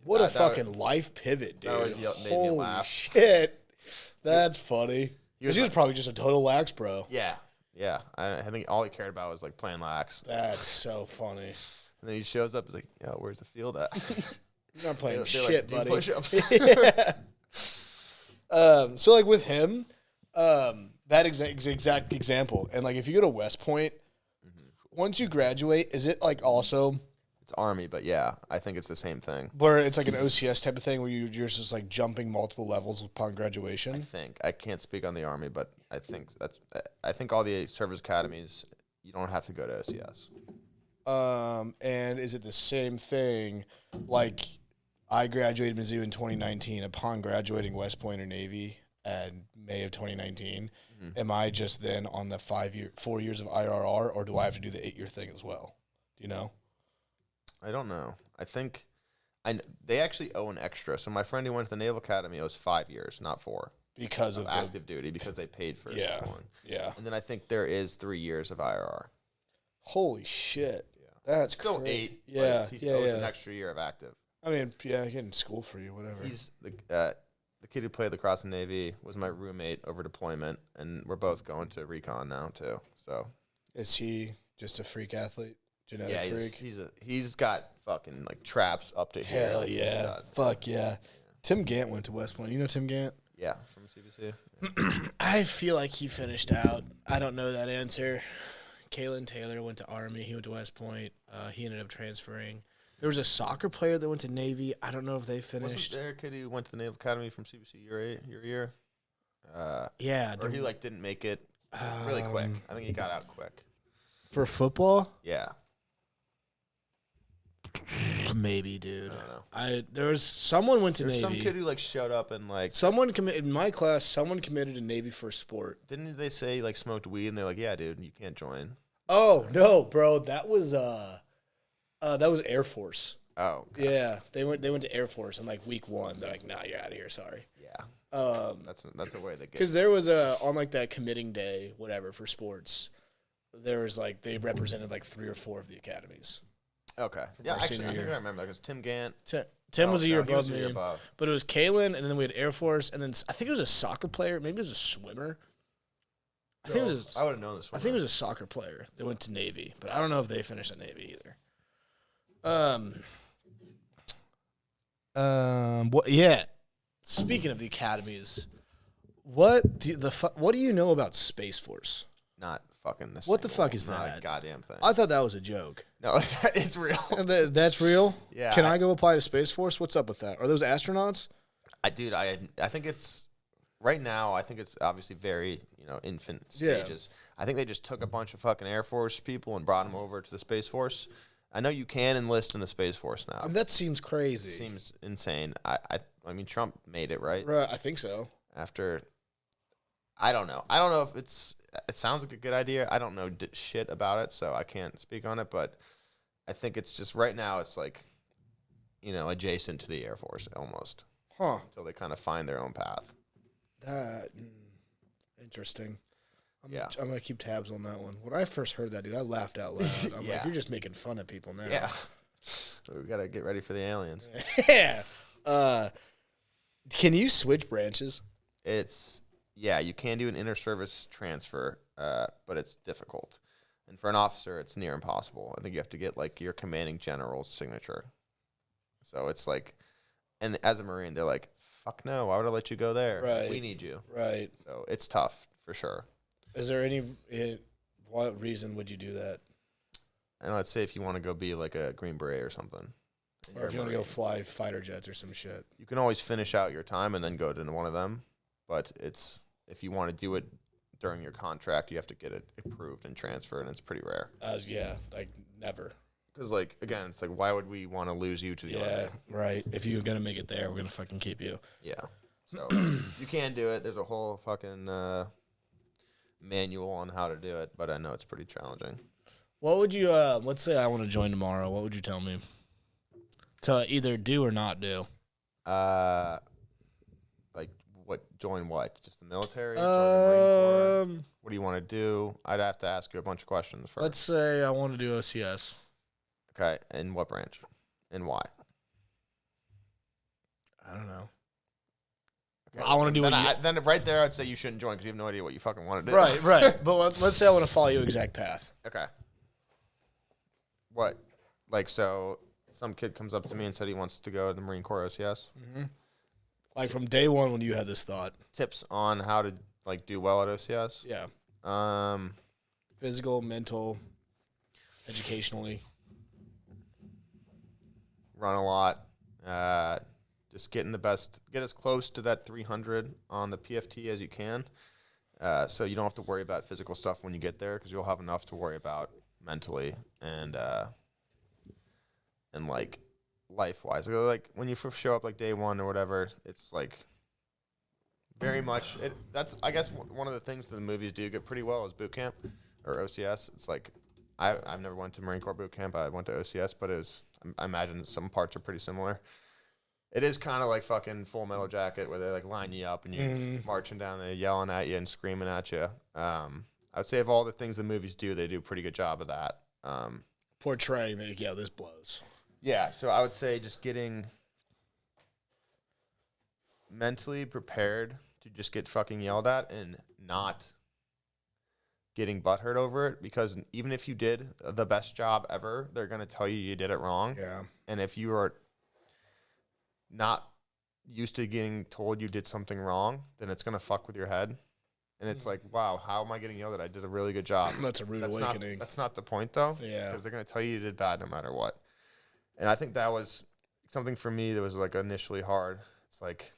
what a fucking life pivot, dude. Made me Holy laugh. shit. That's funny. Because he was like, probably just a total lax bro. Yeah. Yeah. I think all he cared about was, like, playing lax. That's so funny. And then he shows up, he's like, yo, where's the field at? You're not playing they're shit, like, buddy. push-ups. Yeah. So, like, with him, that exact example, and, like, if you go to West Point, once you graduate, is it, like, also... It's Army, but yeah, I think it's the same thing. Where it's like an OCS type of thing where you're just like jumping multiple levels upon graduation? I can't speak on the Army, but I think all the service academies, you don't have to go to OCS. And is it the same thing? Like, I graduated Mizzou in 2019. Upon graduating West Point or Navy in May of 2019, am I just then on the 4 years of IRR, or do I have to do the 8-year thing as well? Do you know? I don't know. I think they actually owe an extra. So my friend who went to the Naval Academy owes 5 years, not 4. because of active duty because they paid for Yeah. someone. Yeah. And then I think there is 3 years of IRR. Holy shit. Yeah. That's Still crazy. 8. Yeah. But he Yeah. owes Yeah. an extra year of active. I mean, yeah, getting school for you, whatever. He's the kid who played lacrosse in Navy was my roommate over deployment, and we're both going to recon now too. So Is he just a freak athlete? Genetic yeah, freak? he's got fucking like traps up to here. Hell He's a yeah. stud. Fuck yeah. Tim Gant went to West Point. You know Tim Gant? Yeah, from CBC. I feel like he finished out. I don't know that answer. Kalen Taylor went to Army. He went to West Point. He ended up transferring. There was a soccer player that went to Navy. I don't know if they finished. Wasn't there a kid who went to the Naval Academy from CBC your year? Yeah. Or he like didn't make it really quick. I think he got out quick. For football? Yeah. Maybe, dude. I don't know. There was someone went to There's Navy. some kid who like showed up and like Someone committed in my class. Someone committed to Navy for sport. didn't they say like smoked weed and they're like, yeah, dude, you can't join. Oh no, bro, that was Air Force. Oh, okay. Yeah, they went to Air Force in like week 1. They're like, nah, you're out of here. Sorry. Yeah. That's a way they get. Because there was on like that committing day, whatever for sports. There was like they represented like 3 or 4 of the academies. Okay. Yeah, our actually, senior I think year. I remember that because Tim Gant. Tim was a year he was above a year me, above. but it was Kalen, and then we had Air Force, and then I think it was a soccer player, maybe it was a swimmer. I think I would have known this one. I think it was a soccer player that went to Navy, but I don't know if they finished at Navy either. What? Yeah. Speaking of the academies, what do you know about Space Force? Not fucking this. What the fuck is not that? a goddamn thing. I thought that was a joke. No, it's real. That's real? Yeah. Can I go apply to Space Force? What's up with that? Are those astronauts? I think it's right now. I think it's obviously very infant stages. I think they just took a bunch of fucking Air Force people and brought them over to the Space Force. I know you can enlist in the Space Force now. I mean, that seems crazy. Seems insane. I mean, Trump made it, right? Right, I think so. After, I don't know. I don't know if it sounds like a good idea. I don't know shit about it, so I can't speak on it. But I think it's just right now it's like, adjacent to the Air Force almost. Huh. Until they kind of find their own path. Interesting. I'm going to keep tabs on that one. When I first heard that, dude, I laughed out loud. I'm like, you're just making fun of people now. Yeah. We got to get ready for the aliens. Yeah. Can you switch branches? You can do an inter-service transfer, but it's difficult. And for an officer, it's near impossible. I think you have to get, like, your commanding general's signature. So it's like, and as a Marine, they're like, fuck no, why would I let you go there? Right. We need you. Right. So it's tough, for sure. Is there what reason would you do that? And let's say if you want to go be like a Green Beret or something. Or if you want to go fly fighter jets or some shit. You can always finish out your time and then go to one of them. But if you want to do it during your contract, you have to get it approved and transferred, and it's pretty rare. Like never. Because, like, again, it's like, why would we want to lose you to the Army? Right. If you're going to make it there, we're going to fucking keep you. Yeah. So you can do it. There's a whole fucking manual on how to do it, but I know it's pretty challenging. What would you, let's say I want to join tomorrow. What would you tell me? To either do or not do? Like, join what? Just the military? Join the Marine Corps? What do you want to do? I'd have to ask you a bunch of questions first. Let's say I want to do OCS. Okay, in what branch? And why? I don't know. Okay. I want to do then right there, I'd say you shouldn't join because you have no idea what you fucking want to do. Right. But let's say I want to follow your exact path. Okay. What? Like, so some kid comes up to me and said he wants to go to the Marine Corps OCS. Mm-hmm. Like from day one when you had this thought. Tips on how to, like, do well at OCS? Yeah. Physical, mental, educationally. Run a lot. Just get as close to that 300 on the PFT as you can. So you don't have to worry about physical stuff when you get there because you'll have enough to worry about mentally and like life-wise. So, like, when you first show up, like, day one or whatever, it's like very much that's I guess one of the things that the movies do get pretty well is boot camp or OCS. It's like I've never went to Marine Corps boot camp. I went to OCS, but I imagine some parts are pretty similar. It is kind of like fucking Full Metal Jacket where they like line you up and you're marching down there, yelling at you and screaming at you. I would say of all the things the movies do, they do a pretty good job of that. Portraying that, yeah, this blows. Yeah, so I would say just getting mentally prepared to just get fucking yelled at and not getting butthurt over it, because even if you did the best job ever, they're going to tell you did it wrong. Yeah. And if you are not used to getting told you did something wrong, then it's going to fuck with your head. And it's like, wow, how am I getting yelled at? I did a really good job. That's a rude awakening. That's not the point, though. Yeah. Because they're going to tell you did bad no matter what. And I think that was something for me that was, like, initially hard. It's like,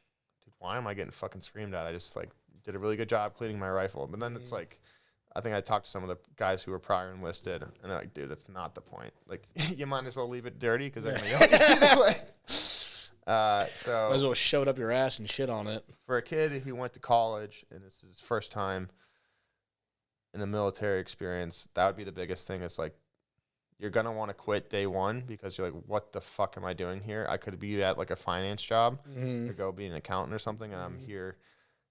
dude, why am I getting fucking screamed at? I just, like, did a really good job cleaning my rifle. But then it's like, I think I talked to some of the guys who were prior enlisted, and they're like, dude, that's not the point. Like, you might as well leave it dirty because they're going to yell at you either way. So might as well shove it up your ass and shit on it. For a kid who went to college and this is his first time in a military experience, that would be the biggest thing. Is like, you're going to want to quit day one because you're like, what the fuck am I doing here? I could be at like a finance job or go be an accountant or something, and I'm here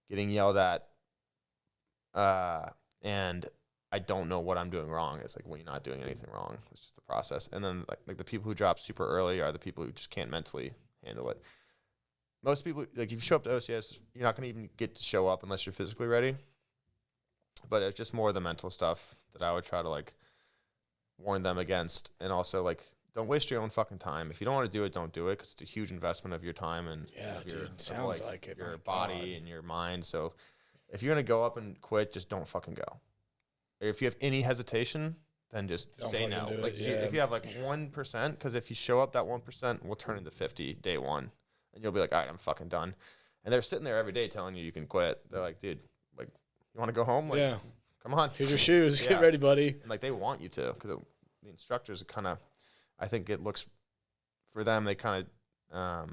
getting yelled at, and I don't know what I'm doing wrong. It's like, well, you're not doing anything wrong. It's just the process. And then like the people who drop super early are the people who just can't mentally handle it. Most people, like, if you show up to OCS, you're not going to even get to show up unless you're physically ready. But it's just more of the mental stuff that I would try to, like, warn them against. And also, like, don't waste your own fucking time. If you don't want to do it, don't do it, because it's a huge investment of your time and sounds like it. Your body and your mind. So if you're going to go up and quit, just don't fucking go. Or if you have any hesitation, then just say no. Like, if you have like 1%, because if you show up, that 1% will turn into 50 day one, and you'll be like, all right, I'm fucking done. And they're sitting there every day telling you can quit. They're like, dude, like, you want to go home? Like, come on. Here's your shoes. Get ready, buddy. And like, they want you to, because the instructors kind of, I think it looks for them, they kind of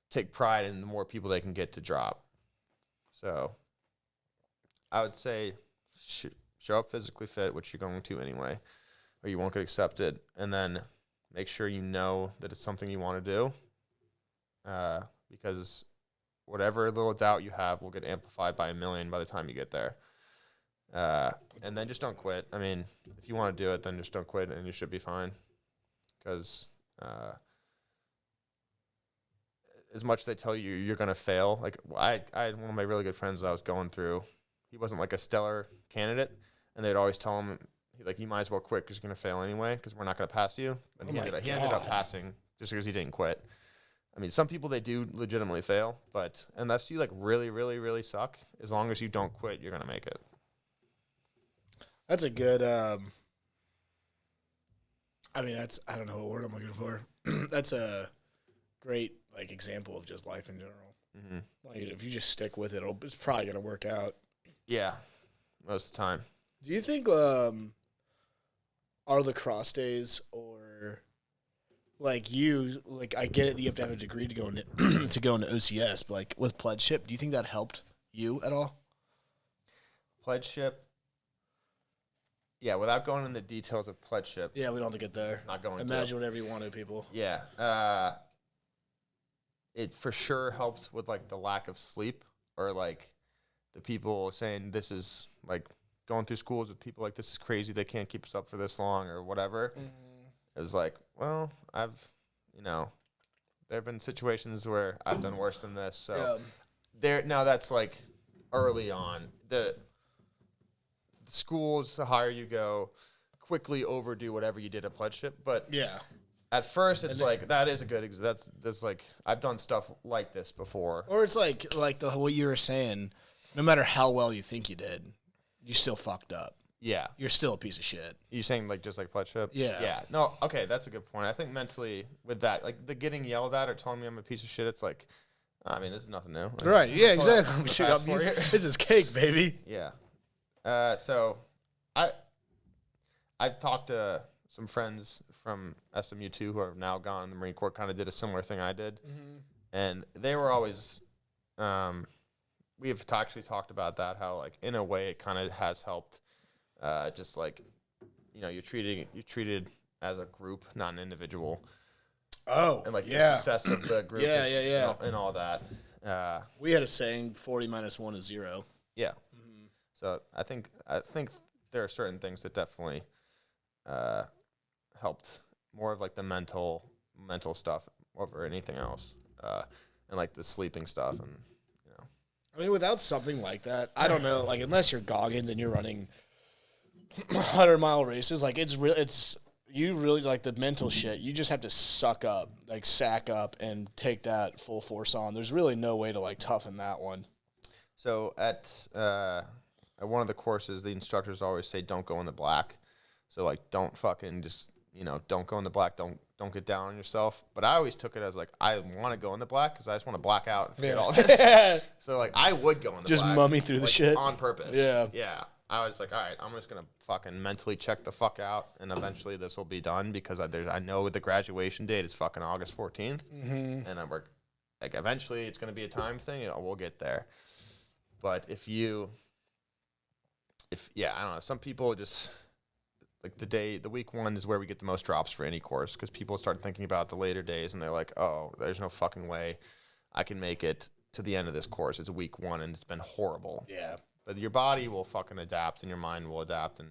take pride in the more people they can get to drop. So I would say show up physically fit, which you're going to anyway, or you won't get accepted. And then make sure you know that it's something you want to do, because whatever little doubt you have will get amplified by 1,000,000 by the time you get there. And then just don't quit. I mean, if you want to do it, then just don't quit, and you should be fine. Because as much as they tell you you're going to fail, like, I had one of my really good friends that I was going through. He wasn't like a stellar candidate, and they'd always tell him, like, you might as well quit because you're going to fail anyway, because we're not going to pass you. And he ended up passing just because he didn't quit. I mean, some people, they do legitimately fail, but unless you, like, really, really, really suck, as long as you don't quit, you're going to make it. That's a good, I mean, that's, I don't know what word I'm looking for. That's a great, like, example of just life in general. Mm-hmm. Like, if you just stick with it, it's probably going to work out. Yeah, most of the time. Do you think our lacrosse days, or like you, like, I get it that you have to have a degree to go into to go into OCS, but like with pledgeship, do you think that helped you at all? Pledgeship, yeah, without going into the details of pledgeship. Yeah, we don't have to get there. Not going. Imagine whatever you want to, people. Yeah, it for sure helped with like the lack of sleep, or like the people saying this is like going through schools with people like, this is crazy, they can't keep us up for this long or whatever. It was like, well, there have been situations where I've done worse than this. So now that's like early on. The schools, the higher you go, quickly overdo whatever you did at pledgeship. But at first, it's like, that is a good, that's like, I've done stuff like this before. Or it's like what you were saying, no matter how well you think you did, you still fucked up. Yeah. You're still a piece of shit. You saying like just like pledgeship? Yeah. Yeah. No, okay, that's a good point. I think mentally with that, like the getting yelled at or telling me I'm a piece of shit, it's like, I mean, this is nothing new. Right. Yeah, exactly. This is cake, baby. Yeah. So I've talked to some friends from SMU too who are now gone in the Marine Corps, kind of did a similar thing I did. Mm-hmm. And they were always, we have actually talked about that, how like in a way it kind of has helped. Just like, you're treated as a group, not an individual. Oh, and like the yeah. success of the group. Yeah. And all that. We had a saying, 40 minus 1 is 0. Yeah. So I think there are certain things that definitely helped more of like the mental stuff over anything else, and like the sleeping stuff and I mean, without something like that, I don't know. Like, unless you're Goggins and you're running 100-mile races, like you really like the mental shit. You just have to sack up, and take that full force on. There's really no way to like toughen that one. So at one of the courses, the instructors always say, "Don't go in the black." So like, don't fucking just don't go in the black. Don't get down on yourself. But I always took it as like, I want to go in the black because I just want to black out and forget all this. So like, I would go in the just black. Just mummy through the shit on purpose. Yeah. Yeah. I was like, all right, I'm just gonna fucking mentally check the fuck out, and eventually this will be done because I know the graduation date is fucking August 14th, and I'm like, eventually it's gonna be a time thing. We'll get there. But I don't know. Some people just like the week one is where we get the most drops for any course because people start thinking about the later days and they're like, oh, there's no fucking way I can make it to the end of this course. It's week one and it's been horrible. Yeah. But your body will fucking adapt and your mind will adapt. And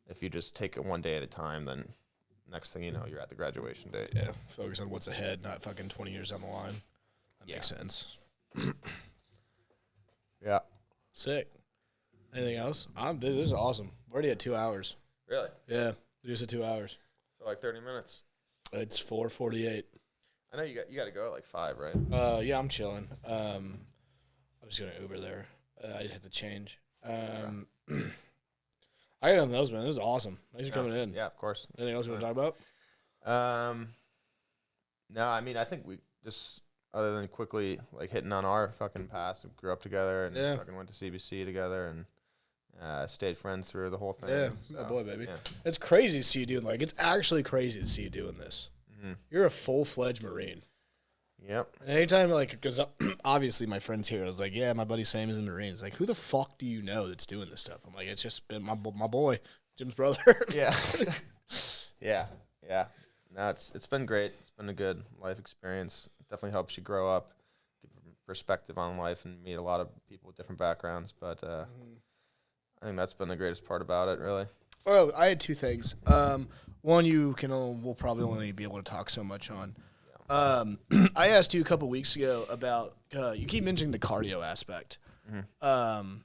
if you just take it one day at a time, then next thing you know, you're at the graduation date. Yeah. Focus on what's ahead, not fucking 20 years down the line. That makes sense. Yeah. Sick. Anything else? Dude, this is awesome. We're already at 2 hours. Really? Yeah. Just at 2 hours. For like 30 minutes. It's 4:48. I know you got to go at like 5, right? Yeah, I'm chilling. I'm just gonna Uber there. I just have to change. I got nothing else, man. This is awesome. Thanks for coming in. Yeah, of course. Anything else you want to talk about? No, I mean, I think we just, other than quickly like hitting on our fucking past, we grew up together and fucking went to CBC together and stayed friends through the whole thing. Yeah, so, my boy, baby. Yeah. It's crazy to see you doing it's actually crazy to see you doing this. Mm-hmm. You're a full-fledged Marine. Yep. And anytime, because obviously my friends here, I was like, yeah, my buddy Sam is in the Marines. Like, who the fuck do you know that's doing this stuff? I'm like, it's just been my boy, Jim's brother. Yeah. Yeah. No, it's been great. It's been a good life experience. It definitely helps you grow up, give perspective on life, and meet a lot of people with different backgrounds. But I think that's been the greatest part about it, really. Oh, I had two things. One, we'll probably only be able to talk so much on. I asked you a couple weeks ago about you keep mentioning the cardio aspect. Mm-hmm.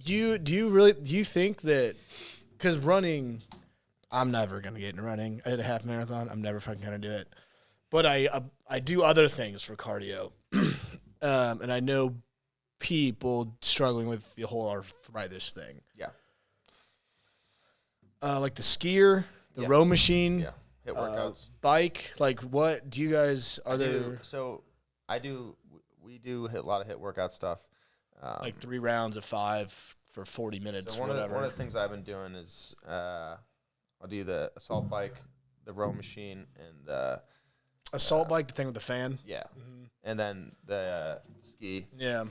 Do you think that because running, I'm never gonna get into running. I did a half marathon. I'm never fucking gonna do it. But I do other things for cardio, and I know people struggling with the whole arthritis thing. Yeah. Like the skier, the row machine. Yeah. Hit workouts. Bike, what do you guys We do hit a lot of hit workout stuff. Like 3 rounds of 5 for 40 minutes. So one of the things I've been doing is I'll do the assault bike, the row machine, and the assault bike, the thing with the fan. Yeah, and then the ski. Yeah,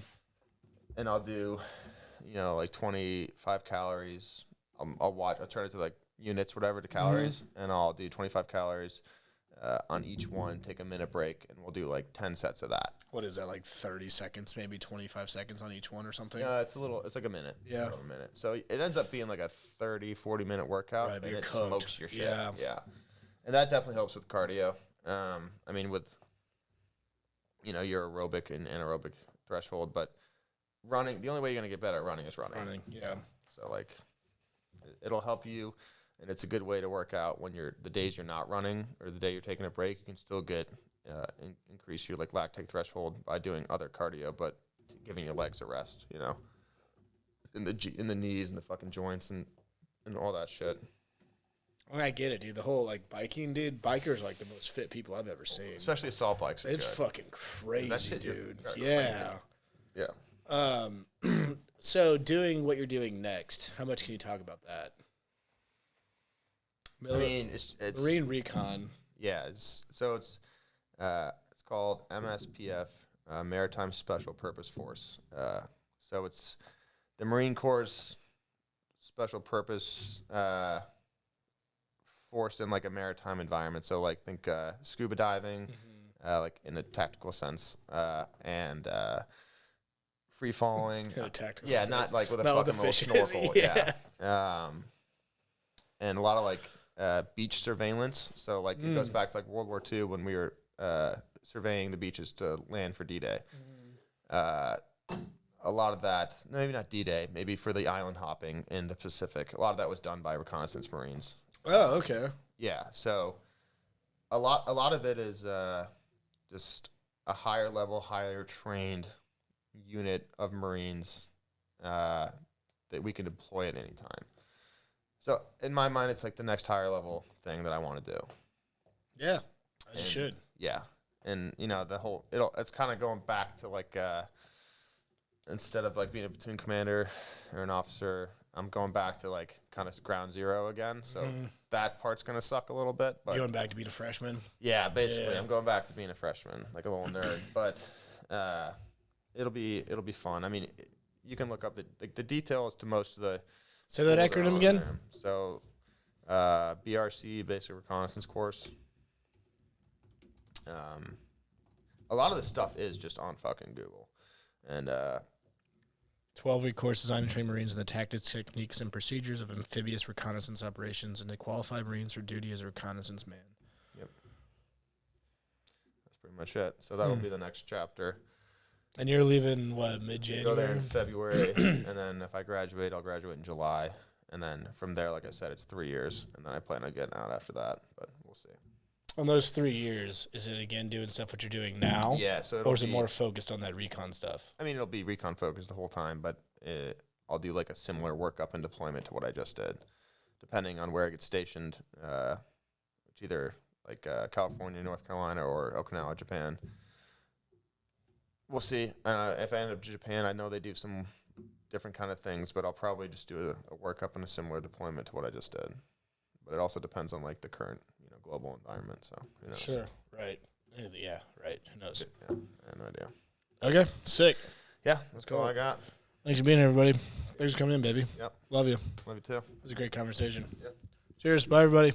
and I'll do, like 25 calories. I'll turn it to like units, whatever, to calories, and I'll do 25 calories on each one, take a minute break, and we'll do like 10 sets of that. What is that, like 30 seconds, maybe 25 seconds on each one or something? It's like a minute. Yeah. A minute. So it ends up being like a 30, 40-minute workout, right, and it cooked. smokes your shit. Yeah. Yeah. And that definitely helps with cardio. I mean, with, your aerobic and anaerobic threshold, but running, the only way you're going to get better at running is running. Yeah. So, like, it'll help you. And it's a good way to work out when the days you're not running or the day you're taking a break. You can still get increase your lactate threshold by doing other cardio, but giving your legs a rest. In the knees and the fucking joints and all that shit. I get it, dude. The whole biking, dude. Bikers are the most fit people I've ever seen. Especially assault bikes. It's fucking crazy, dude. Yeah. So doing what you're doing next, how much can you talk about that? I mean, it's Marine Recon. Yeah, it's called MSPF, Maritime Special Purpose Force. So it's the Marine Corps Special Purpose forced in like a maritime environment. So like think scuba diving, like in a tactical sense, and free falling. Yeah, not like with a fucking little snorkel. Yeah. And a lot of like beach surveillance. So like it goes back to like World War II when we were surveying the beaches to land for D-Day. A lot of that, maybe not D-Day, maybe for the island hopping in the Pacific. A lot of that was done by reconnaissance Marines. Oh, okay. Yeah, so a lot of it is just a higher level, higher trained unit of Marines that we can deploy at any time. So in my mind, it's like the next higher level thing that I want to do. Yeah, as you should. Yeah, and you know it's kind of going back to like instead of like being a platoon commander or an officer, I'm going back to like kind of ground zero again. So that part's gonna suck a little bit. But going back to being a freshman. Yeah, basically, I'm going back to being a freshman, like a little nerd. But it'll be fun. I mean, you can look up the details to most of the. Say that acronym again. There. So, BRC, Basic Reconnaissance Course. A lot of this stuff is just on fucking Google, and 12-week course designed to train Marines in the tactics, techniques, and procedures of amphibious reconnaissance operations and to qualify Marines for duty as a reconnaissance man. Yep. That's pretty much it. So that'll be the next chapter. And you're leaving, what, mid-January? Go there in February, and then if I graduate, I'll graduate in July. And then from there, like I said, it's 3 years. And then I plan on getting out after that, but we'll see. On those 3 years, is it, again, doing stuff what you're doing now? Yeah. So or is it more focused on that recon stuff? I mean, it'll be recon focused the whole time, but I'll do like a similar workup and deployment to what I just did, depending on where I get stationed, which either like California, North Carolina, or Okinawa, Japan. We'll see. If I end up in Japan, I know they do some different kind of things, but I'll probably just do a workup and a similar deployment to what I just did. But it also depends on like the current, global environment. So who knows? Sure. Right. Yeah. Right. Who knows? Yeah. I have no idea. Okay. Sick. Yeah. That's all I got. Thanks for being here, everybody. Thanks for coming in, baby. Yep. Love you. Love you too. It was a great conversation. Yep. Cheers. Bye, everybody.